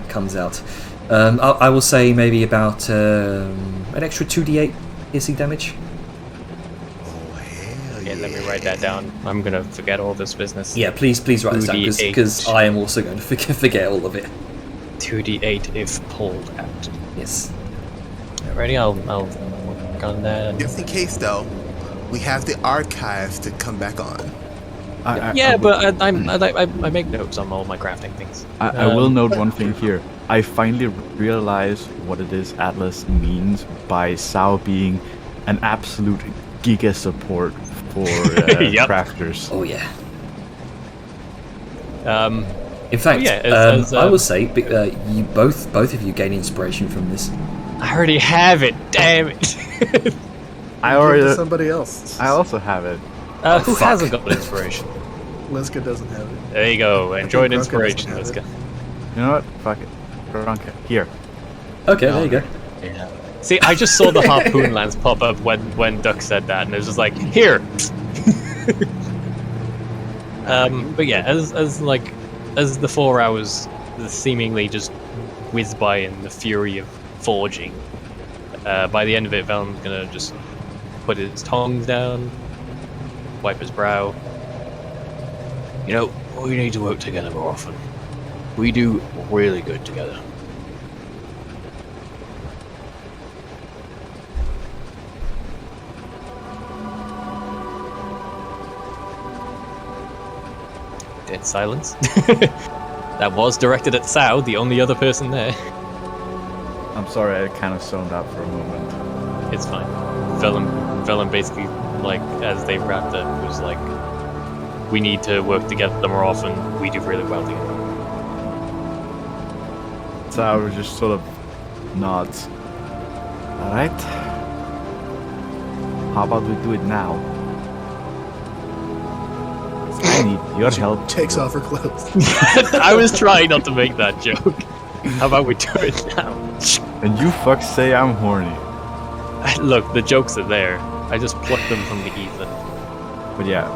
comes out. I will say maybe about an extra 2d8 piercing damage. Yeah, let me write that down. I'm gonna forget all this business. Yeah, please write this down 2d8. because I am also going to forget all of it. 2d8 if pulled out. Yes. Ready? I'll work on that. Just in case, though, we have the archives to come back on. But I make notes on all my crafting things. I will note one thing here. I finally realize what it is Atlas means by Sao being an absolute giga support for crafters. Oh yeah. In But fact, yeah, I will say you both of you gain inspiration from this. I already have it. Damn it. I Give it already. to somebody else. I also have it. Who fuck. hasn't got inspiration? Liska doesn't have it. There you go. Enjoy an Grunka inspiration. doesn't Let's have go. You know what? Fuck it. Grunka. Here. Okay, there you go. Yeah. See, I just saw the harpoon lance pop up when Duck said that, and it was just like, here. But yeah, as the 4 hours seemingly just whiz by in the fury of forging, by the end of it, Velen's gonna just put his tongs down, wipe his brow. You know, we need to work together more often. We do really good together. Dead silence. That was directed at Sao, the only other person there. I'm sorry, I kind of zoned out for a moment. It's fine. Velen basically, like, as they wrapped up, was like, we need to work together more often. We do really well together. So I was just sort of nods. Alright. How about we do it now? I need your help. Takes off her clothes. I was trying not to make that joke. How about we do it now? And you fucks say I'm horny. Look, the jokes are there. I just plucked them from the ether. But yeah.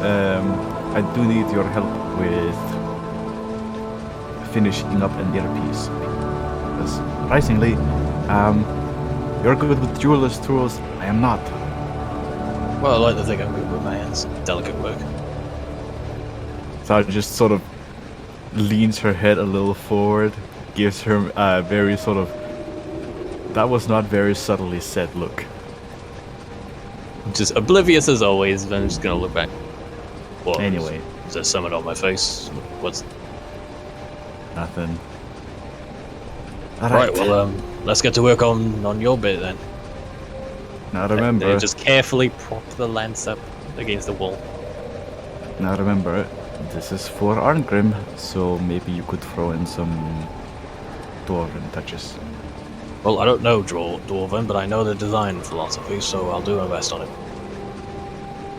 I do need your help with finishing up an earpiece. Because surprisingly, you're good with jeweler's tools. I am not. Well, I like to think I'm good with my hands. Delicate work. So I just sort of leans her head a little forward, gives her a very sort of, that was not very subtly said look. Just oblivious as always, then I'm just gonna look back. What? Anyway. Is there something on my face? What's... Nothing. Right, well, let's get to work on your bit then. Now remember, Just carefully prop the lance up against the wall. now remember, this is for Arngrim, so maybe you could throw in some dwarven touches. Well, I don't know Dwarven, but I know the design philosophy, so I'll do my best on it.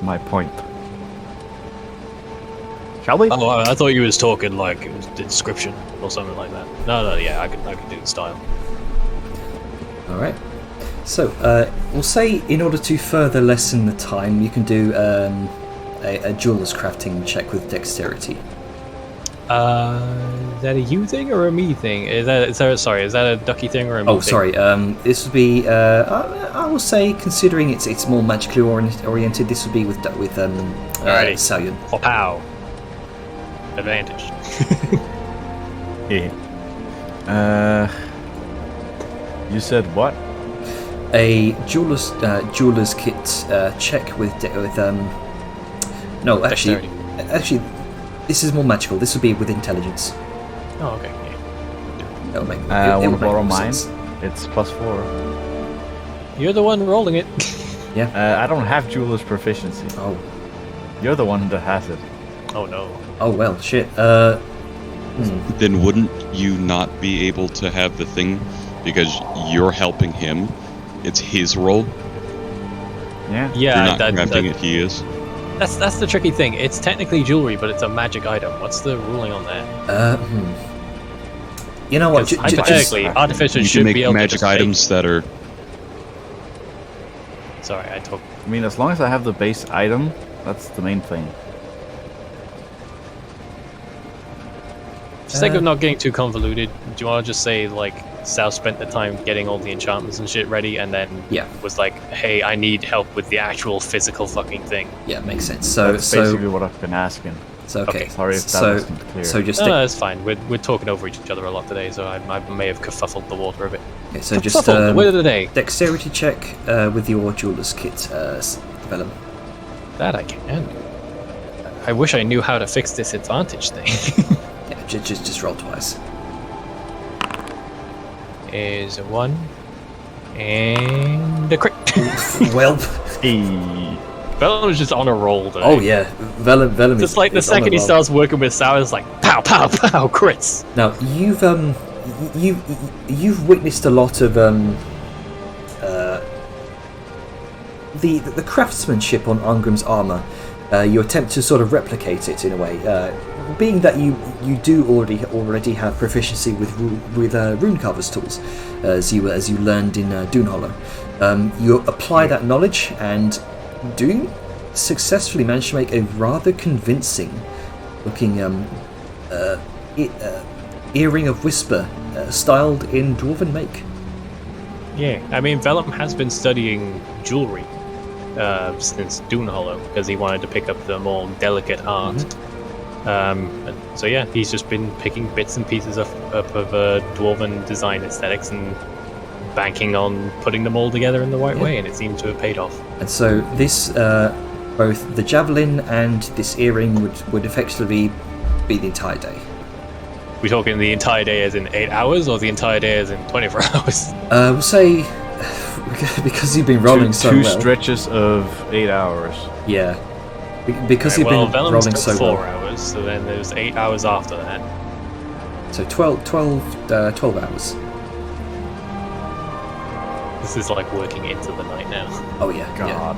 My point. Shall we? Oh, I thought you was talking like it was inscription or something like that. No, yeah, I could do the style. All right. So we'll say in order to further lessen the time, you can do a jeweler's crafting check with dexterity. Is that a you thing or a me thing? Is that a ducky thing or a me thing? Oh, sorry. This would be. I will say, considering it's more magically oriented, this would be with Alrighty. Salyun. Pow. Advantage. Yeah. You said what? A jeweler's kit check with no, actually, this is more magical. This would be with intelligence. Oh, okay. Yeah. That'll make. I it want would to make borrow more mine. sense. It's +4. You're the one rolling it. I don't have jeweler's proficiency. Oh. You're the one that has it. Oh no. Oh well, shit. Then wouldn't you not be able to have the thing because you're helping him? It's his role. Yeah. Yeah, You're not crafting it. He is. That's the tricky thing. It's technically jewelry, but it's a magic item. What's the ruling on that? You know what? Hypothetically, artificers You should can make be able magic to items that are. Sorry, I took. I mean, as long as I have the base item, that's the main thing. For sake of not getting too convoluted, do you want to just say, like, Sal spent the time getting all the enchantments and shit ready, and then Yeah. was like, hey, I need help with the actual physical fucking thing. Yeah, makes sense. So That's basically what I've been asking. okay. Sorry if that so wasn't clear. so just No, that's fine. We're talking over each other a lot today, so I may have kerfuffled the water a bit. okay, so just Kerfuffled, the word of the day. dexterity check with your jeweler's kit, Vellum. That I can. I wish I knew how to fix this advantage thing. Yeah, just roll twice. Is a 1 and a crit. Well, Hey. Bella was just on a roll, though. oh yeah, Vellum Just is like the is on second he roll. starts working with Sour, it's like pow, pow, pow, crits. Now you've witnessed a lot of the craftsmanship on Angrim's armor. You attempt to sort of replicate it in a way, being that you do already have proficiency with rune carver's tools, as you learned in Dune Hollow. You apply that knowledge and do successfully manage to make a rather convincing looking earring of whisper, styled in dwarven make. Yeah, I mean, Vellum has been studying jewelry since Dune Hollow because he wanted to pick up the more delicate art. And so yeah, he's just been picking bits and pieces of dwarven design aesthetics and banking on putting them all together in the right way, and it seems to have paid off. And so this, both the javelin and this earring would effectively be the entire day. We talking the entire day as in 8 hours, or the entire day as in 24 hours? We'll say, because you've been rolling so two well. stretches of 8 hours. Yeah. Because Right, you've been Vellum's rolling took so 4 well. hours, so then there's 8 hours after that. So 12 hours. This is like working into the night now. Oh yeah. God.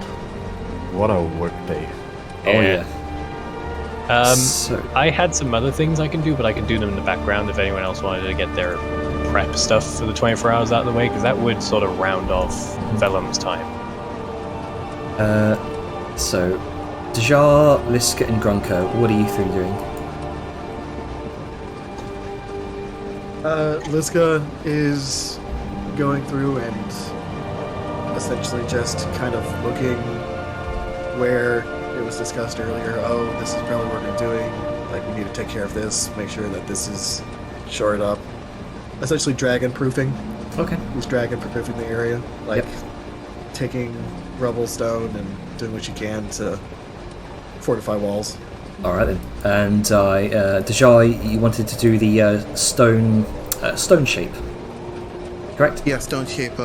What a work day. Yeah. Oh yeah. So I had some other things I can do, but I can do them in the background if anyone else wanted to get their prep stuff for the 24 hours out of the way, because that would sort of round off Vellum's time. so Dejar, Liska, and Grunko, what are you three doing? Liska is going through and essentially just kind of looking where it was discussed earlier. Oh, this is probably what we're doing. Like, we need to take care of this, make sure that this is shored up. Essentially dragon proofing. Okay. He's dragon proofing the area. Like, taking rubble stone and doing what you can to fortify walls. Alright then. And Dejar, you wanted to do the stone shape, correct? Yeah, stone shape.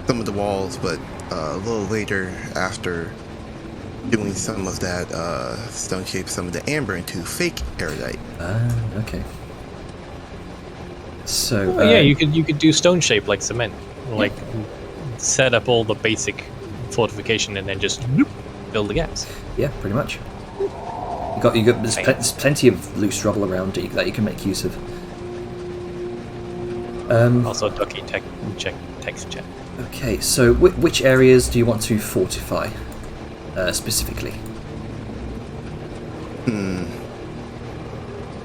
Some of the walls, but a little later, after doing some of that stone shape, some of the amber into fake erudite. Okay. So Yeah, you could do stone shape like cement, like set up all the basic fortification and then just fill the gaps. yeah, pretty much. There's plenty of loose rubble around that you can make use of. Also, ducky text check. Okay, so which areas do you want to fortify specifically? I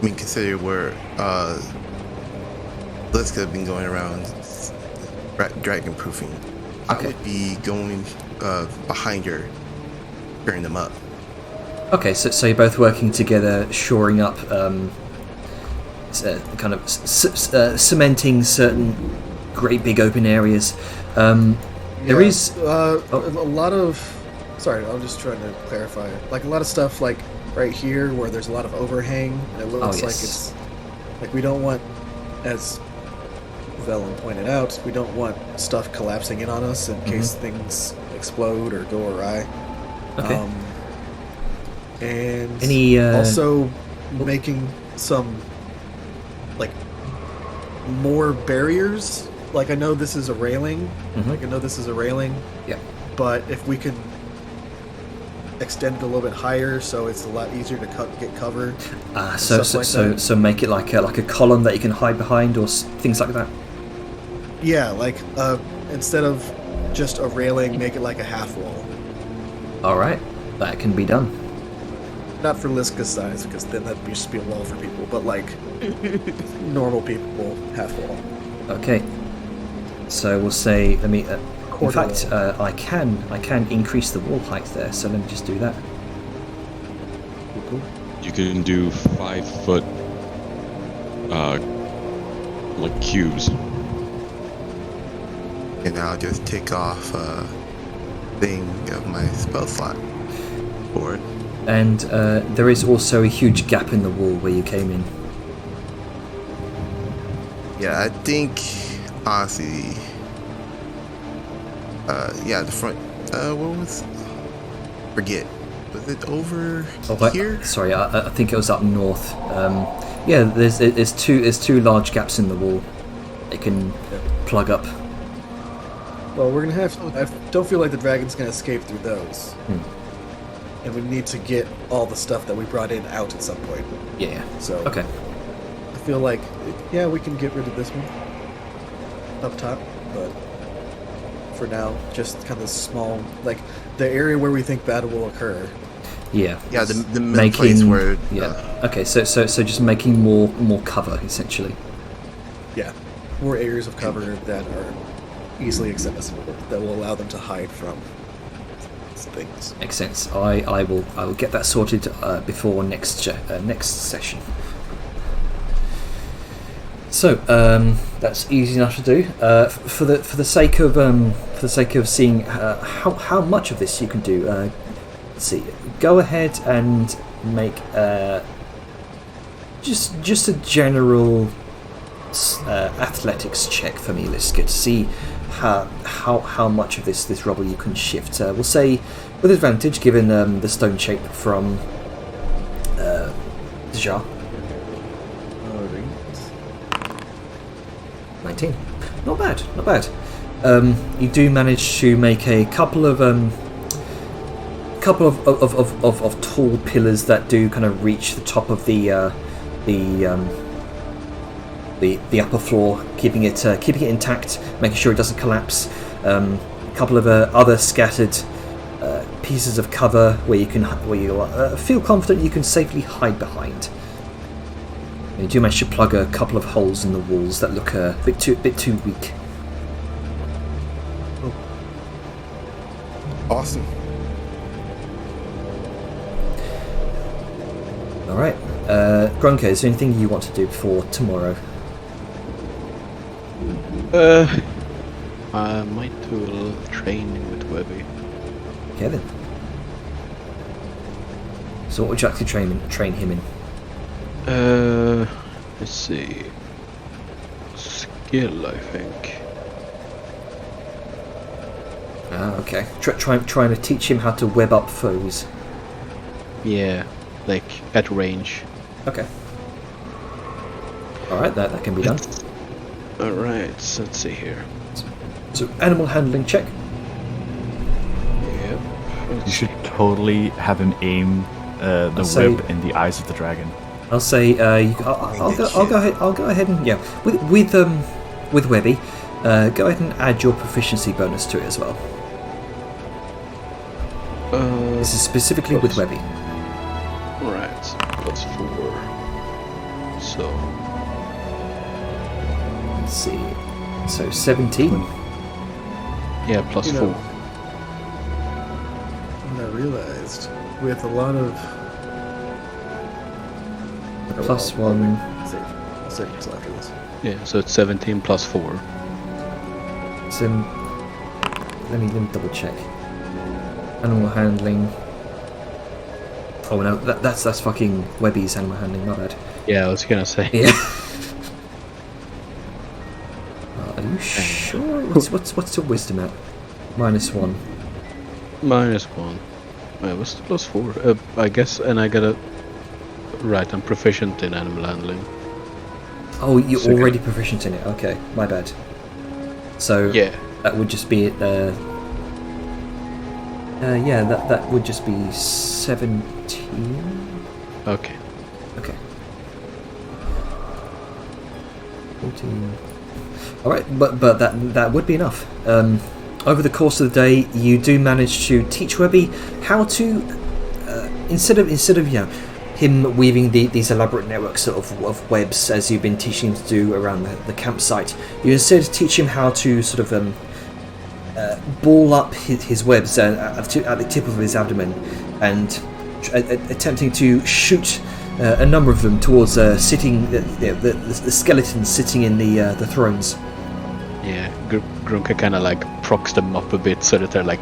mean, consider where Liska have been going around dragon proofing. I Okay. would be going behind her, tearing them up. Okay, so you're both working together, shoring up, kind of cementing certain great big open areas. There is a lot of. Sorry, I'm just trying to clarify. Like a lot of stuff, like right here, where there's a lot of overhang, and it looks like it's like we don't want, as Vellum pointed out, we don't want stuff collapsing in on us in case things explode or go awry. Okay. And Any, also making some like more barriers. Like I know this is a railing. Like I know this is a railing. Yeah. But if we could extend it a little bit higher, so it's a lot easier to get cover. So make it like a column that you can hide behind, or things like that. Yeah, like instead of just a railing, make it like a half wall. All right, that can be done. not for Liska's size, because then that'd just be a wall for people, but like normal people, half wall. Okay. So we'll say, let me. In Quarter fact, I can increase the wall height there. So let me just do that. You can do 5 foot, like cubes. And I'll just take off a thing of my spell slot for it. And there is also a huge gap in the wall where you came in. Yeah, I think honestly, yeah, the front. What was? Forget. Was it over here? Sorry, I think it was up north. Yeah, there's two large gaps in the wall. They can plug up. Well, we're gonna have. I don't feel like the dragon's gonna escape through those. And we need to get all the stuff that we brought in out at some point. Yeah. So Okay. I feel like, yeah, we can get rid of this one up top, but for now, just kind of small, like the area where we think battle will occur. Yeah. Yeah, the middle place where. Yeah. Okay. So just making more cover essentially. Yeah, more areas of cover that are easily accessible that will allow them to hide from things. Makes sense. I will get that sorted before next session. So that's easy enough to do. For the sake of seeing how much of this you can do. Let's see. Go ahead and make just a general athletics check for me, Liska, to see how much of this rubble you can shift. We'll say with advantage, given the stone shape from Deja. 19. Not bad. You do manage to make a couple of tall pillars that do kind of reach the top of the upper floor, keeping it intact, making sure it doesn't collapse. A couple of other scattered pieces of cover where you feel confident you can safely hide behind. You do manage to plug a couple of holes in the walls that look a bit too weak. Awesome. All right, Gronka, is there anything you want to do before tomorrow? I might do a little training with Webby. Okay then. So what would you like to train him in? Let's see. Skill, I think. Okay. Trying to teach him how to web up foes. Yeah, like at range. Okay. All right, that can be done. Alright, so let's see here. So animal handling check. Yep. You should totally have him aim the web in the eyes of the dragon. I'll say I'll go ahead and with Webby, go ahead and add your proficiency bonus to it as well. This is specifically with Webby. Right, plus 4. So Let's see. So 17. yeah, plus You 4. know, and I realized with a lot of Plus 1. I'll save until after this. Yeah, so it's 17 plus 4. So let me double check. Animal handling. Oh no, that's fucking Webby's animal handling. My bad. Yeah, I was gonna say. Yeah. Are you sure? What's your wisdom at? -1. -1. What's the plus 4? I guess, and I gotta. Right, I'm proficient in animal handling. Oh, you're So- already proficient in it. Okay, my bad. So Yeah. that would just be yeah, that would just be 17. Okay. Okay. 14. All right, but that would be enough. Over the course of the day, you do manage to teach Webby how to instead of him weaving these elaborate networks of webs as you've been teaching him to do around the campsite, you instead teach him how to sort of ball up his webs at the tip of his abdomen, and attempting to shoot a number of them towards the skeletons sitting in the thrones. Yeah, Grunka kind of like procs them up a bit so that they're like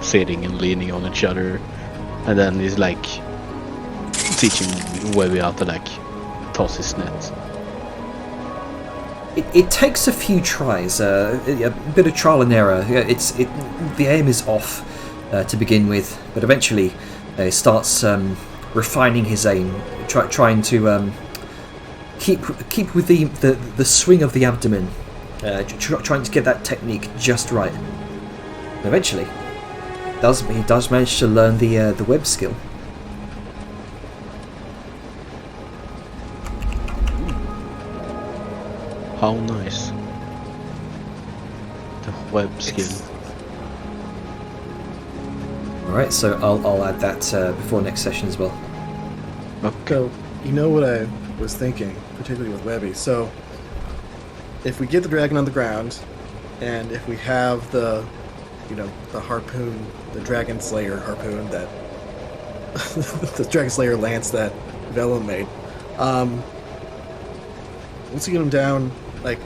sitting and leaning on each other, and then he's like teaching Webby how to like toss his net. It takes a few tries, a bit of trial and error. The aim is off to begin with, but eventually he starts refining his aim, trying to keep with the swing of the abdomen, trying to get that technique just right. And eventually, he does manage to learn the web skill. How nice. The web skill. Alright, so I'll add that before next session as well. Okay. So, you know what I was thinking, particularly with Webby. So, if we get the dragon on the ground, and if we have the harpoon, the Dragon Slayer harpoon that the Dragon Slayer lance that Vellum made, once you get them down, like,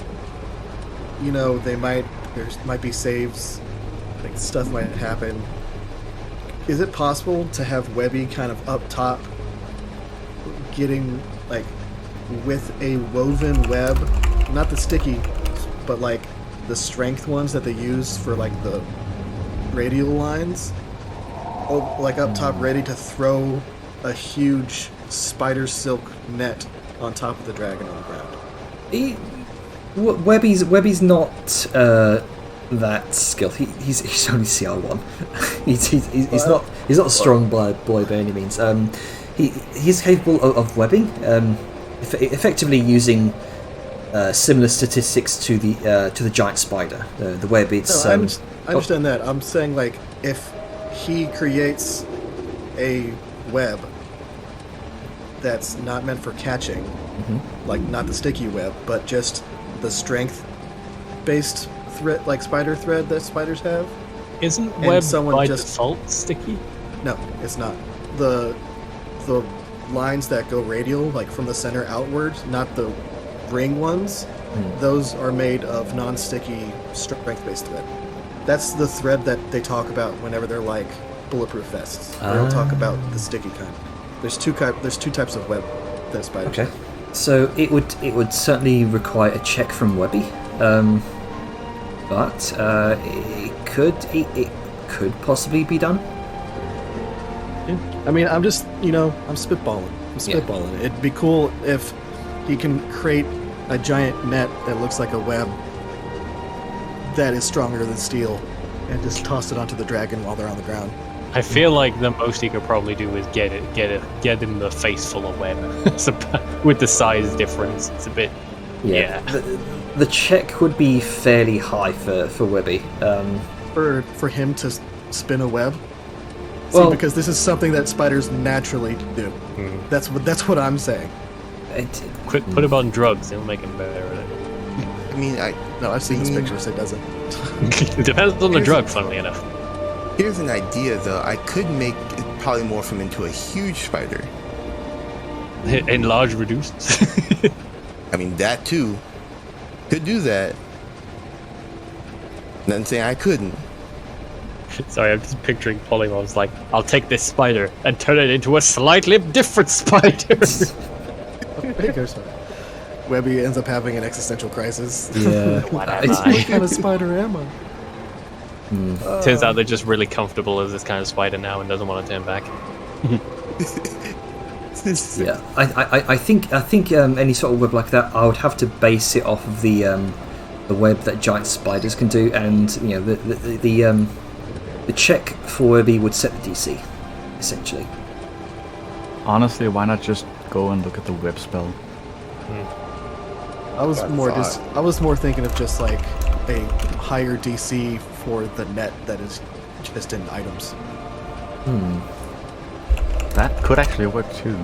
there might be saves, like stuff might happen. Is it possible to have Webby kind of up top, getting like with a woven web, not the sticky, but like the strength ones that they use for like the radial lines, like up top, ready to throw a huge spider silk net on top of the dragon on the ground? Webby's not that skilled. He's only CR1. he's not a strong boy by any means. He's capable of webbing, effectively using similar statistics to the giant spider. The web, it's. No, I understand that. I'm saying, like, if he creates a web that's not meant for catching, like not the sticky web, but just the strength-based thread, like spider thread that spiders have. Isn't And web someone by just- default sticky? No, it's not. The lines that go radial, like from the center outward, not the ring ones, those are made of non-sticky strength-based thread. That's the thread that they talk about whenever they're like bulletproof vests. They don't talk about the sticky kind. There's two types of web that spiders Okay. have. So it would certainly require a check from Webby, but it could possibly be done. I mean, I'm just, I'm spitballing. It'd be cool if he can create a giant net that looks like a web that is stronger than steel and just toss it onto the dragon while they're on the ground. I feel like the most he could probably do is get in the face full of web. With the size difference, it's a bit. Yeah. The check would be fairly high for Webby. For him to spin a web. Well- See, because this is something that spiders naturally do. That's what I'm saying. Put him on drugs, it'll make him better at it. I mean, No, I've seen this picture, so it doesn't. It depends on the drug, funnily enough. here's an idea though. I could make it polymorph him into a huge spider. Enlarge, reduce. I mean, that too. Could do that. Nothing saying I couldn't. Sorry, I'm just picturing Polymorph's like, I'll take this spider and turn it into a slightly different spider. Hey, goes Webby ends up having an existential crisis. Yeah. What am What I? kind of spider am I? Turns out they're just really comfortable as this kind of spider now and doesn't want to turn back. Yeah, I think any sort of web like that, I would have to base it off of the web that giant spiders can do, and the check for Webby would set the DC, essentially. Honestly, why not just go and look at the web spell? I was more thinking of just like a higher DC for the net that is just in items. That could actually work too.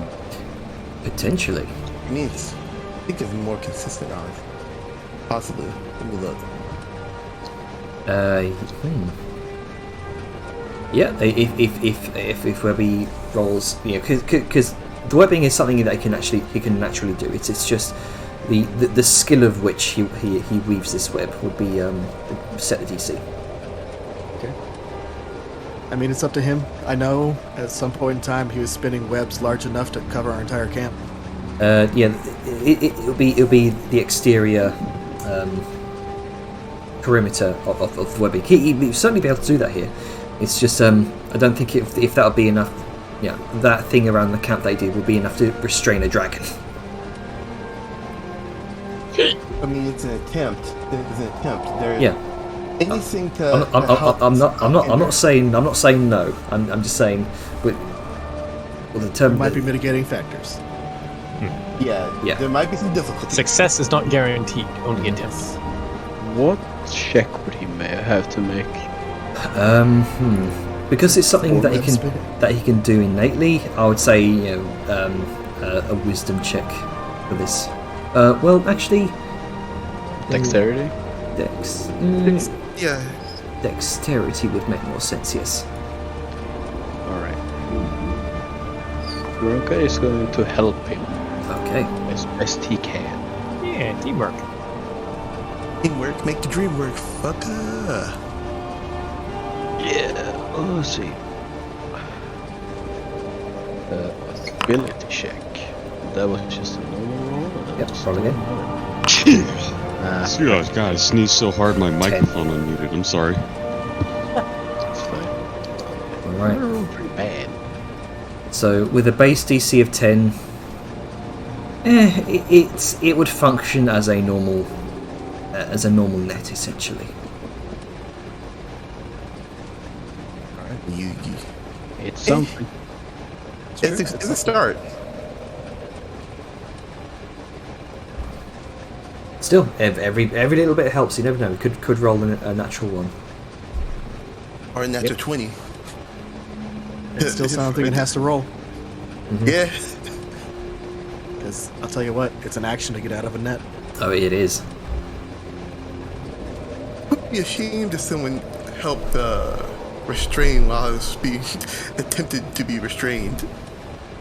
Potentially. I mean, I think it's more consistent odds. Possibly. Let me look. Yeah, if Webby rolls, because the webbing is something that he can naturally do. It's just the skill of which he weaves this web will be set the DC. I mean, it's up to him. I know at some point in time he was spinning webs large enough to cover our entire camp. It'll be the exterior perimeter of the webbing. He'll certainly be able to do that here. It's just I don't think if that would be enough. Yeah, that thing around the camp they did will be enough to restrain a dragon. I mean, it's an attempt. It's an attempt. Yeah. Anything to. I'm not saying no. I'm just saying, but the term There might be mitigating factors. Yeah. There might be some difficulties. Success is not guaranteed, only attempts. What check would he have to make? Because it's something Or that web spinning. he can do innately. I would say a wisdom check for this. Well, actually, Dexterity? dex. Yeah. Dexterity would make more sense. Yes. Alright. Gronka is going to help him Okay. as best he can. Yeah, teamwork. Teamwork, make the dream work, fucker. Yeah, let's see. Ability check. That was just a normal roll. Yep. Roll again. God, I sneezed so hard my microphone unmuted. I'm sorry. That's fine. All right. Pretty bad. So with a base DC of 10, it would function as a normal net essentially. You. It's something. It's a start. Still, every little bit helps. You never know. Could roll a natural one. Or a natural 20. It's still something it has to roll. Yeah. Because I'll tell you what, it's an action to get out of a net. Oh, it is. Would be ashamed if someone helped restrain while I was being attempted to be restrained.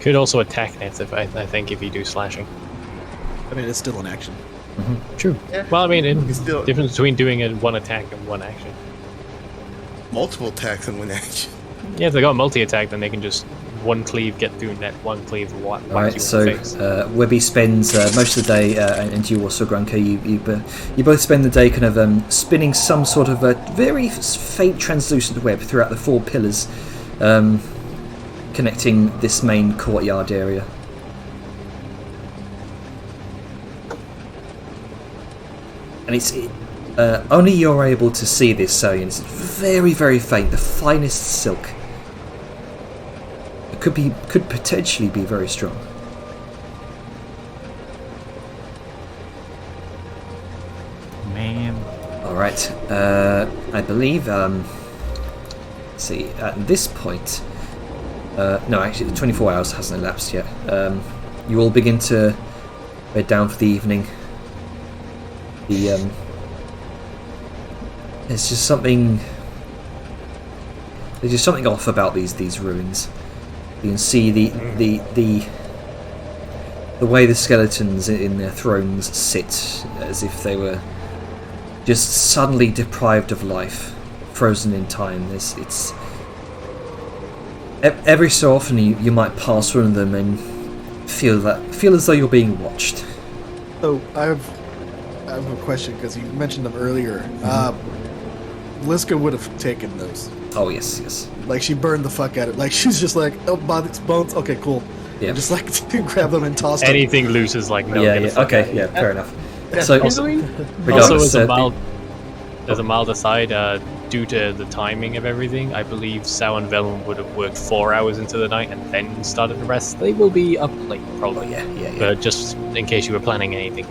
Could also attack nets if I think if you do slashing. I mean, it's still an action. True. Yeah. Well, I mean, It's still difference between doing one attack and one action. multiple attacks in one action. Yeah, if they got multi-attack, then they can just one cleave get through net, one cleave whack you Alright, in so the face. Webby spends most of the day, and you also, Grunker, you both spend the day kind of spinning some sort of a very faint translucent web throughout the 4 pillars, connecting this main courtyard area. And it's only you're able to see this, Salian. It's very, very faint, the finest silk. It could potentially be very strong. Man. Alright, I believe, let's see, at this point, no, actually, 24 hours hasn't elapsed yet. You all begin to bed down for the evening. There's just something off about these ruins. You can see the way the skeletons in their thrones sit, as if they were just suddenly deprived of life, frozen in time. It's every so often you might pass one of them and feel as though you're being watched. So I have a question because you mentioned them earlier. Liska would have taken those. Oh yes. Like she burned the fuck out of it. Like she's just like, oh, bones. Okay, cool. Yeah. And just like grab them and toss them. Anything loose is like no. Yeah. get the fuck out. Okay. Yeah. Fair enough. So Also, regardless, as a mild aside, due to the timing of everything, I believe Sao and Vellum would have worked 4 hours into the night and then started the rest. They will be up late, probably. yeah. But just in case you were planning anything.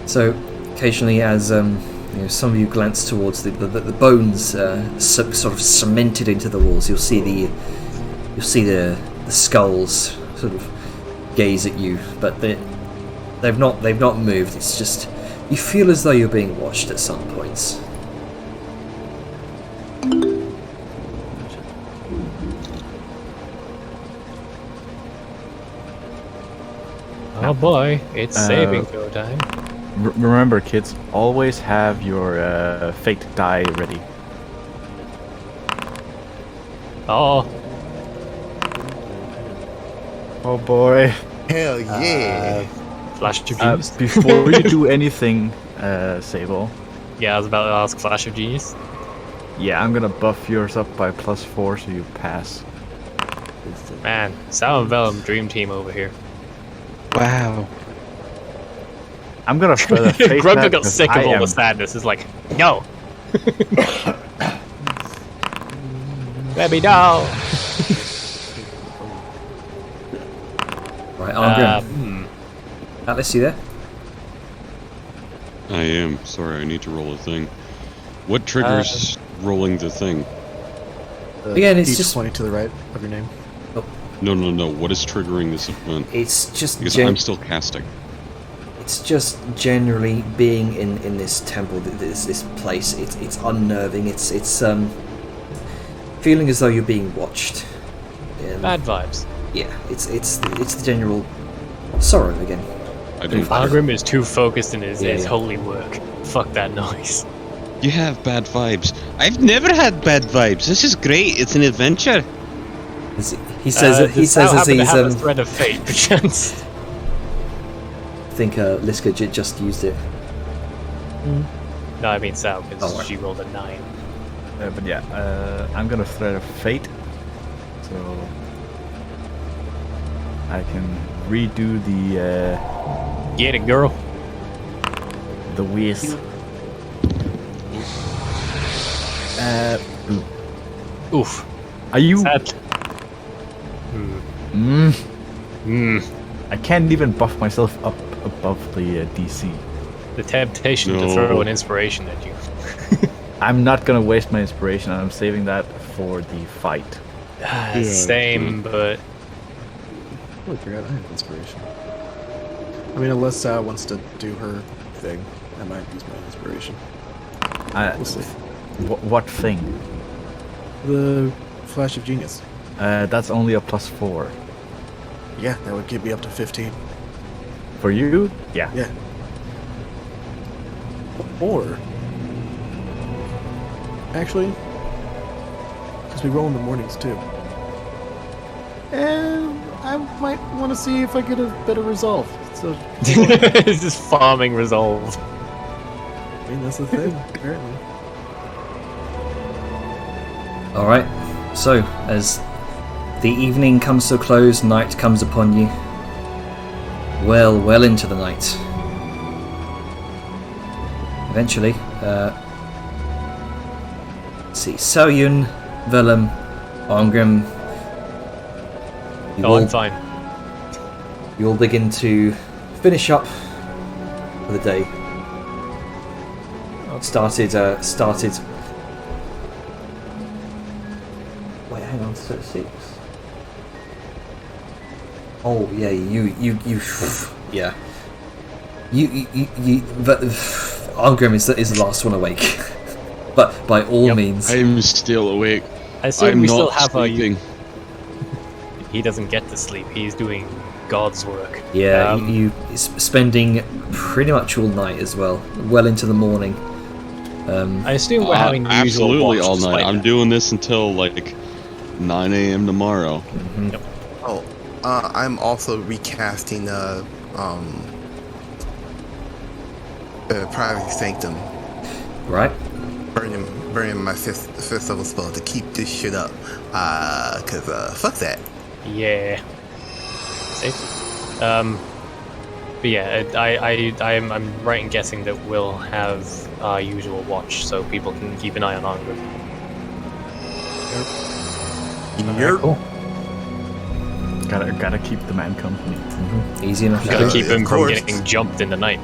So occasionally, as some of you glance towards the bones sort of cemented into the walls, you'll see the the skulls sort of gaze at you, but they've not moved. It's just you feel as though you're being watched at some points. Oh boy, it's saving throw time. Remember, kids, always have your fate die ready. Oh, Oh boy. Hell yeah. flash of genius. Before you do anything, Sable, Yeah, I was about to ask flash of genius. yeah, I'm gonna buff yours up by +4 so you pass. Man, Sal and Vellum dream team over here. Wow. I'm gonna throw the fate Grunker that got 'cause sick of I all am- the sadness. It's like, no. Baby doll. Right, Arngrim. Hmm. Atlas, you there? I am. Sorry, I need to roll a thing. What triggers rolling the thing? Again, it's each just- pointing to the right of your name. No. What is triggering this event? It's just Because I'm still casting. it's just generally being in this temple, this place. It's unnerving. It's feeling as though you're being watched. Bad vibes. Yeah, it's the general sorrow again. I don't. Argrim is too focused in his Yeah. holy work. Fuck that noise. You have bad vibes. I've never had bad vibes. This is great. It's an adventure. He says he does says Sal as happen to he's have a thread of fate, perchance. I think Liska just used it. No, I mean Sal, because Oh, right. she rolled a 9. but yeah, I'm gonna thread a fate, so I can redo Get it, girl. the whiz. Boom. Oof. Are you? Sad. I can't even buff myself up above the DC. The temptation to No. throw an inspiration at you. I'm not gonna waste my inspiration. I'm saving that for the fight. Same, but Oh, I forgot I have inspiration. I mean, unless Sal wants to do her thing, I might use my inspiration. We'll see. What thing? The Flash of Genius. That's only a +4 Yeah, that would get me up to 15. for you. Yeah. Yeah. Or, actually, because we roll in the mornings too. And I might want to see if I get a better resolve. So, it's just farming resolve. I mean, that's the thing, apparently. All right. So as the evening comes to a close, night comes upon you. Well into the night. Eventually, let's see, Soyun, Vellum, Arngrim, you Oh, I'm all, fine. you all begin to finish up for the day. Started. Wait, hang on, 36. Oh yeah, you yeah. Arngrim is the last one awake, but by all Yep. means, I'm still awake. I assume I'm we not still have sleeping. He doesn't get to sleep. He's doing God's work. yeah, you spending pretty much all night as well, well into the morning. I assume we're having the usual Absolutely watch all night. despite I'm that. doing this until like 9 a.m. tomorrow. Oh, I'm also recasting Private Sanctum, Right? burning my fifth level spell to keep this shit up. Cause fuck that. Yeah. Safety. But yeah, I'm right in guessing that we'll have our usual watch, so people can keep an eye on Arngrim. Yep. Gotta keep the man company. Easy enough. to Gotta do. keep of him from course. getting jumped in the night.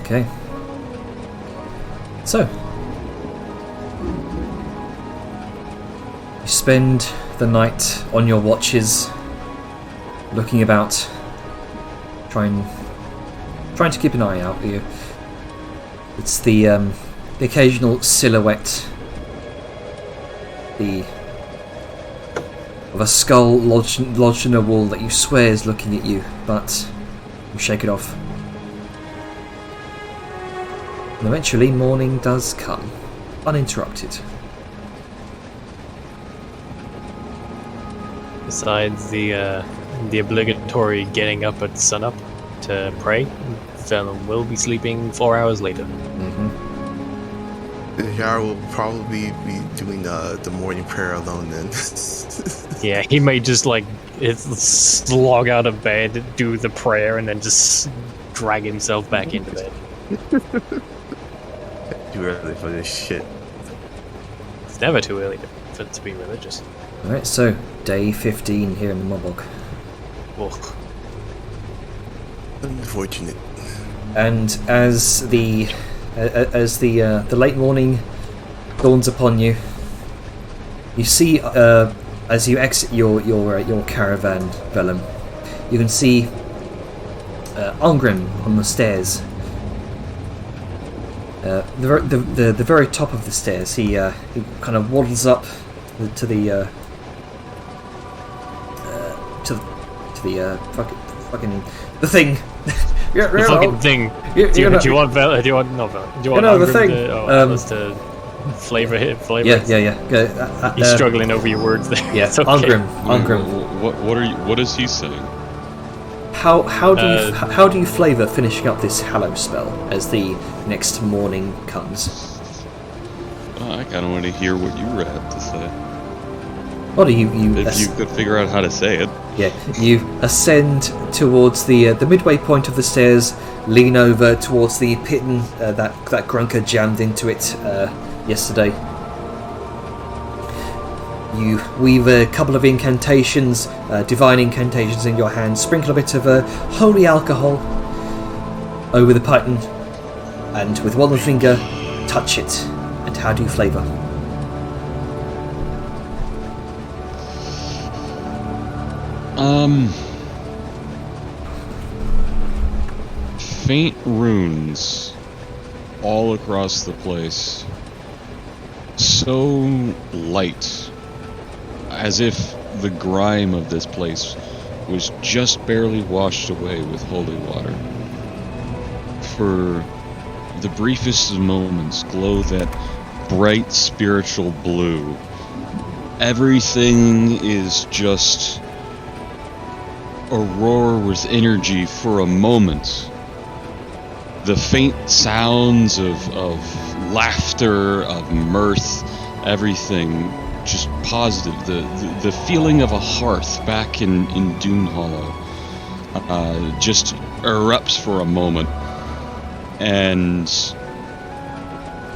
Okay. So, You spend the night on your watches, looking about, trying to keep an eye out. It's the occasional silhouette of a skull lodged in a wall that you swear is looking at you, but you shake it off. And eventually morning does come, uninterrupted. Besides the obligatory getting up at sunup to pray, Vellum will be sleeping 4 hours later. Yara will probably be doing the morning prayer alone then. Yeah, he may just like slog out of bed, do the prayer, and then just drag himself back into bed. Too early for this shit. It's never too early to be religious. Alright, so day 15 here in the Moblog. Ugh. Unfortunate. And as the late morning dawns upon you, you see as you exit your caravan, Vellum, you can see Angrim on the stairs. The very top of the stairs. He kind of waddles up to the fucking the thing. The fucking thing. Do you want Vel? Do you want no Vel? Do you want the thing. Alice to flavor it? Yeah. He's struggling over your words there. Yeah, It's okay. Angrim. What is he saying? How do you flavour finishing up this Hallow spell as the next morning comes? I kind of want to hear what you had to say. What do you If you could figure out how to say it. Yeah, you ascend towards the midway point of the stairs, lean over towards the pit that Grunker jammed into it yesterday. You weave a couple of incantations, divine incantations in your hand, sprinkle a bit of holy alcohol over the python, and with one finger, touch it. And how do you flavour? Faint runes all across the place. So light. As if the grime of this place was just barely washed away with holy water. For the briefest of moments glow that bright spiritual blue. Everything is just a roar with energy for a moment. The faint sounds of laughter, of mirth, everything just positive. The feeling of a hearth back in Dune Hollow just erupts for a moment, and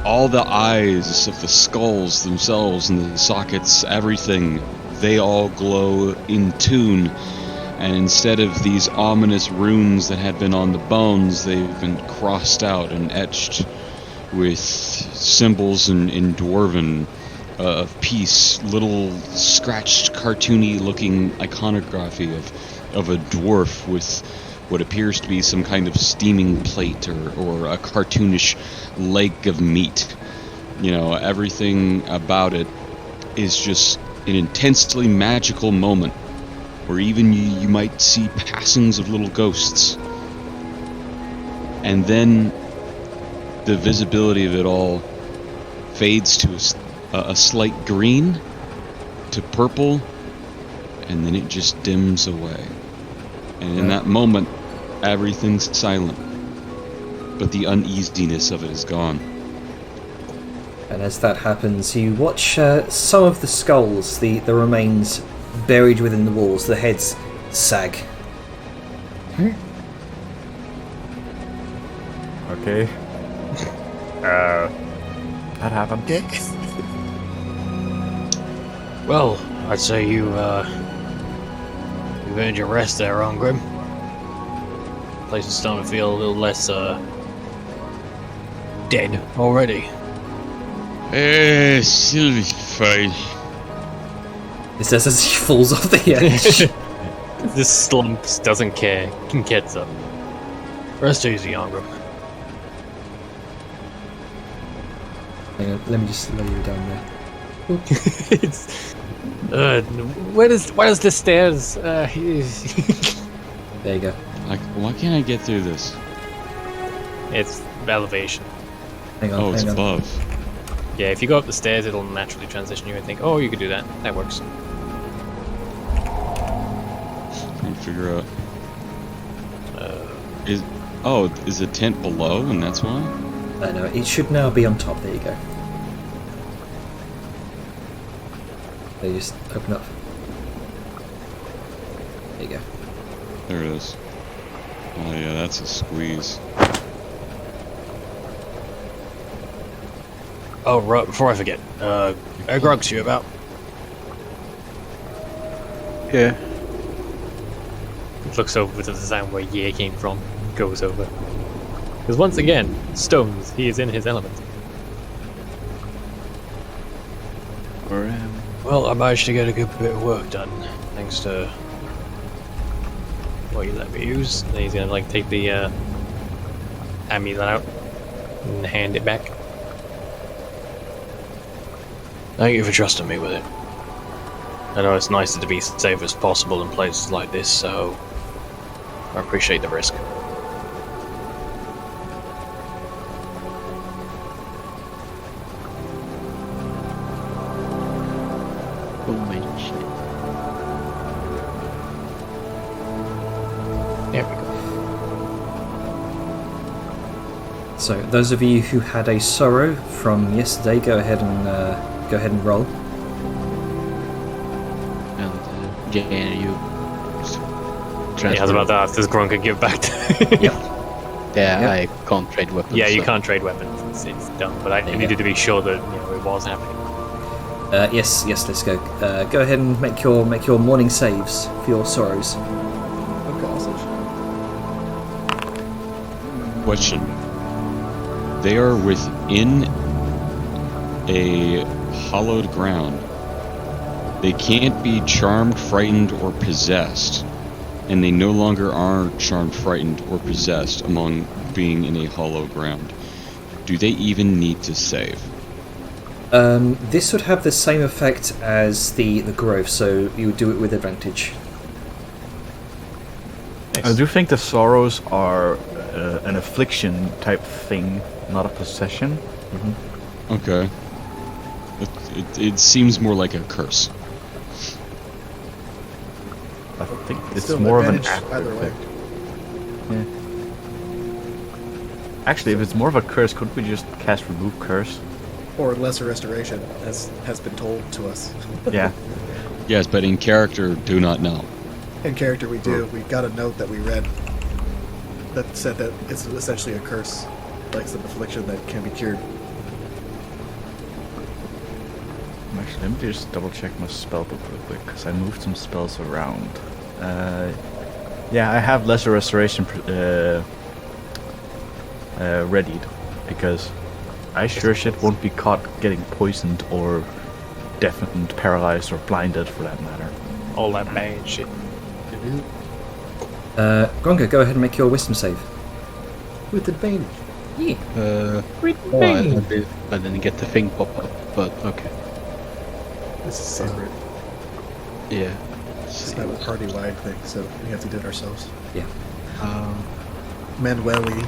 all the eyes of the skulls themselves and the sockets, everything, they all glow in tune. And instead of these ominous runes that had been on the bones, they've been crossed out and etched with symbols in Dwarven of peace, little scratched, cartoony-looking iconography of a dwarf with what appears to be some kind of steaming plate or a cartoonish leg of meat. You know, everything about it is just an intensely magical moment, where even you might see passings of little ghosts. And then the visibility of it all fades to a slight green to purple, and then it just dims away. And in that moment, everything's silent, but the uneasiness of it is gone. And as that happens, you watch some of the skulls, the remains buried within the walls, the heads sag. Okay. That happened. Well, I'd say you've earned your rest there, Angrim. Place is starting to feel a little less dead already. Sylvie, fine. It says as he falls off the edge. This slumps, doesn't care, gets up. Rest easy, Yangra. Hang on, let me just lower you down there. It's. Where's the stairs? There you go. Like, why can't I get through this? It's elevation. Hang on, Oh, it's hang on. above. Yeah, if you go up the stairs, it'll naturally transition you and think, oh, you could do that. That works. Trying to figure out. Is the tent below, and that's why? No, it should now be on top. There you go. They just open up. There you go. There it is. Oh yeah, that's a squeeze. Oh, right, before I forget, Grog's you about? Yeah. Looks over to the sound where Ye came from, goes over. Because once again, stones, he is in his element. Or Well, I managed to get a good bit of work done, thanks to what you let me use. And he's gonna take the amulet out and hand it back. Thank you for trusting me with it. I know it's nicer to be safe as possible in places like this, so I appreciate the risk. holy shit. There we go. So, those of you who had a sorrow from yesterday, go ahead and roll. And Jane, you. Yeah, I was about to ask, does Grunka give back to Yep. Yeah, Yep. I can't trade weapons. Yeah, you so- can't trade weapons. It's done. But I There you needed go. to be sure that it was happening. Yes, let's go. Go ahead and make your morning saves for your sorrows. Okay, also. Question. They are within a hollowed ground. They can't be charmed, frightened, or possessed. And they no longer are charmed, frightened, or possessed among being in a hollow ground. Do they even need to save? This would have the same effect as the growth, so you would do it with advantage. I do think the sorrows are an affliction type thing, not a possession. Okay. It seems more like a curse. I think it's Still more of an advantage after either way. effect. Yeah. Actually, if it's more of a curse, couldn't we just cast remove curse? Or lesser restoration, as has been told to us. Yeah. Yes, but in character, do not know. In character, we do. We got a note that we read that said that it's essentially a curse, like some affliction that can be cured. Actually, let me just double check my spell book real quick, because I moved some spells around. Yeah, I have lesser restoration readied, because I sure shit won't be caught getting poisoned or deafened, paralyzed, or blinded for that matter. All that bad shit. Gronga, go ahead and make your wisdom save. With advantage. Yeah. I didn't get the thing pop up, but okay. This is separate. Yeah. It's not a party-wide thing, so we have to do it ourselves. Yeah. Manueli.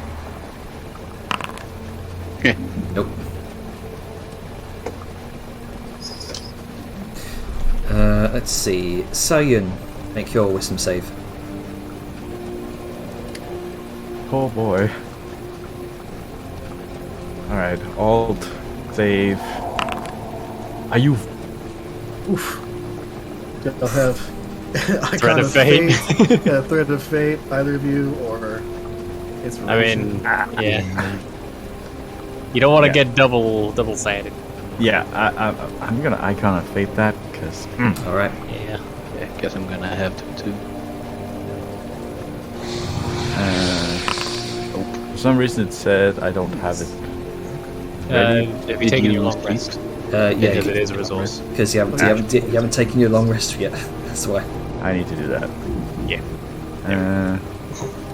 Nope. Let's see. Sayun, make your wisdom save. Oh boy. Alright, alt, save. Are you? Oof. You'll have Thread of Fate. Yeah, Thread of Fate, either of you, or Inspiration. Yeah. You don't want to Yeah. get double sided. Yeah, I'm gonna Icon of Fate that, because... Alright. Yeah. Yeah, guess I'm gonna have to too. For some reason it said I don't have it ready. Have you taken Did your you long lose rest? Yeah, Because it is a resource. because you haven't taken your long rest yet. That's why. I need to do that. Yeah.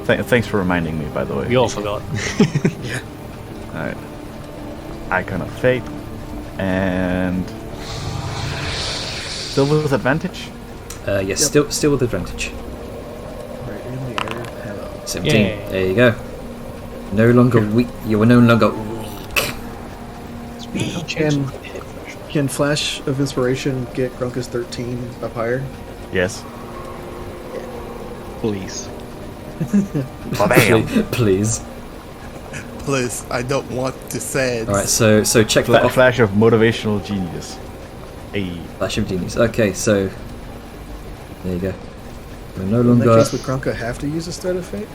Thanks for reminding me, by the way. We all forgot. Alright. Icon of Fate. And... Still with advantage? Yes, still with advantage. Right in the air. Hello. 17. Yay. There you go. No longer weak. You are no longer weak. Can Flash of Inspiration get Grunkus 13 up higher? Yes. Please. Please. Please, I don't want to say it. All right. So check that off. Flash of motivational genius. Hey. Flash of genius. Okay. So there you go. We're no In that longer. case, would Grunka have to use a Thread of Fate?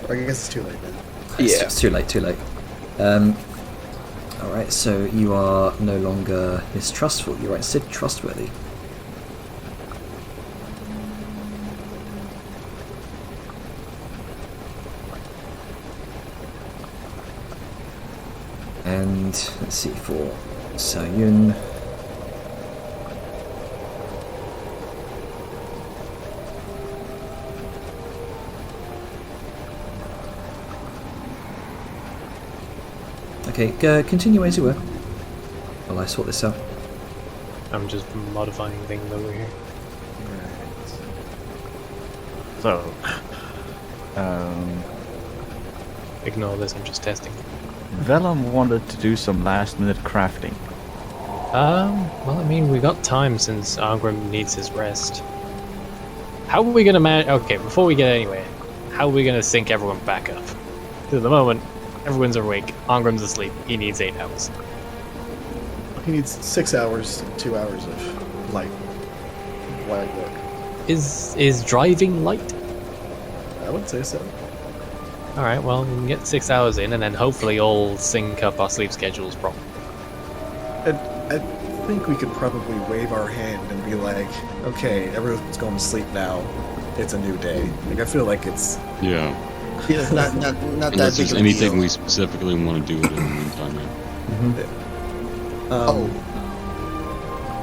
Or I guess it's too late then. It's too late. Alright, so you are no longer mistrustful, you are instead trustworthy. And let's see, for Sayun. Okay, continue as you were. While I sort this out. I'm just modifying things over here. So... Ignore this, I'm just testing. Vellum wanted to do some last minute crafting. Well, I mean, we got time since Arngrim needs his rest. How are we gonna manage? Okay, before we get anywhere, how are we gonna sync everyone back up? 'Cause at the moment, everyone's awake. Arngrim's asleep. He needs 8 hours. He needs 6 hours, 2 hours of light work. Is driving light? I would say so. All right. Well, we can get 6 hours in, and then hopefully all sync up our sleep schedules properly. I think we could probably wave our hand and be like, okay, everyone's going to sleep now. It's a new day. Like, I feel like it's... Yeah. Yeah, it's not that Unless big there's of a anything deal. we specifically want to do in the meantime. Right?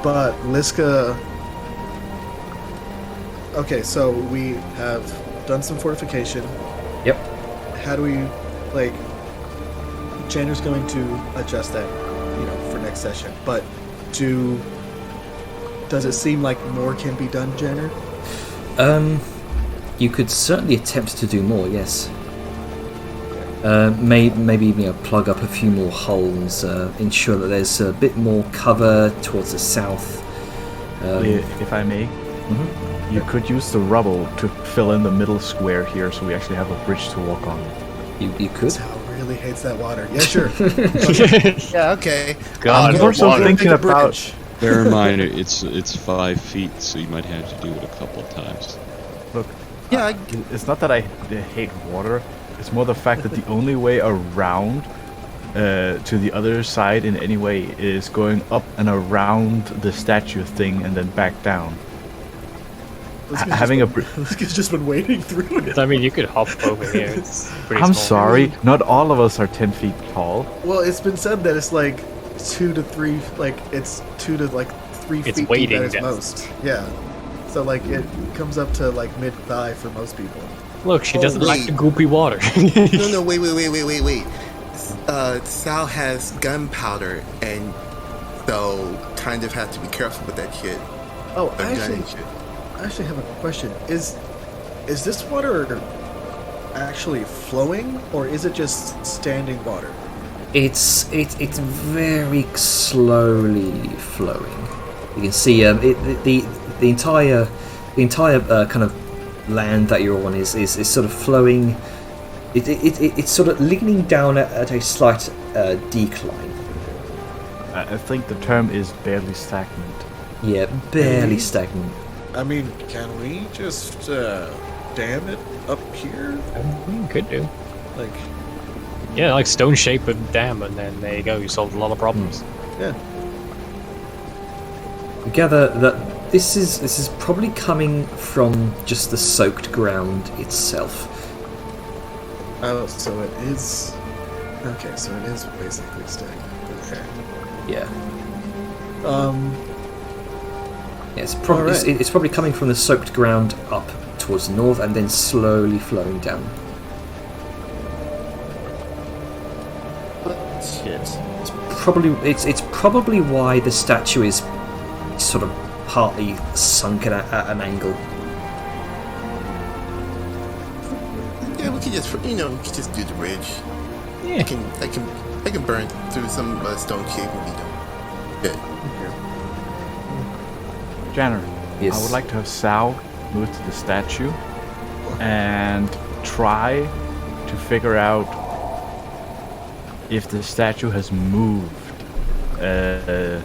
But Liska... Okay, so we have done some fortification. Yep. How do we, like... Janner's going to adjust that, for next session. But does it seem like more can be done, Janner? You could certainly attempt to do more, yes. Maybe even plug up a few more holes, ensure that there's a bit more cover towards the south. If I may, you could use the rubble to fill in the middle square here so we actually have a bridge to walk on. You could. Sal really hates that water. Yeah, sure. Yeah, okay. God, I'm also thinking Make a about... bridge. Bear in mind, it's 5 feet, so you might have to do it a couple of times. Look, Yeah, it's not that I hate water, it's more the fact that the only way around to the other side in any way is going up and around the statue thing and then back down. Having a Liska's just been wading through it. I mean, you could hop over here. It's pretty I'm small. sorry, not all of us are 10 feet tall. Well, it's been said that it's like 2 to 3, like it's 2 to 3 It's feet wading deep at its depth. most. Yeah. So like it comes up to like mid thigh for most people. Look, she Oh, doesn't like wait. the goopy water. no, wait. Sal has gunpowder, and so kind of have to be careful with that shit. Oh, The I gun and shit. actually have a question. Is this water actually flowing, or is it just standing water? It's very slowly flowing. You can see the entire kind of land that you're on is sort of flowing. It's sort of leaning down at a slight decline. I think the term is barely stagnant. Yeah, barely stagnant. I mean, can we just dam it up here? You could do. Like, Yeah, like stone shape a dam, and then there you go. You solved a lot of problems. yeah. We gather that this is probably coming from just the soaked ground itself. Oh, so it is. Okay, so it is basically stagnant. Yeah. Yeah, it's, Alright. it's probably coming from the soaked ground up towards the north and then slowly flowing down. Shit. It's probably why the statue is sort of partly sunken at an angle. Yeah, we can just we can just do the bridge. Yeah. I can burn through some stone cave and be done. Good. Janner, Yes. I would like to have Sal move to the statue and try to figure out if the statue has moved in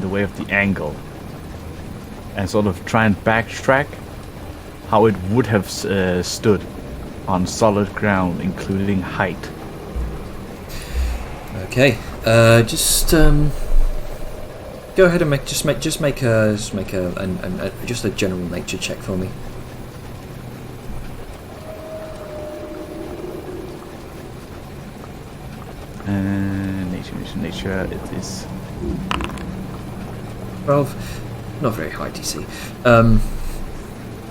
the way of the angle, and sort of try and backtrack how it would have stood on solid ground, including height. Okay. Just go ahead and make a general nature check for me. Nature. It is 12. Not very high DC.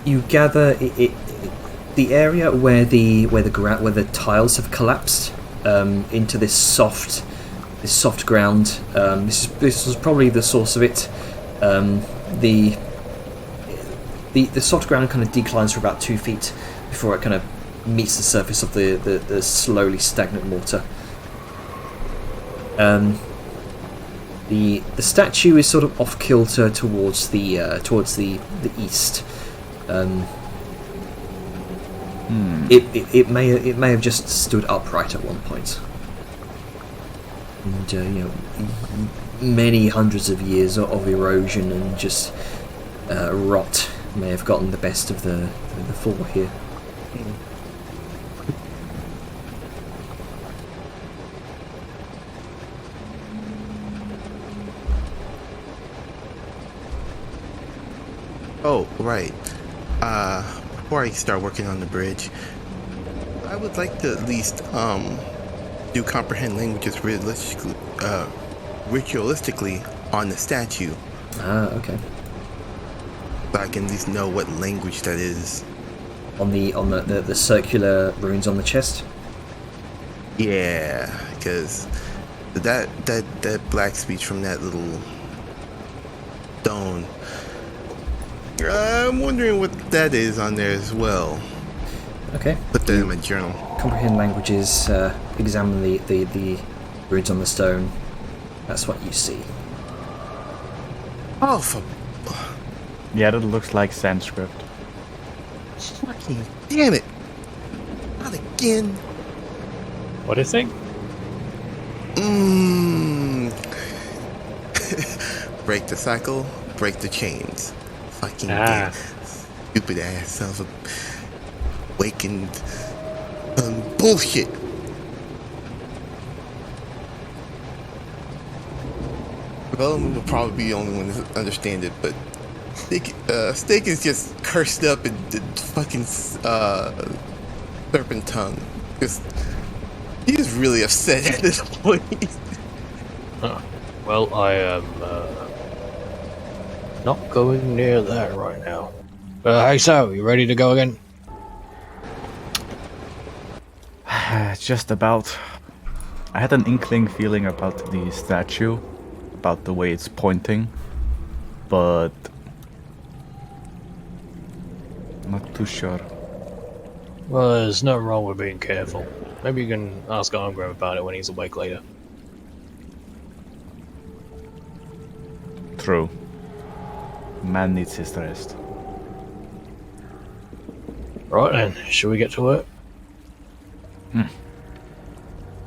You gather the area where the tiles have collapsed into this soft ground. This was probably the source of it. The soft ground kind of declines for about 2 feet before it kind of meets the surface of the slowly stagnant water. The statue is sort of off kilter towards the east. It may have just stood upright at one point, and many hundreds of years of erosion and just rot may have gotten the best of the fall here. Oh, right. Before I start working on the bridge, I would like to at least do comprehend languages ritualistically on the statue, Ah, okay. so I can at least know what language that is. On the circular runes on the chest. Yeah, because that black speech from that little stone. I'm wondering what that is on there as well. Okay. Put that in my journal. Comprehend languages. Examine the runes on the stone. That's what you see. Oh, for yeah, that looks like Sanskrit. fucking damn it! Not again. What do you think? Break the cycle, break the chains. Fucking damn. Stupid ass son of a awakened bullshit. Development will probably be the only one to understand it, but Steak is just cursed up and the fucking serpent tongue. He's really upset at this point. Well, I am not going near that right now. Hey, so you ready to go again? Just about. I had an inkling feeling about the statue, about the way it's pointing, but not too sure. Well, there's nothing wrong with being careful. Maybe you can ask Arngrim about it when he's awake later. True. Man needs his rest. Right then, should we get to work? I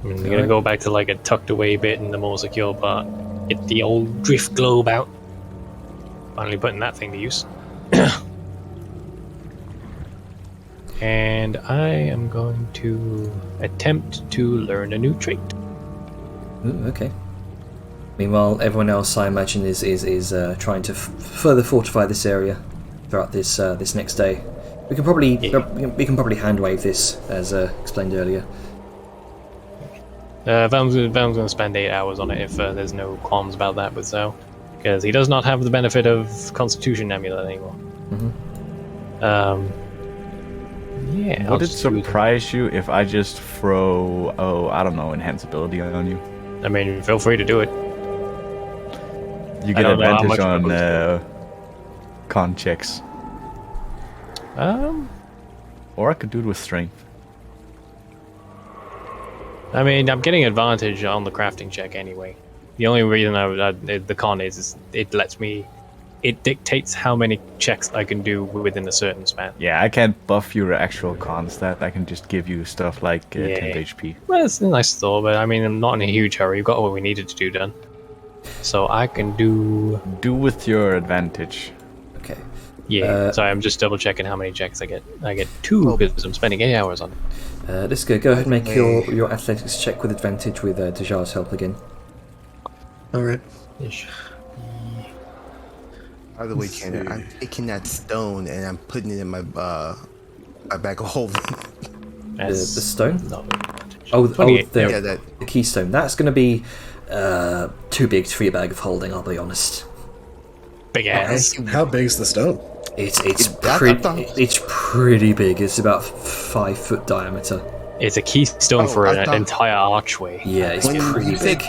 mean, we're gonna go back to like a tucked away bit in the more secure part. Get the old drift globe out. Finally putting that thing to use. And I am going to attempt to learn a new trait. Ooh, okay. Meanwhile, everyone else, I imagine, is trying to further fortify this area throughout this next day. We can probably hand wave this, as explained earlier. Velm's going to spend 8 hours on it if there's no qualms about that with Zhao. Because he does not have the benefit of Constitution Amulet anymore. Yeah. I'll Would it just do- surprise you if I just throw, I don't know, enhanceability on you? I mean, feel free to do it. You get don't know how advantage much of on a con checks. Or I could do it with strength. I mean, I'm getting advantage on the crafting check anyway. The only reason the con is it lets me, it dictates how many checks I can do within a certain span. Yeah, I can't buff your actual con stat. I can just give you stuff like 10 Yeah. HP. Well, it's a nice thought, but I mean, I'm not in a huge hurry. We've got what we needed to do done. So I can do... Do with your advantage. Okay. Yeah, sorry, I'm just double checking how many checks I get. I get 2 because I'm spending 8 hours on it. Let's go. Go ahead and make your athletics check with advantage with Dejar's help again. All right. Ish. By the way, Tanner, I'm taking that stone and I'm putting it in my bag of holding. The stone? Not an advantage. Oh, 28. the, Yeah, that. the keystone. That's going to be too big for your bag of holding. I'll be honest. Big ass. How big's the stone? It's That- it's pretty big. It's about 5 foot diameter. It's a keystone Oh, for I an thought- entire archway. Yeah, it's When pretty you said big.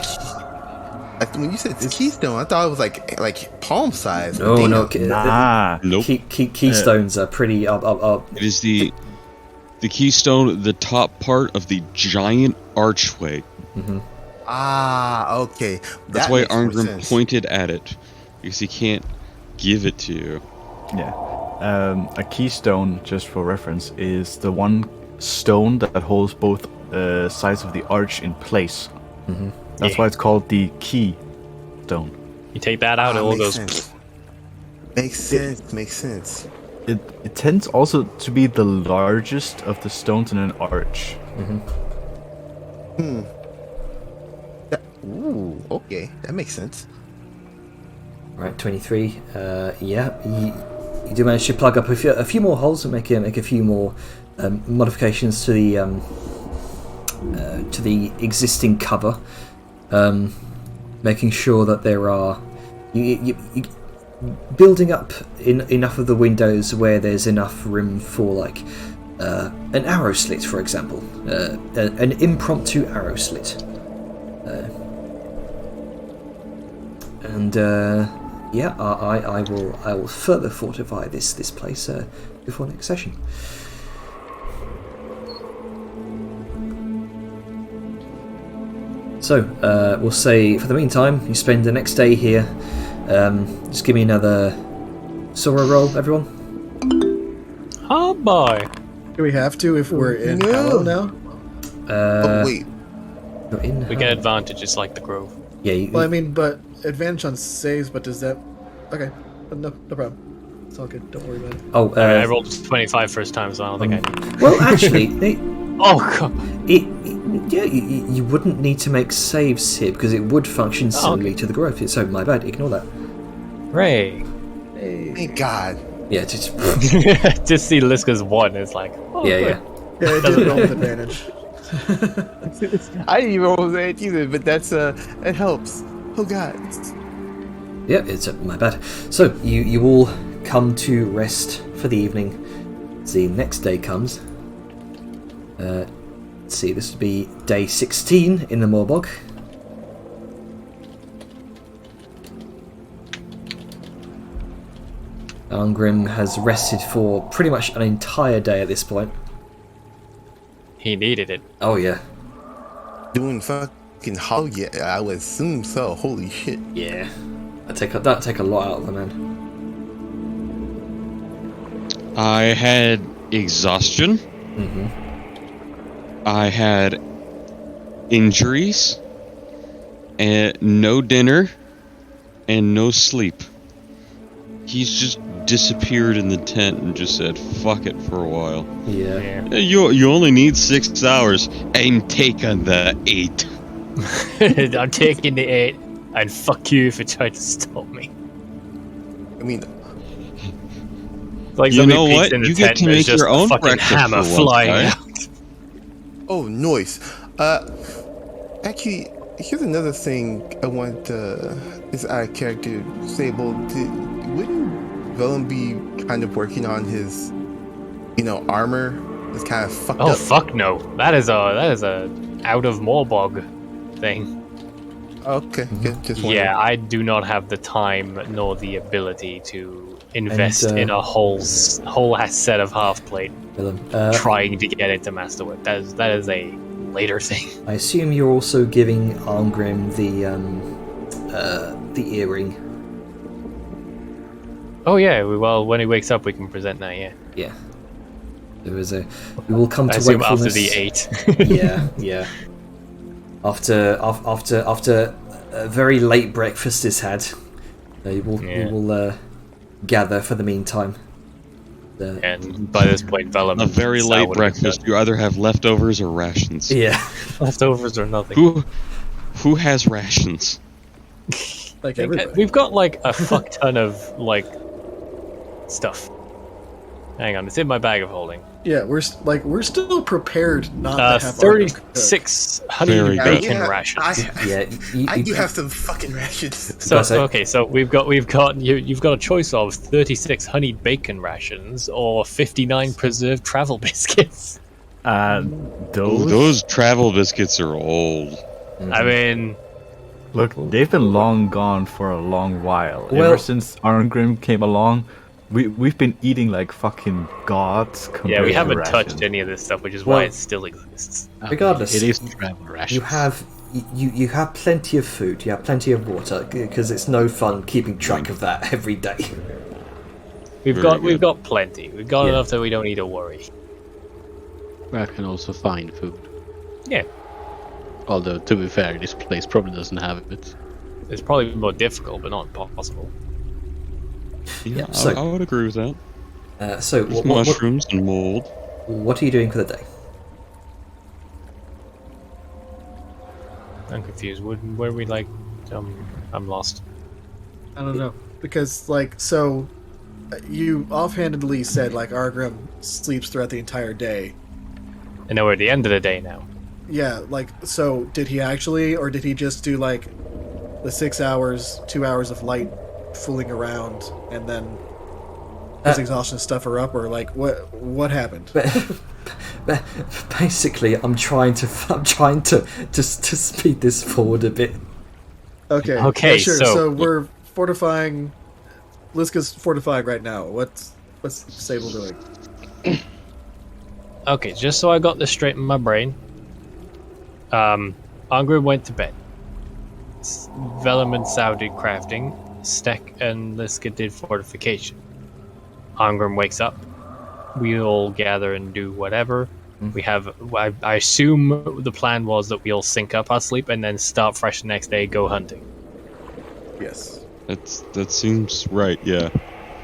when you said keystone, I thought it was like palm size. No, Damn. no. Nah. Nope. Keystones are pretty. It is the keystone, the top part of the giant archway. Ah, okay. That's That why makes more Arngrim sense. pointed at it, because he can't give it to you. Yeah. A keystone, just for reference, is the one stone that holds both sides of the arch in place. That's Yeah. why it's called the key stone. You take that out, it all makes goes... sense. Makes sense. Makes sense. It tends also to be the largest of the stones in an arch. Ooh, okay, that makes sense. Right, 23. Yeah, you do manage to plug up a few more holes and make a few more modifications to the existing cover, making sure that there are you building up enough of the windows where there's enough room for like an arrow slit, for example, an impromptu arrow slit. And yeah, I will further fortify this place before next session. So we'll say for the meantime, you spend the next day here. Just give me another Sora roll, everyone. Oh boy! Do we have to if we're in No. Hallow now? Oh wait, You're in. We get advantage, it's like the Grove. Yeah. Well, I mean, but advantage on saves, but does that... Okay, no problem. It's all good, don't worry about it. Oh, I rolled 25 first time, so I don't think I need... well, actually, Oh god! yeah, you wouldn't need to make saves here because it would function similarly to the growth. So my bad. Ignore that. Ray! thank God. Yeah, just Just see Liska's 1, it's like... Oh, yeah, good. yeah. Yeah, it did roll with advantage. I didn't even roll that either, but that's it helps. Oh God. Yeah, it's my bad. So you all come to rest for the evening. As the next day comes. Let's see, this would be day 16 in the Morbog. Arngrim has rested for pretty much an entire day at this point. He needed it. Oh yeah. Doing fucking how? Yeah, I would assume so. Holy shit. Yeah. That'd take a lot out of the man. I had exhaustion. I had injuries, and no dinner, and no sleep. He's just disappeared in the tent and just said, fuck it for a while. Yeah. You only need 6 hours. I'm taking the 8. I'm taking the 8, and fuck you if you try to stop me. I mean, It's like You somebody know peeks what? in the You get tent to and there's make your just a own fucking breakfast hammer for once, flying guys. out. oh, noise. Actually, here's another thing I want is out of character. Sable, wouldn't Vellum be kind of working on his, armor? It's kind of fucked Oh up. fuck no! That is a out of Morbog thing. Okay, good. Just wondering. Yeah, I do not have the time nor the ability to invest And, in a whole ass set of half plate Willem, trying to get into masterwork. That is a later thing. I assume you're also giving Arngrim the earring. Oh yeah, well when he wakes up we can present that. Yeah, Yeah. There is a. We will come I to assume after wakefulness. the 8. Yeah. After a very late breakfast is had, we will gather for the meantime. And by this point, Vellum A very and Sal late would have breakfast. You either have leftovers or rations. Yeah. done leftovers or nothing. Who has rations? Like everybody. We've got like a fuck ton of like stuff. Hang on, it's in my bag of holding. Yeah, we're still prepared not to have Argo cook. 36 honey Very good. bacon rations. Yeah. I do have some fucking rations. So we've got you've got a choice of 36 honey bacon rations or 59 preserved travel biscuits. Those travel biscuits are old. I mean, Look, they've been long gone for a long while. Well- Ever since Arngrim came along, we've been eating like fucking gods. yeah, compared we to haven't rations. touched any of this stuff, which is Well- why it still exists. Regardless, It is travel rations. you have plenty of food. You have plenty of water because it's no fun keeping track of that every day. We've Very good. got plenty. We've got Yeah. enough that we don't need to worry. I can also find food. Yeah, Although, to be fair, this place probably doesn't have it. it's probably more difficult, but not impossible. Yeah, so- I would agree with that. So, There's mushrooms and mold. what are you doing for the day? I'm confused. Where are we like? I'm lost. I don't know because you offhandedly said like Argrim sleeps throughout the entire day. And now we're at the end of the day now. Yeah, so did he actually, or did he just do like the 6 hours, 2 hours of light fooling around, and then his exhaustion stuff her up, or like what happened? But basically, I'm trying to speed this forward a bit. Okay, Okay, yeah, sure. so- So we're fortifying. Liska's fortifying right now. What's Sable doing? Okay, just so I got this straight in my brain. Angrid went to bed. Vellum and Sao did crafting. Stek and Liska did fortification. Angrim wakes up. We all gather and do whatever. We have. I assume the plan was that we all sync up our sleep and then start fresh the next day, go hunting. Yes. That seems right. Yeah.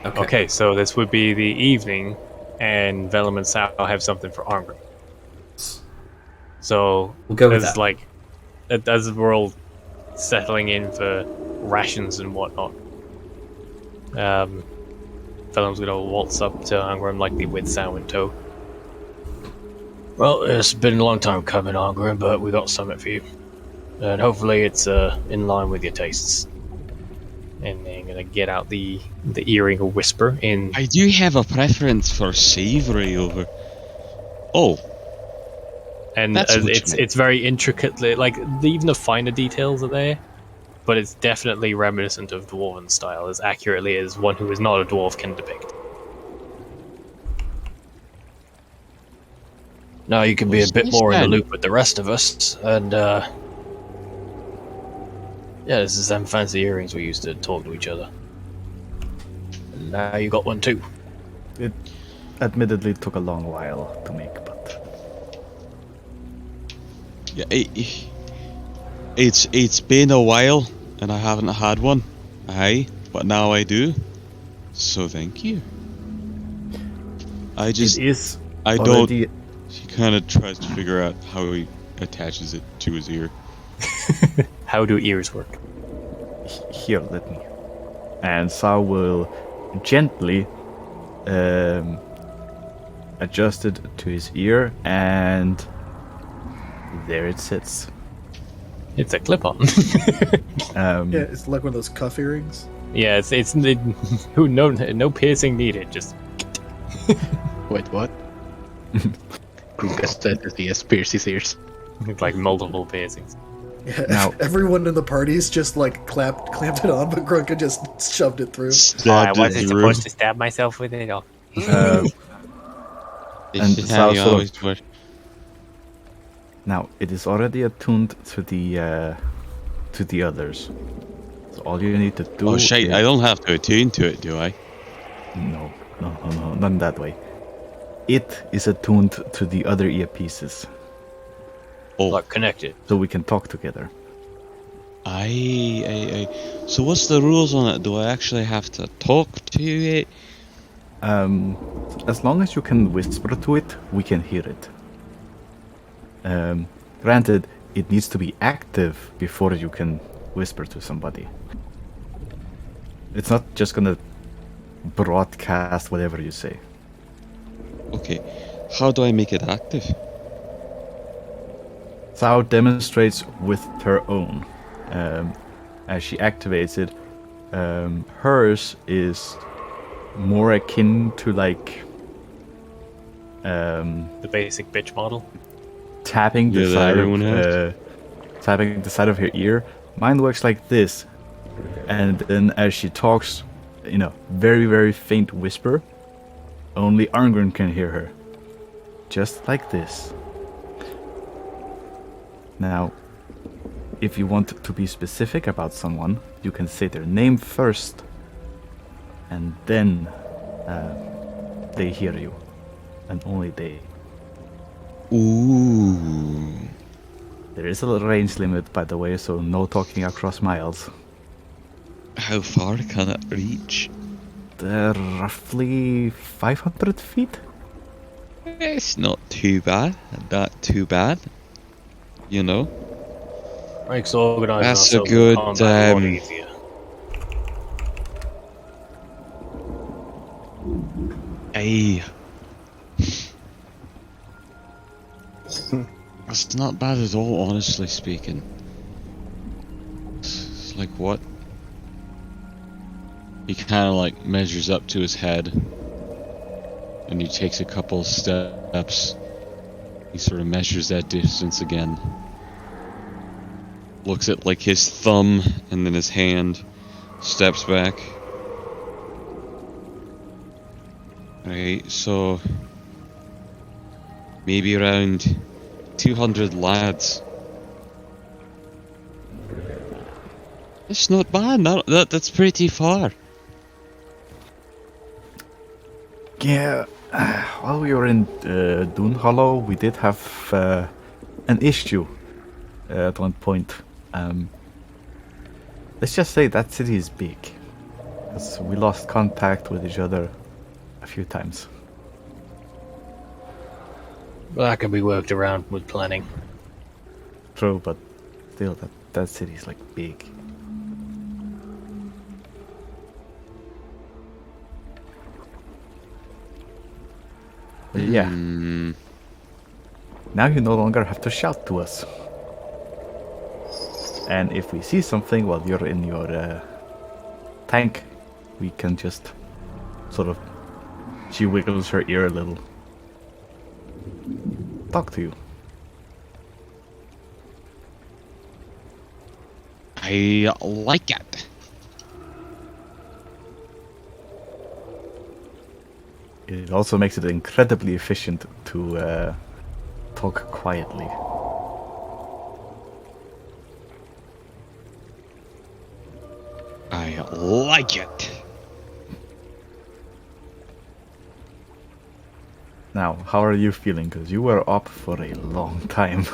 Okay, so this would be the evening, and Vellum and Sao have something for Angrim. So We'll go with as that. like as we're all settling in for rations and whatnot, Vellum's gonna waltz up to Angrim, likely with Sao in tow. Well, it's been a long time coming, Angrim, but we got something for you, and hopefully it's in line with your tastes. And then gonna get out the earring of whisper in. I do have a preference for savory over. Oh, And That's what you it's meant. it's very intricately, like even the finer details are there, but it's definitely reminiscent of dwarven style, as accurately as one who is not a dwarf can depict. Now you can be a What's bit this more in the then? loop with the rest of us, and yeah, this is them fancy earrings we used to talk to each other. And now you got one too. It admittedly took a long while to make, but yeah. It's been a while, and I haven't had one. Aye, but now I do. So thank you. I just it is I don't. already. He kind of tries to figure out how he attaches it to his ear. How do ears work? Here, let me. And Sao will gently adjust it to his ear, and there it sits. It's a clip-on. Yeah, it's like one of those cuff earrings. Yeah, it's no piercing needed. Just Wait, what? Grunka said that he has pierced his ears. like multiple piercings. Yeah, Now- everyone in the party's just like clamped it on, but Grunka just shoved it through. Stabbed it through. to stab myself with it. This And is so how you sort of- always work. Now it is already attuned to the others. So all you need to do. Oh shit! is- I don't have to attune to it, do I? No, not in that way. It is attuned to the other earpieces, Oh, Like connected. so we can talk together. I. So what's the rules on it? Do I actually have to talk to it? As long as you can whisper to it, we can hear it. Granted, it needs to be active before you can whisper to somebody. It's not just gonna broadcast whatever you say. Okay, how do I make it active? Sao demonstrates with her own. As she activates it, hers is more akin to like The basic bitch model. tapping the Yeah, that side everyone of has. tapping the side of her ear. Mine works like this, and then as she talks, very very faint whisper, only Arngrim can hear her, just like this. Now, if you want to be specific about someone, you can say their name first, and then they hear you, and only they. Ooh. There is a little range limit, by the way, so no talking across miles. How far can it reach? Roughly 500 feet? It's not too bad. Not too bad. You know? Makes organizing That's a ourselves good, in combat a lot um, easier. Aye. That's not bad at all, honestly speaking. It's like what? He kind of like measures up to his head, and he takes a couple steps. He sort of measures that distance again. Looks at like his thumb and then his hand. Steps back. Right, so maybe around 200 lads. It's not bad. That's pretty far. Yeah, while we were in Dune Hollow, we did have an issue at one point. Let's just say that city is big. 'Cause we lost contact with each other a few times. Well, that can be worked around with planning. True, but still, that city is like big. But yeah, Hmm. now you no longer have to shout to us. And if we see something while you're in your tank, we can just sort of. She wiggles her ear a little. Talk to you. I like it. It also makes it incredibly efficient to talk quietly. I like it. Now, how are you feeling? Because you were up for a long time.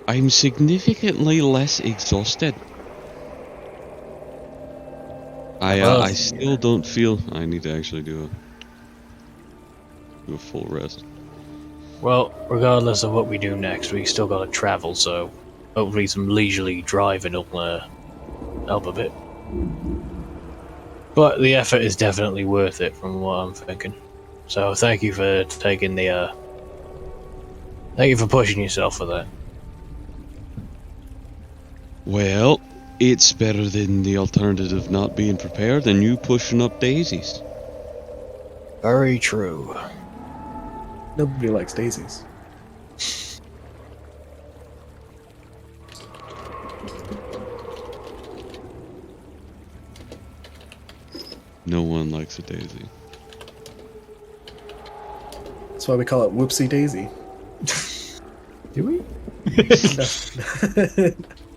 I'm significantly less exhausted. I still don't feel. I need to actually do a full rest. Well, regardless of what we do next, we still gotta travel, so hopefully some leisurely driving will help a bit. But the effort is definitely worth it from what I'm thinking. So thank you for taking the thank you for pushing yourself for that. Well, it's better than the alternative of not being prepared and you pushing up daisies. Very true. Nobody likes daisies. No one likes a daisy. That's why we call it Whoopsie Daisy. Do we? No.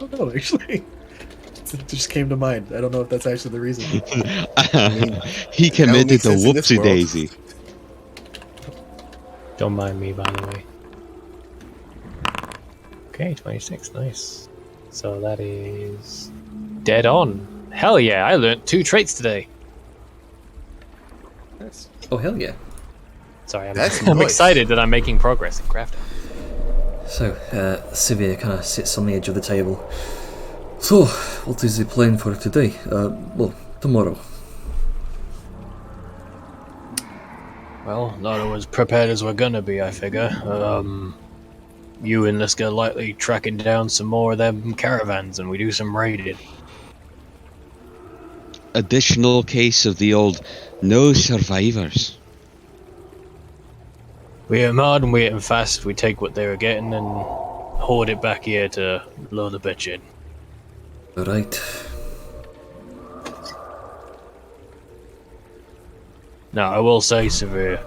I don't know, actually. It just came to mind. I don't know if that's actually the reason. He that committed makes to sense in this whoopsie world. daisy. Don't mind me, by the way. Okay, 26, nice. So that is dead on. Hell yeah, I learnt 2 traits today. Oh, hell yeah. Sorry, That's I'm nice. excited that I'm making progress in crafting. So, Sivir kind of sits on the edge of the table. So, what is the plan for today? Well, tomorrow. Well, not as prepared as we're gonna be, I figure. You and Liska likely tracking down some more of them caravans and we do some raiding. Additional case of the old no survivors. We hit them hard and we hit them fast. We take what they were getting and hoard it back here to load the bitch in. Alright. Now, I will say, Severe,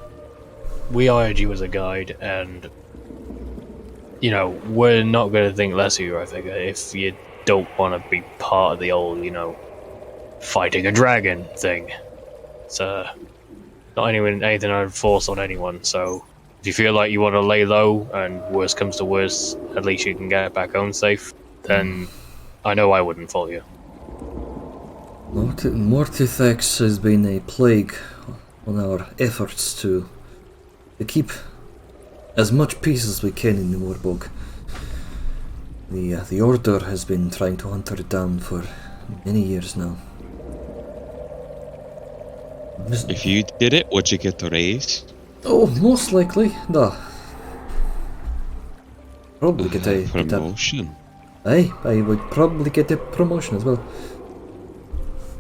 we hired you as a guide, and, you know, we're not going to think less of you, I figure, if you don't want to be part of the old, you know, fighting a dragon thing. It's, not anything I'd force on anyone, so if you feel like you want to lay low, and worst comes to worst, at least you can get back home safe, then I know I wouldn't follow you. Mortifex has been a plague on our efforts to keep as much peace as we can in the Morbog. The Order has been trying to hunt her down for many years now. If you did it, would you get a raise? Oh, most likely, no. Probably get a Promotion. I would probably get a promotion as well.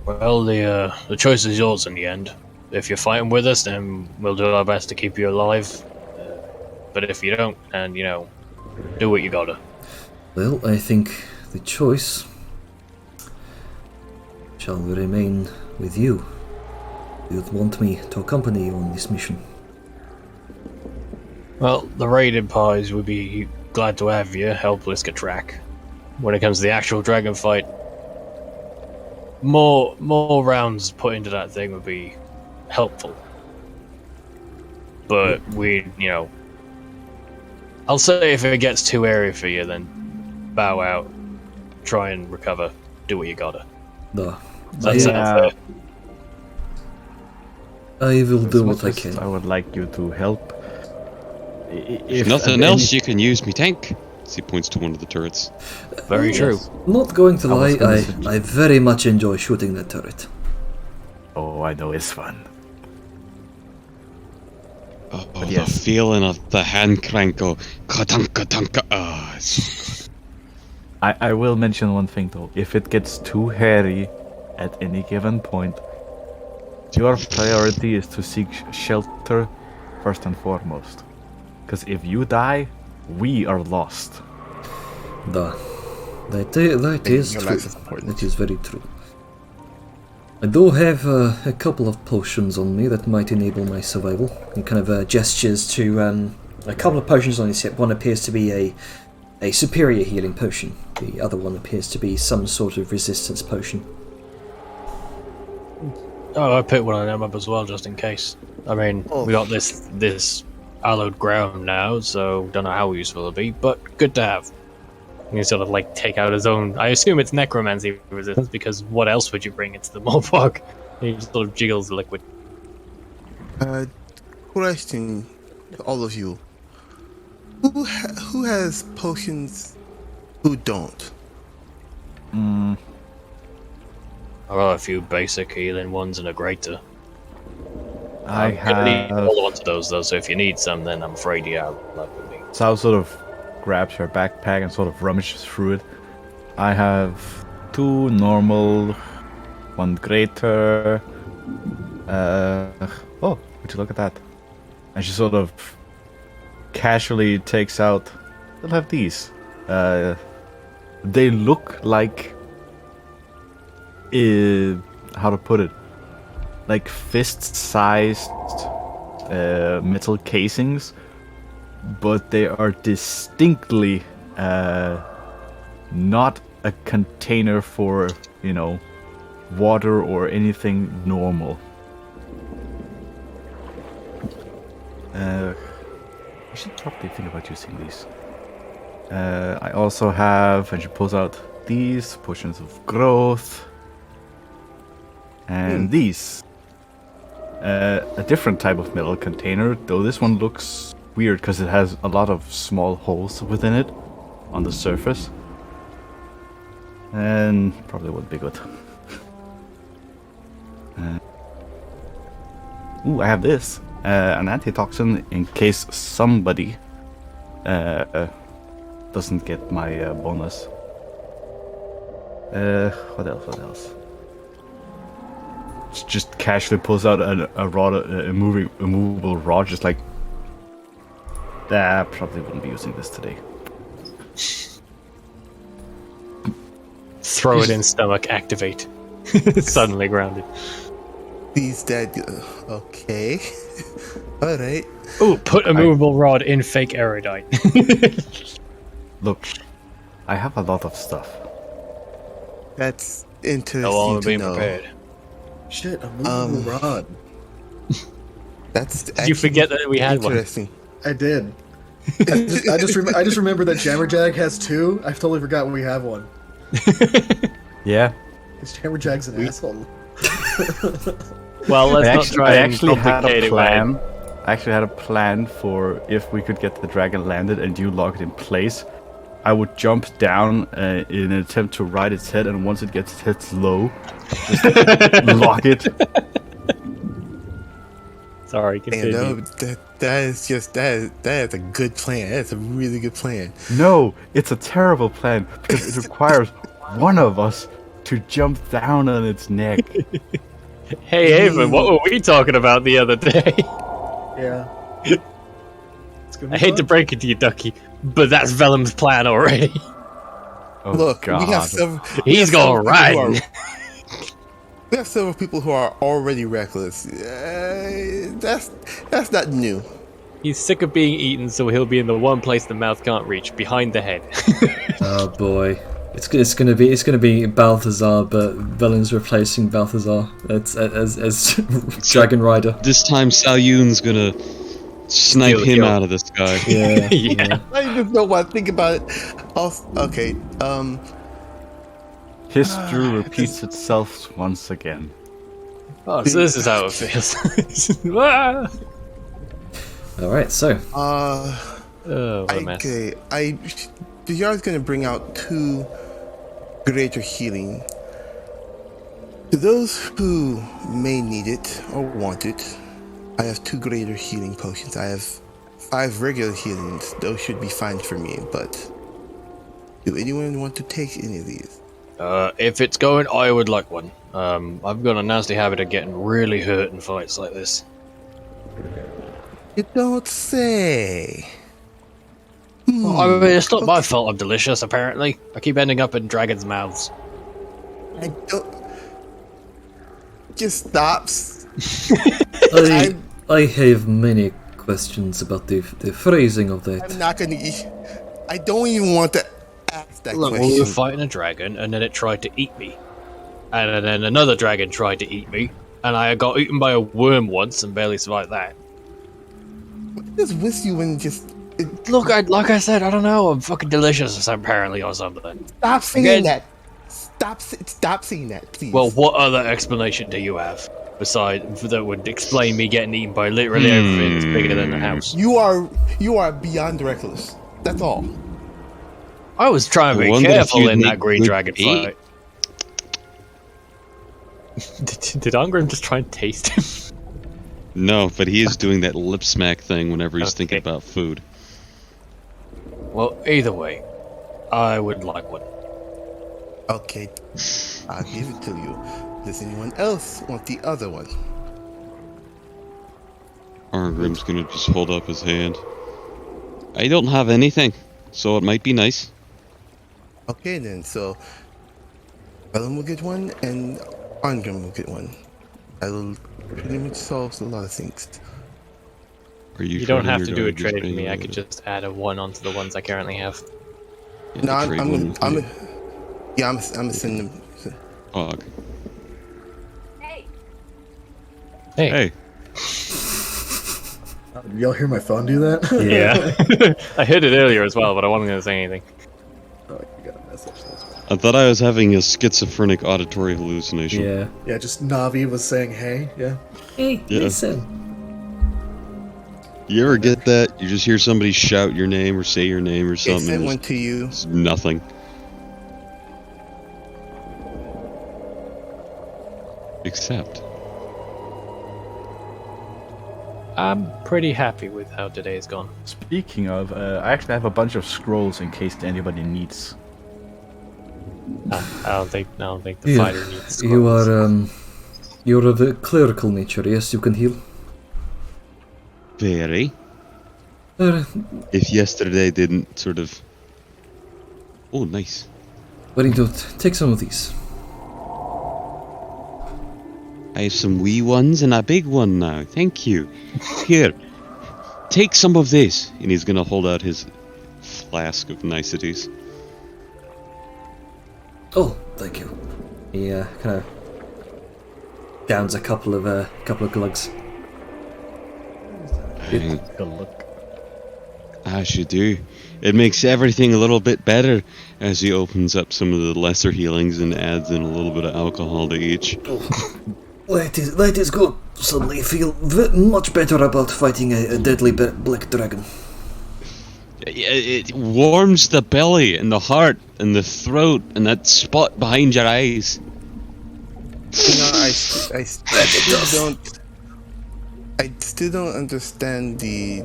Well, the choice is yours in the end. If you're fighting with us, then we'll do our best to keep you alive. But if you don't, then, you know, do what you gotta. Well, I think the choice shall remain with you. You'd want me to accompany you on this mission. Well, the raided pies would be glad to have you help Liska track. When it comes to the actual dragon fight, more rounds put into that thing would be helpful. But we, you know, I'll say if it gets too airy for you, then bow out, try and recover, do what you gotta. No, Does that sound fair? I will do As what I much as can. I would like you to help. If nothing else, you can use me tank. As he points to one of the turrets. Very true. Not going to I was lie, gonna suggest- I very much enjoy shooting that turret. Oh, I know it's fun. Oh, But the yes. feeling of the hand crank. Oh, ka-dunka dunka. Ah, it's I will mention one thing though. If it gets too hairy at any given point, your priority is to seek shelter first and foremost. Because if you die, we are lost. That is your true. life is important. That is very true. I do have a couple of potions on me that might enable my survival. He kind of gestures to a couple of potions on his hip. One appears to be a superior healing potion. The other one appears to be some sort of resistance potion. Oh, I picked one of them up as well, just in case. I mean, Oh. we got this hallowed ground now, so don't know how useful it'll be, but good to have. You can sort of like take out his own. I assume it's necromancy resistance because what else would you bring into the Morbog? He just sort of jiggles the liquid. Question to all of you: who has potions? Who don't? Mm, I got a few basic healing ones and a greater. I I'm gonna need have. hold on to those though, so if you need some, then I'm afraid you have luck with me. Sal sort of grabs her backpack and sort of rummages through it. I have 2 normal, 1 greater. Oh, would you look at that? And she sort of casually takes out. They'll have these. They look like. How to put it? Like fist-sized metal casings, but they are distinctly not a container for, water or anything normal. I should probably think about using these. I also have, and she pulls out these potions of growth, and these. A different type of metal container, though this one looks weird because it has a lot of small holes within it on the surface. And probably wouldn't be good. Ooh, I have this. An antitoxin in case somebody doesn't get my bonus. What else? Just casually pulls out a rod, a movable rod, just like... probably wouldn't be using this today. Throw it in stomach, activate. Suddenly grounded. He's dead. Okay. Alright. Oh, put a movable rod in fake erudite. Look, I have a lot of stuff. That's interesting No longer to being know. prepared. Shit, a movable rod. That's Did you forget that we had one? interesting. I did. I just remembered that Jammerjag has 2. I totally forgot we have one. Yeah. Because Jammerjag's an asshole. Well, let's not try I and actually had complicate a it. plan. I actually had a plan for if we could get the dragon landed and you lock it in place. I would jump down in an attempt to ride its head, and once it gets its head low, just lock it. Sorry, And continue. that is a good plan. That's a really good plan. No, it's a terrible plan because it requires one of us to jump down on its neck. Hey, Ava, what were we talking about the other day? Yeah. It's gonna be I hate fun. to break it to you, Ducky, but that's Vellum's plan already. Oh, Look, God. we have several. He's going right. We have several people who are already reckless. That's not new. He's sick of being eaten, so he'll be in the one place the mouth can't reach, behind the head. Oh boy, it's gonna be Balthazar, but Vellum's replacing Balthazar as Dragon Rider. This time Salyun's gonna snipe Steal a him kill. out of the sky. Yeah, Yeah. I just don't want to think about it. Also, okay, History repeats itself once again. Oh, so this is how it feels. Ah! All right, so Oh, what a mess. okay, the yard's gonna bring out 2 greater healing. To those who may need it or want it, I have 2 greater healing potions. I have 5 regular healings. Those should be fine for me, but do anyone want to take any of these? If it's going, I would like one. I've got a nasty habit of getting really hurt in fights like this. You don't say. I mean, it's not my fault I'm delicious, apparently. I keep ending up in dragons' mouths. I don't. Just stop. I have many questions about the phrasing of I'm that. not gonna. I don't even want to ask that Look, we question. were fighting a dragon, and then it tried to eat me. And then another dragon tried to eat me, and I got eaten by a worm once and barely survived that. Just with you and just Look, like I said, I don't know, I'm fucking delicious apparently or something. stop saying Again- that. Stop saying that, please. Well, what other explanation do you have besides that would explain me getting eaten by literally everything that's bigger than the house? you are beyond reckless. That's all. I was trying to I be wonder if careful you'd in make that green good dragon bait. fight. Did Angrim just try and taste him? No, but he is doing that lip smack thing whenever he's thinking Okay. about food. Well, either way, I would like one. Okay, I'll give it to you. Does anyone else want the other one? Arngrim's gonna just hold up his hand. I don't have anything, so it might be nice. Okay then, so Ellen will get one and Arngrim will get one. That'll pretty much solves a lot of things. Are you? You don't trading have your to do a dog just trade with being me. I able could to- just add a 1 onto the ones I currently have. Yeah, No, trade I'm one gonna, with I'm you. gonna, yeah, I'm gonna send them. Hog. Hey. Hey, Did y'all hear my phone do that? Yeah. I hit it earlier as well, but I wasn't going to say anything. Oh, you got a message. That's fine. I thought I was having a schizophrenic auditory hallucination. Yeah. Yeah, just Navi was saying hey. Yeah. Hey, Yeah. listen. You ever get that? You just hear somebody shout your name or say your name or I something. sent and one to you. it's nothing. Except. I'm pretty happy with how today's gone. Speaking of, I actually have a bunch of scrolls in case anybody needs. I don't think the Yeah, fighter needs You scrolls. are, you're of a clerical nature, yes? You can heal? Very. Uh, If yesterday didn't sort of. Oh, nice. why don't you take some of these? I have some wee ones and a big one now. Thank you. Here, take some of this. And he's gonna hold out his flask of niceties. Oh, thank you. He kind of downs a couple of glugs. Good luck. As you do. It makes everything a little bit better as he opens up some of the lesser healings and adds in a little bit of alcohol to each. That is good. Suddenly feel much better about fighting a deadly black dragon. It warms the belly and the heart and the throat and that spot behind your eyes. You know, I still don't understand the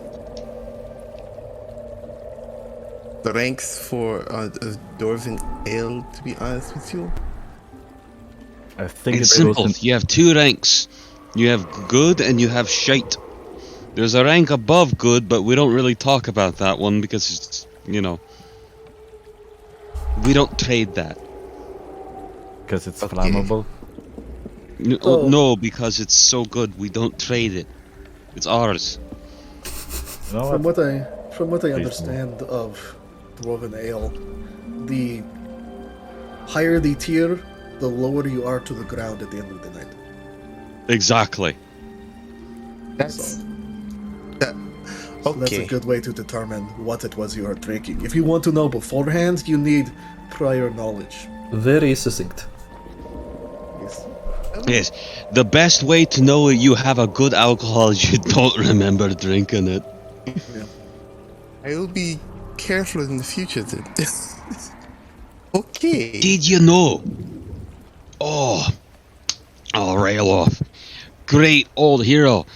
ranks for a dwarven ale. To be honest with you, I think It's it simple. goes in- You have 2 ranks. You have good and you have shite. There's a rank above good, but we don't really talk about that one because it's, you know, we don't trade that. because it's Okay. flammable. No, because it's so good, we don't trade it. It's ours. You know From what? what I Please understand of dwarven ale, the higher the tier, the lower you are to the ground at the end of the night. Exactly. that's that. So that's a Okay, good way to determine what it was you are drinking. If you want to know beforehand, you need prior knowledge. Very succinct. Yes. Yes. The best way to know you have a good alcohol is you don't remember drinking it. I will be careful in the future. Then. Okay. Did you know? Oh, I'll rail off. Great old hero.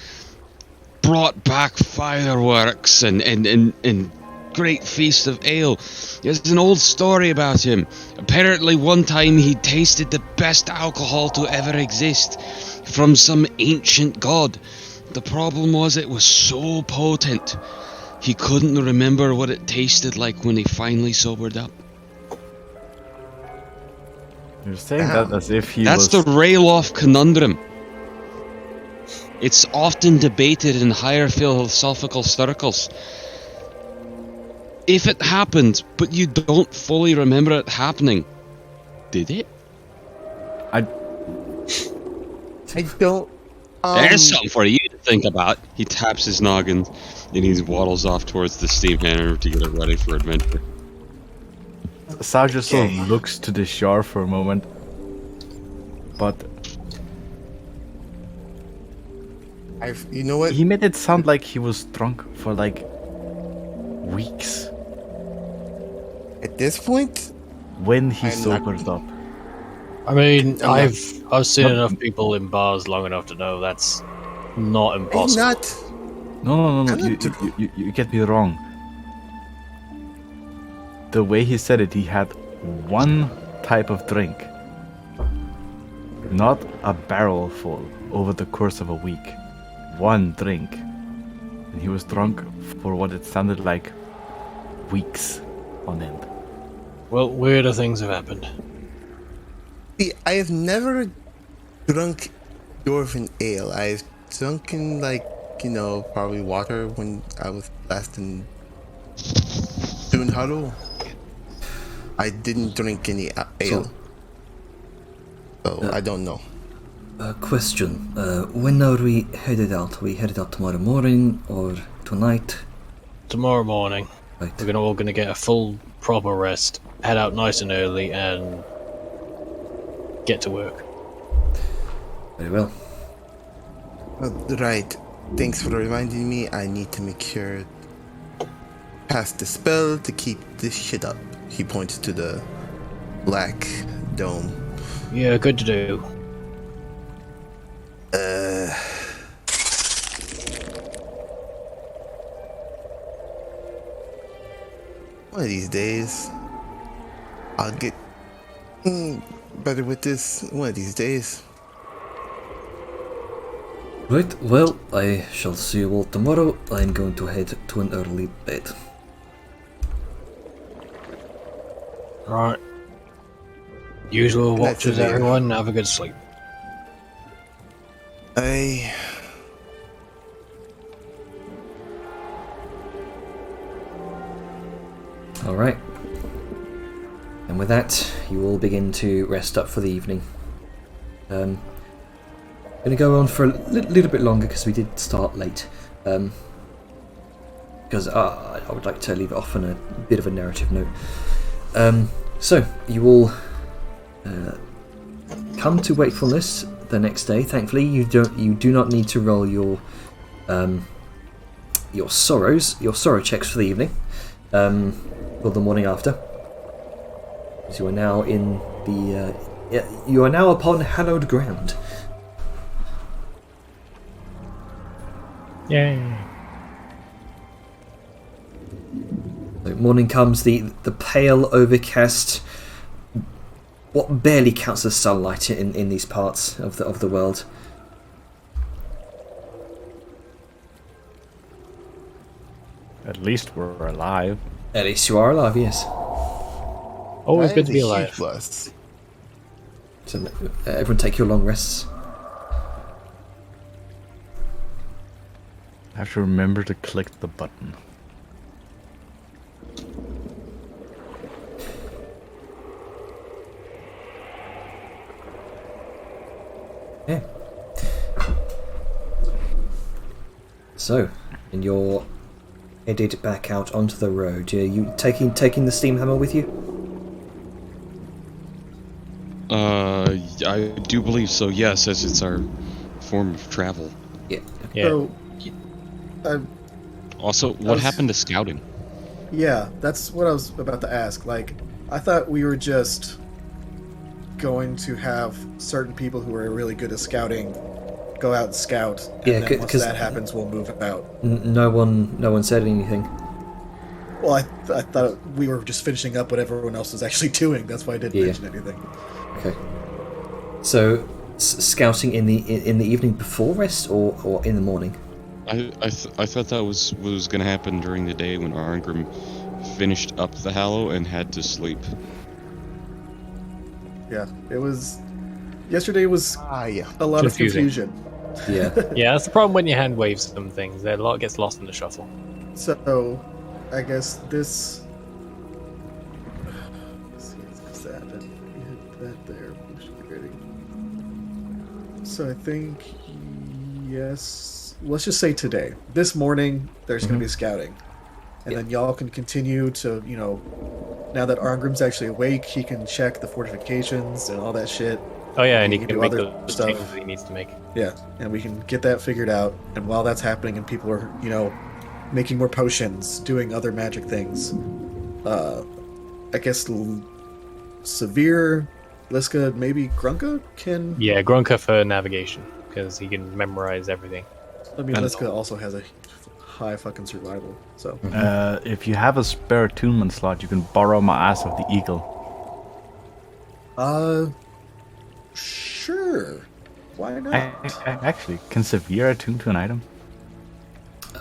Brought back fireworks and great feast of ale. There's an old story about him. Apparently one time he tasted the best alcohol to ever exist from some ancient god. The problem was it was so potent. He couldn't remember what it tasted like when he finally sobered up. You're saying that as if he That's was. the rail-off conundrum. It's often debated in higher philosophical circles. If it happened, but you don't fully remember it happening, did it? I don't. There's something for you to think about. He taps his noggin, and he waddles off towards the steam hammer to get it ready for adventure. Sal just sort of looks to the jar for a moment, but You know what? he made it sound like he was drunk for like weeks At this point, when he I'm not- sobered up. I mean, I'm I've seen enough people in bars long enough to know that's not I'm impossible. not. No. I'm You, not you get me wrong. The way he said it, he had one type of drink. Not a barrel full over the course of a week. One drink. And he was drunk for what it sounded like weeks on end. Well, weirder things have happened. See, I have never drunk Dwarven ale. I've drunken, like, probably water when I was last in Dune Hollow. I didn't drink any ale. So I don't know. Question. When are we headed out? Are we headed out tomorrow morning or tonight? Tomorrow morning, Right. we're all gonna get a full, proper rest, head out nice and early, and get to work. Very well. Right. Thanks for reminding me. I need to make sure cast the spell to keep this shit up. He points to the black dome. Yeah, good to do. One of these days, I'll get better with this. One of these days. Right, well, I shall see you all tomorrow. I'm going to head to an early bed. Right. Usual That's watches, it. everyone. Have a good sleep. Alright. And with that, you all begin to rest up for the evening. Going to go on for a little bit longer because we did start late. Because I would like to leave it off on a bit of a narrative note. So, you all come to wakefulness the next day. Thankfully, you do not need to roll your sorrow checks for the evening. Or the morning after, because you are now in the you are now upon hallowed ground. Yay. So morning comes, the pale, overcast, what barely counts as sunlight in these parts of the world. At least we're alive. At least you are alive, yes. Always That good is to be a alive. huge plus. So everyone take your long rests. I have to remember to click the button. Yeah. So, and you're headed back out onto the road. Are you taking the steam hammer with you? I do believe so, yes, as it's our form of travel. Yeah. Yeah. So, Also, what happened to scouting? yeah, that's what I was about to ask. Like, I thought we were just going to have certain people who are really good at scouting go out and scout, and Yeah, then once 'cause- that happens, we'll move out. No one said anything. Well, I thought we were just finishing up what everyone else was actually doing. That's why I didn't Yeah. mention anything. Okay. So, scouting in the evening before rest or in the morning? I thought that was going to happen during the day when Arngrim finished up the Hallow and had to sleep. Yeah, it was. Yesterday was Yeah. a lot Confusing. of confusion. Yeah. Yeah, that's the problem when you hand wave some things. A lot gets lost in the shuffle. So, I guess this. Let's see, what's that? That there. We should be ready. So I think yes. Let's just say today. This morning, there's going to be scouting, and then y'all can continue to Now that Arngrim's actually awake, he can check the fortifications and all that shit. Oh yeah, and He he can can do make other those stuff. changes he needs to make. Yeah, and we can get that figured out. And while that's happening, and people are, making more potions, doing other magic things, I guess Severe, Liska, maybe Grunka can. Yeah, Grunka for navigation because he can memorize everything. I mean, And- Liska also has a high fucking survival. So If you have a spare attunement slot, you can borrow my Ass of the Eagle. Sure. Why not? Actually, can Severe attune to an item?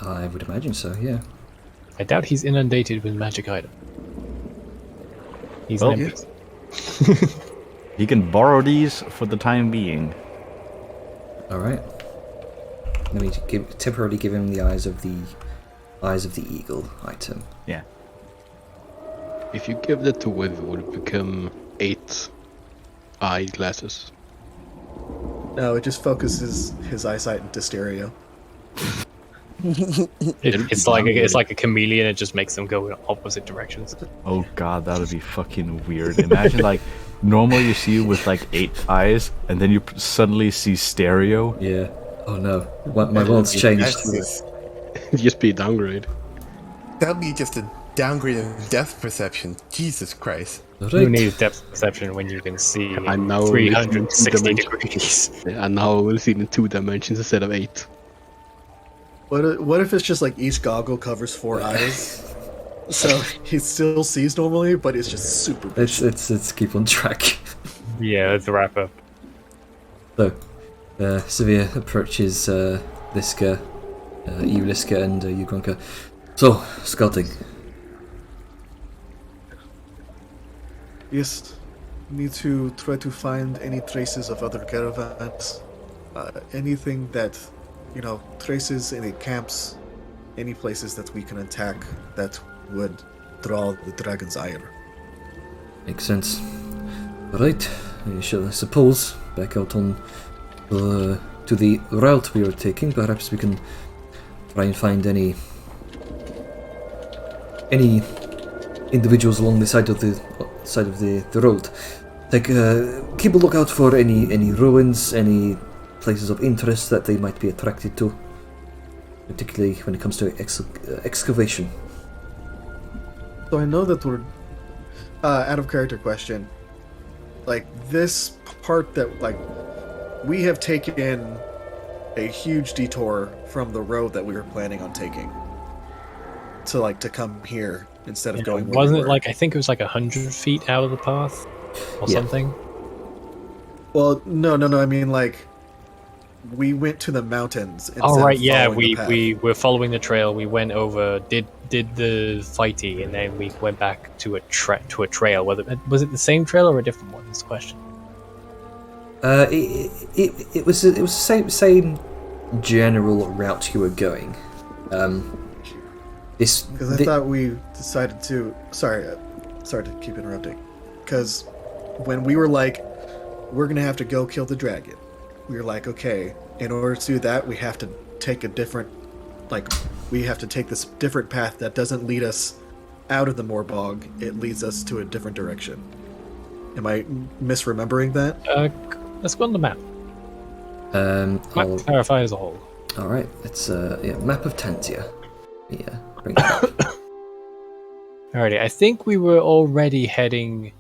I would imagine so, yeah. I doubt he's inundated with magic item. He's Well, an NPC. He can borrow these for the time being. Alright. Let me temporarily give him the eyes of the eagle item. Yeah. If you give that to Viv, would it become 8 eyeglasses? No, it just focuses his eyesight into stereo. It's like a chameleon. It just makes them go in opposite directions. Oh god, that would be fucking weird. Imagine like normally you see you with like 8 eyes, and then you suddenly see stereo. Yeah. Oh no. My world's changed. Just be a downgrade. That'd be just a downgrade of depth perception. Jesus Christ. Who Alright. needs depth perception when you can see I'm now 360 listening to degrees? And now we'll see it in 2 dimensions instead of 8. What if it's just like each goggle covers 4 eyes? So he still sees normally, but it's just super big. Let's keep on track. Yeah, let's wrap up. So, Severe approaches Liska, you Liska and you Grunka. So, scouting. Yes, need to try to find any traces of other caravans. Anything that, traces any camps, any places that we can attack that would draw the dragon's ire. Makes sense. Alright, we shall, I suppose, back out on to the route we were taking. Perhaps we can try and find any individuals along the side of the road. Keep a lookout for any ruins, any places of interest that they might be attracted to, particularly when it comes to excavation. So I know that we're out of character question. Like this part that we have taken a huge detour from the road that we were planning on taking to come here instead of going. Wasn't it I think it was 100 feet out of the path or something? Well, no. I mean, we went to the mountains. Oh right, yeah. following the path. We were following the trail. We went over, did the fighty, and then we went back to a trail. Was it the same trail or a different one? Is the question. It was the same general route you were going. Because I thought we decided to. Sorry to keep interrupting. Because when we were we're gonna have to go kill the dragon, we were okay. In order to do that, we have to take a different. We have to take this different path that doesn't lead us out of the Moorbog. It leads us to a different direction. Am I misremembering that? Let's go on the map. I'll Clarify as a whole. all right. It's map of Tantia. Yeah, bring it up. Alrighty, I think we were already heading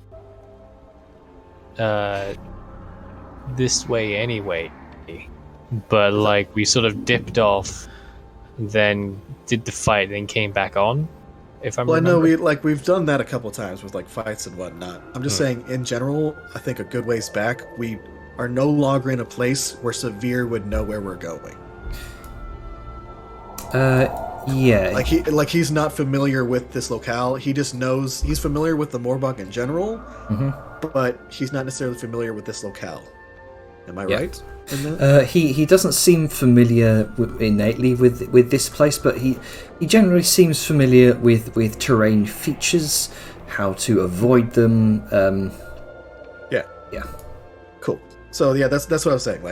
this way anyway, but we sort of dipped off, then did the fight, then came back on. If I'm Well, I know remembering. we've done that a couple times with fights and whatnot. I'm just saying, in general, I think a good ways back, we are no longer in a place where Severe would know where we're going. Yeah. He's not familiar with this locale. He just knows he's familiar with the Moorbog in general, but he's not necessarily familiar with this locale. Am I right in that? He doesn't seem familiar innately with this place, but he generally seems familiar with terrain features, how to avoid them. Yeah. Cool. So yeah, that's what I was saying.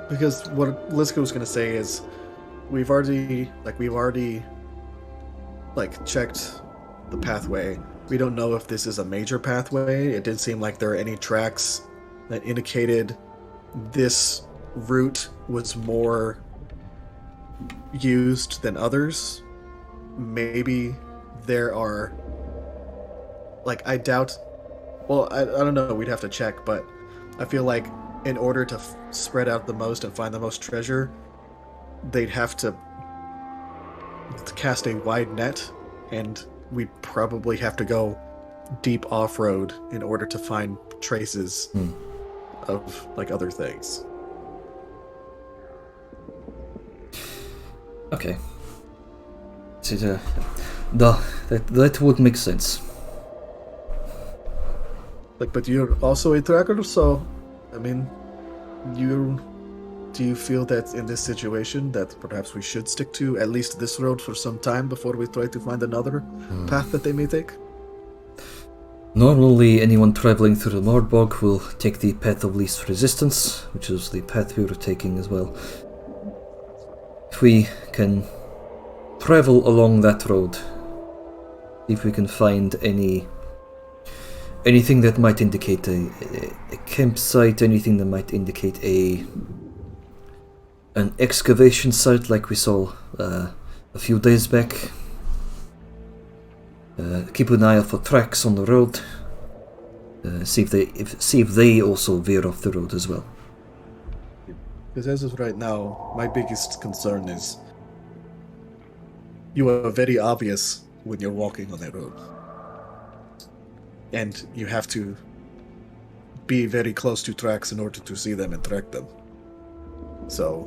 Because what Liska was gonna say is, we've already checked the pathway. We don't know if this is a major pathway. It didn't seem like there were any tracks that indicated this route was more used than others. Maybe there are I doubt. Well, I don't know. We'd have to check, but I feel in order to spread out the most and find the most treasure, they'd have to cast a wide net, and we'd probably have to go deep off-road in order to find traces of like other things. Okay. That would make sense. Like, but you're also a tracker, so I mean, do you feel that in this situation that perhaps we should stick to at least this road for some time before we try to find another path that they may take? Normally, anyone traveling through the Mordbog will take the path of least resistance, which is the path we were taking as well. If we can travel along that road, if we can find anything that might indicate a campsite, anything that might indicate an excavation site like we saw a few days back. Keep an eye out for tracks on the road. See if they also veer off the road as well. Because as of right now, my biggest concern is you are very obvious when you're walking on that road. And you have to be very close to tracks in order to see them and track them. So,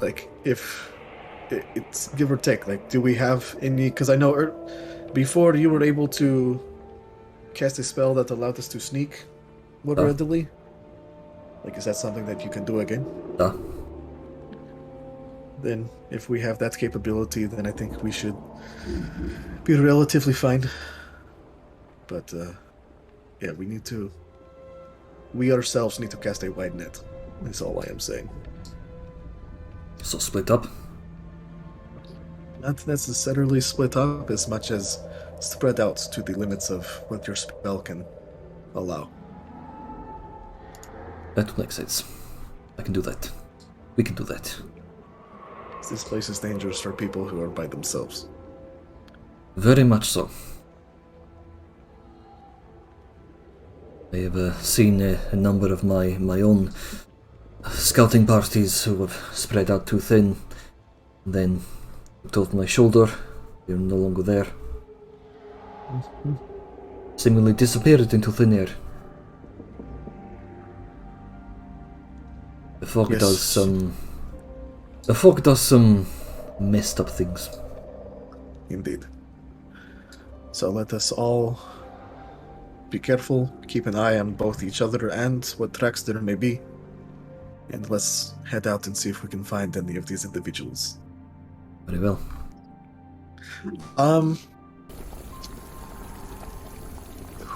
like, if it's give or take, like, do we have any? Because I know before you were able to cast a spell that allowed us to sneak more readily. Like, is that something that you can do again? Then, if we have that capability, then I think we should be relatively fine. But, yeah, we ourselves need to cast a wide net. That's all I am saying. So split up? Not necessarily split up as much as spread out to the limits of what your spell can allow. That makes sense. I can do that. We can do that. This place is dangerous for people who are by themselves. Very much so. I have seen a number of my own scouting parties who have spread out too thin, and then looked over my shoulder, they're no longer there. Seemingly disappeared into thin air. The fog does some messed up things. Indeed. So let us all be careful, keep an eye on both each other and what tracks there may be, and let's head out and see if we can find any of these individuals. Very well.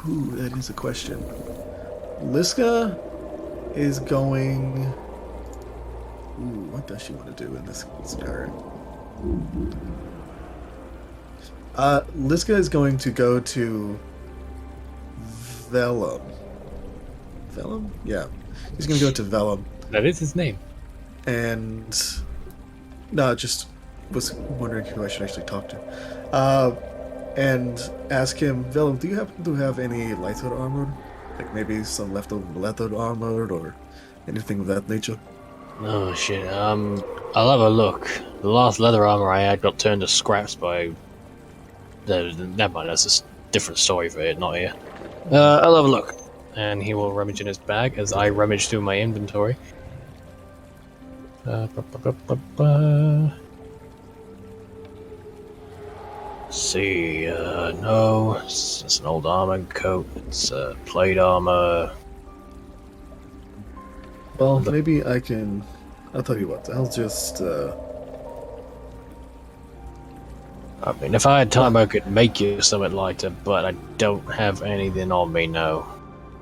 That is a question. Liska is going... what does she want to do in this turn? Liska is going to go to Vellum. Vellum? Yeah. He's going to go to Vellum. That is his name. And... no, just was wondering who I should actually talk to. And ask him, Vellum, do you happen to have any lighter armor? Like maybe some leftover leather armor or anything of that nature? Oh shit, I'll have a look. The last leather armor I had got turned to scraps by... never mind, that's a different story for it, not here. I'll have a look. And he will rummage in his bag as I rummage through my inventory. See, no, it's an old armor coat, it's plate armor. Well, maybe I'll tell you what, I'll just, I mean, if I had time I could make you something lighter, but I don't have anything on me, no.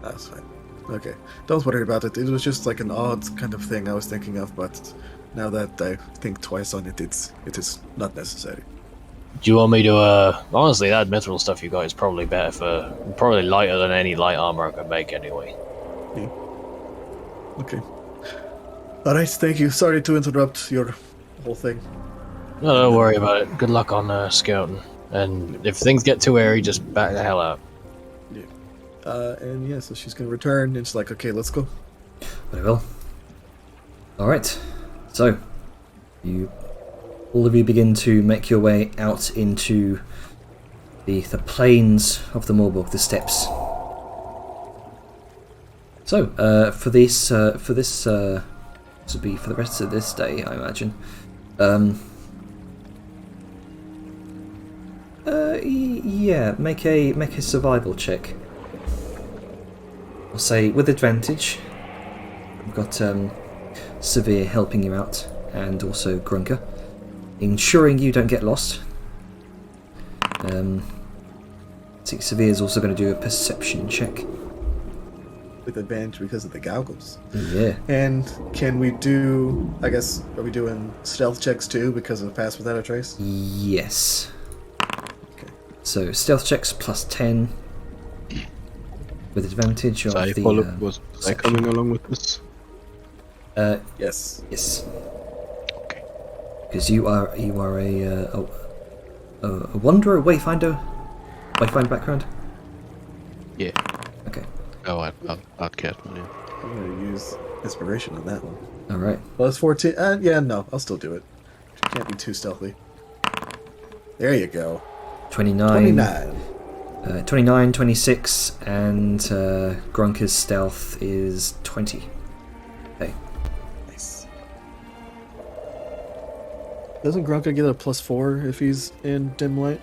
That's fine. Okay, don't worry about it, it was just like an odd kind of thing I was thinking of, but now that I think twice on it, it is not necessary. Do you want me to, honestly, that mithril stuff you got is probably better probably lighter than any light armor I could make anyway. Yeah. Okay. Alright, thank you. Sorry to interrupt your whole thing. No, don't worry about it. Good luck on scouting. And if things get too airy, just back the hell out. Yeah. And yeah, so she's gonna return, and she's like, okay, let's go. Very well. Alright, so all of you begin to make your way out into the plains of the Morborg, the steppes. So, for this to be for the rest of this day, I imagine. Yeah, make a survival check. I'll say with advantage. We've got Severe helping you out, and also Grunker, ensuring you don't get lost. See, Severe's also going to do a perception check. With advantage because of the goggles. Yeah. And can we do, I guess, are we doing stealth checks too because of Pass Without a Trace? Yes. Okay. So stealth checks plus 10 with advantage of I the. was I perception. coming along with this? Yes. Yes. Okay. Because you are a wanderer, wayfinder background. Yeah. Okay. Oh, outcast one. Yeah. I'm going to use inspiration on that one. All right. Plus 14. Yeah, no, I'll still do it. Can't be too stealthy. There you go. 29. 29. 29, 26, and Grunker's stealth is 20. Okay. Nice. Doesn't Grunka get a +4 if he's in dim light?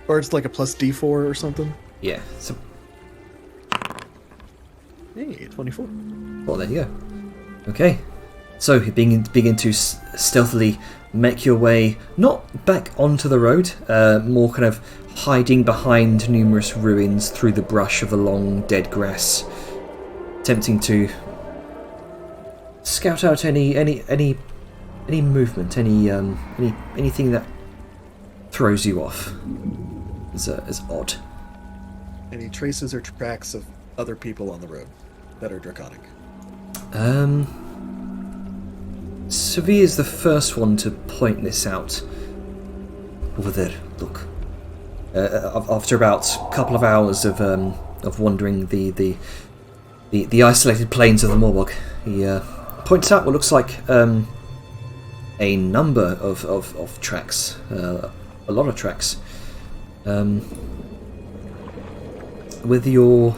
Or it's like a +D4 or something? Yeah. So, Hey, 24. well, there you go. Okay. So you begin to stealthily make your way, not back onto the road, more kind of hiding behind numerous ruins through the brush of the long dead grass, attempting to scout out any movement, anything that throws you off as odd. Any traces or tracks of other people on the road that are draconic? Severe is the first one to point this out. Over there, look. After about a couple of hours of wandering the isolated plains of the Morborg, he points out what looks like a number of tracks, a lot of tracks. With your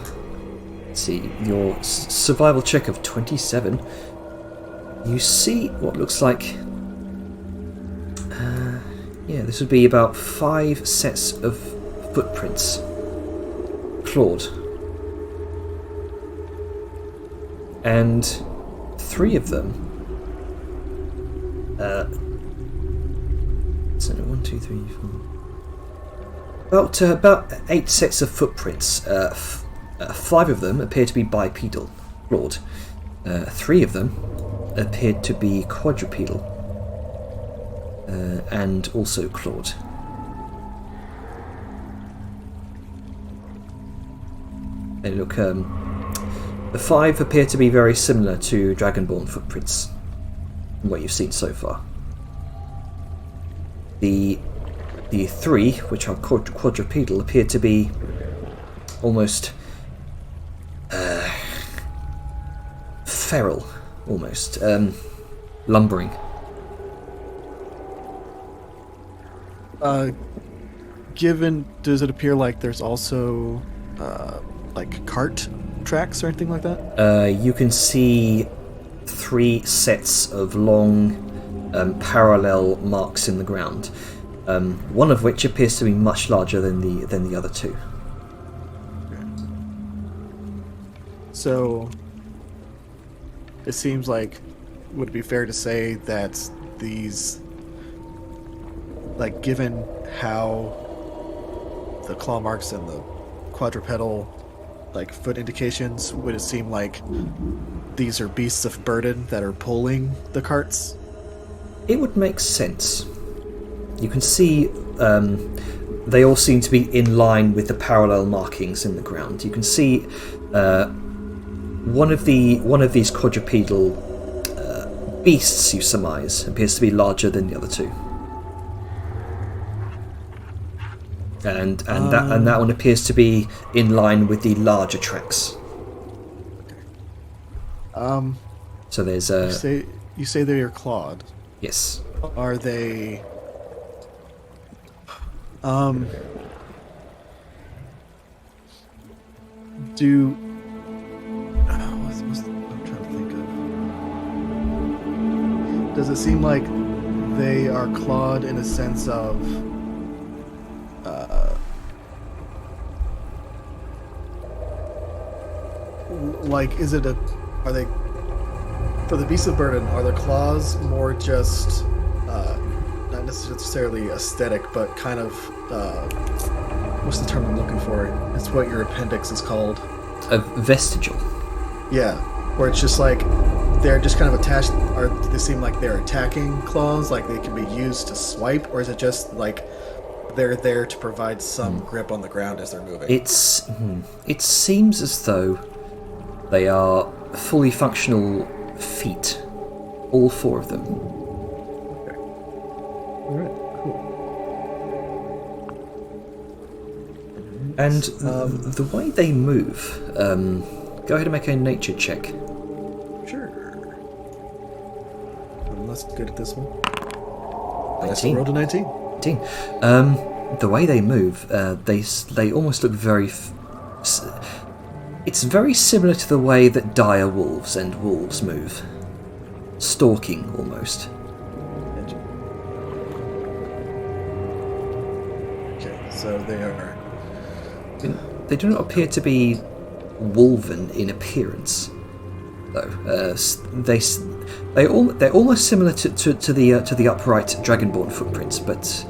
survival check of 27. You see what looks like, this would be about 5 sets of footprints, clawed, and 3 of them. So 1, 2, 3, 4. About 8 sets of footprints. 5 of them appear to be bipedal, clawed. 3 of them appeared to be quadrupedal and also clawed. They look. The 5 appear to be very similar to Dragonborn footprints, from what you've seen so far. The 3, which are quadrupedal, appear to be almost feral. Almost lumbering. Does it appear like there's also like cart tracks or anything like that? You can see 3 sets of long parallel marks in the ground. One of which appears to be much larger than the other 2. So it seems like, would it be fair to say that these, like, given how the claw marks and the quadrupedal, like, foot indications, would it seem like these are beasts of burden that are pulling the carts? It would make sense. You can see they all seem to be in line with the parallel markings in the ground. You can see one of these quadrupedal beasts, you surmise, appears to be larger than the other 2, and that one appears to be in line with the larger tracks. So there's you say they are clawed. Yes. Are they? I'm trying to think of. Does it seem like they are clawed in a sense of like are they for the beasts of burden, are their claws more just not necessarily aesthetic but kind of what's the term I'm looking for? It's what your appendix is called. Vestigial. Yeah, where it's just like they're just kind of attached, or do they seem like they're attacking claws, like they can be used to swipe, or is it just like they're there to provide some grip on the ground as they're moving? It seems as though they are fully functional feet, all 4 of them. Okay. All right. Cool. And the way they move, go ahead and make a nature check. Sure. I'm less good at this one. I 19. rolled a 19. 19. The way they move, they almost look very. It's very similar to the way that dire wolves and wolves move, stalking almost. Okay, so they are. They do not appear to be wolven in appearance, though. They're almost similar to the upright dragonborn footprints, but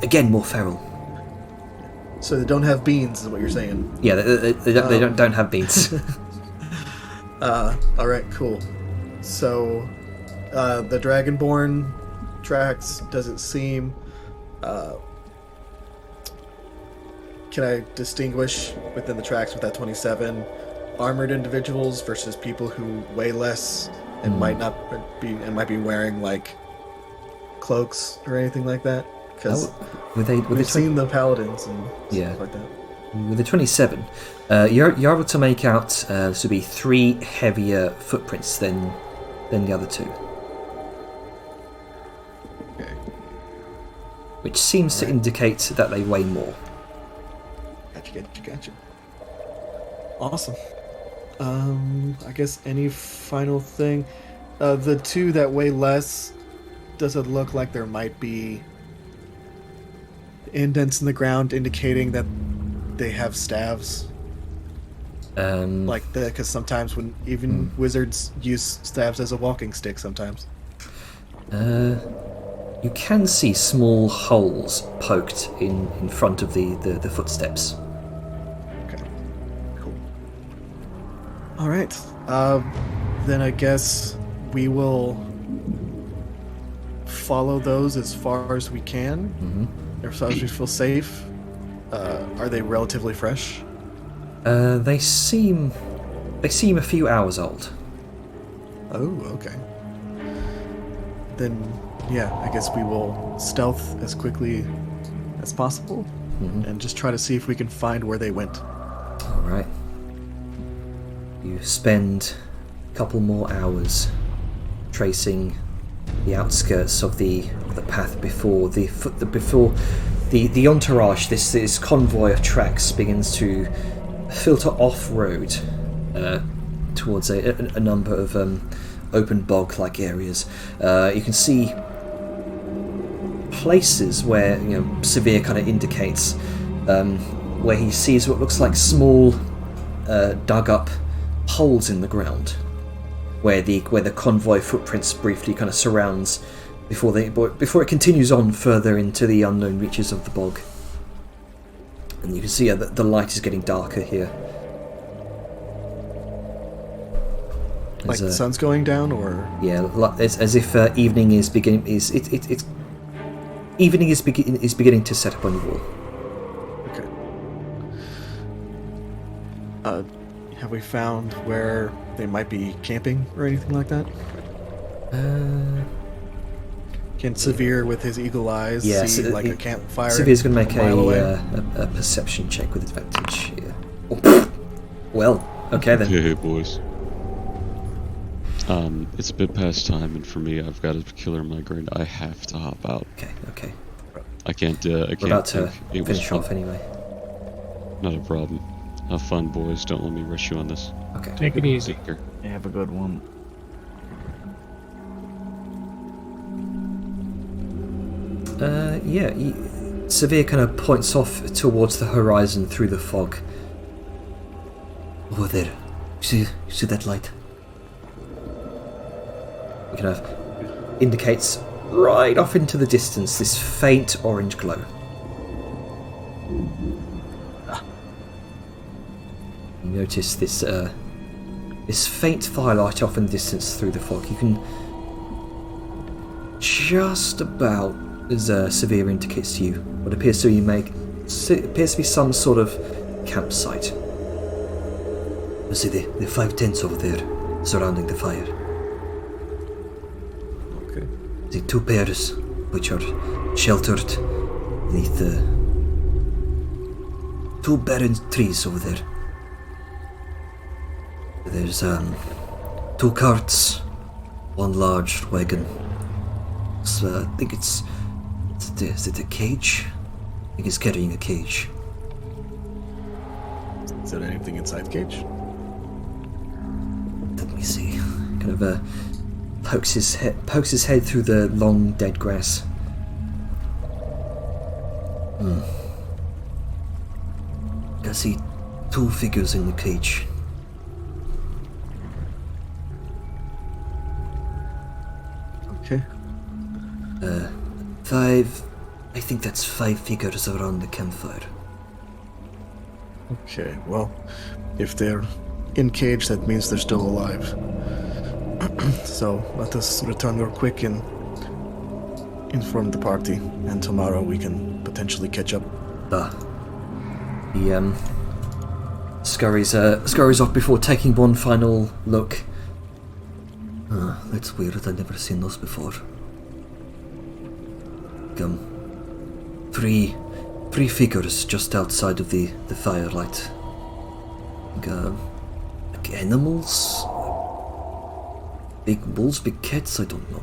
again more feral. So they don't have beans, is what you're saying? Yeah, they don't have beans. All right, cool. So the dragonborn tracks doesn't seem. Can I distinguish within the tracks with that 27 armored individuals versus people who weigh less and might be wearing like cloaks or anything like that? Because we've seen the paladins and stuff like that. With the 27, you're able to make out this would be 3 heavier footprints than the other 2. Okay. Which seems to indicate that they weigh more. Gotcha. Awesome. I guess any final thing? The 2 that weigh less, does it look like there might be indents in the ground indicating that they have staves? Because sometimes when even wizards use staves as a walking stick sometimes. You can see small holes poked in front of the footsteps. Okay. Cool. All right. Then I guess we will follow those as far as we can. As far as we feel safe. Are they relatively fresh? They seem a few hours old. Oh, okay. Then, yeah, I guess we will stealth as quickly as possible and just try to see if we can find where they went. All right. You spend a couple more hours tracing the outskirts of the path before the entourage, this convoy of tracks begins to filter off-road towards a number of open bog-like areas. You can see places where Severe kind of indicates where he sees what looks like small dug-up holes in the ground, where the convoy footprints briefly kind of surrounds before it continues on further into the unknown reaches of the bog. And you can see that the light is getting darker here. Like the sun's going down, or it's as if evening is beginning. Evening is beginning to set upon you all. Okay. Have we found where they might be camping or anything like that? Can Severe, with his eagle eyes, see like a campfire? Severe's going to make a perception check with advantage here. Oh, well, okay then. Hey, boys. It's a bit past time, and for me, I've got a killer migraine. I have to hop out. Okay. I can't. We're about to think it was finish fun. off anyway. Not a problem. Have fun, boys. Don't let me rush you on this. Okay. Take it easy. Take care. Yeah, have a good one. Yeah, Severe kind of points off towards the horizon through the fog. Over there. You see that light? He kind of indicates right off into the distance this faint orange glow. You notice this this faint firelight off in the distance through the fog. You can just about, as Severe indicates to you, what appears to be some sort of campsite. You see the 5 tents over there surrounding the fire. Okay. The 2 pairs which are sheltered beneath the 2 barren trees over there. There's 2 carts, 1 large wagon. So, I think is it a cage? I think it's carrying a cage. Is there anything inside the cage? Let me see. Kind of pokes his head through the long dead grass. I see 2 figures in the cage. Okay. 5. I think that's 5 figures around the campfire. Okay, well, if they're in cage, that means they're still alive. So let us return real quick and inform the party, and tomorrow we can potentially catch up. He scurries off before taking one final look. That's weird. I've never seen those before. 3 figures just outside of the firelight. Like animals? Big wolves, big cats? I don't know.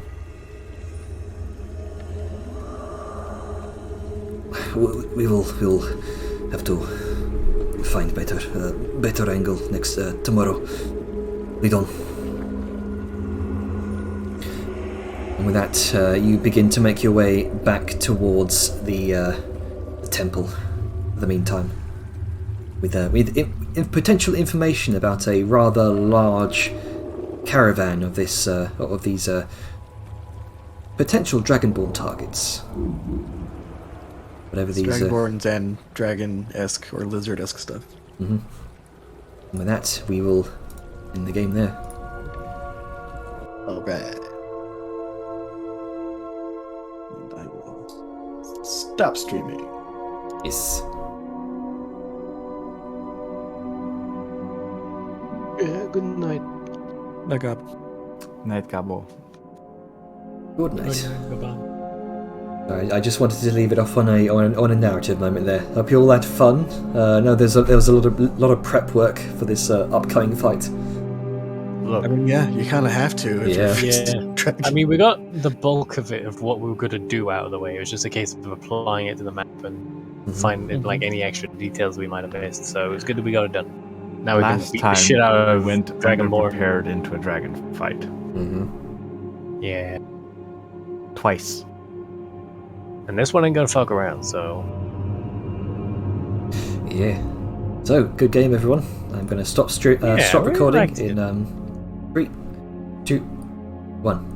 We'll have to find better angle next tomorrow. Lead on. And with that, you begin to make your way back towards the temple. In the meantime, with potential information about a rather large caravan of these potential Dragonborn targets. Whatever these Dragonborns and dragon-esque or lizard-esque stuff. And with that, we will end the game there. Alright. And I will stop streaming. Yes. Yeah, good night. Night, Gabo. Good night. I just wanted to leave it off on a narrative moment there. Hope you all had fun. No, there was a lot of prep work for this upcoming fight. Look, I mean, yeah, you kind of have to. If you're facing dragon. I mean, we got the bulk of it of what we were going to do out of the way. It was just a case of applying it to the map and finding like any extra details we might have missed. So it was good that we got it done. Now we can last beat the time shit out we of went Dragonborn. prepared into a dragon fight. Yeah, Twice. and this one ain't gonna fuck around. So Yeah. So good game, everyone. I'm going to stop Yeah, stop really recording liked it. in 3, 2, 1.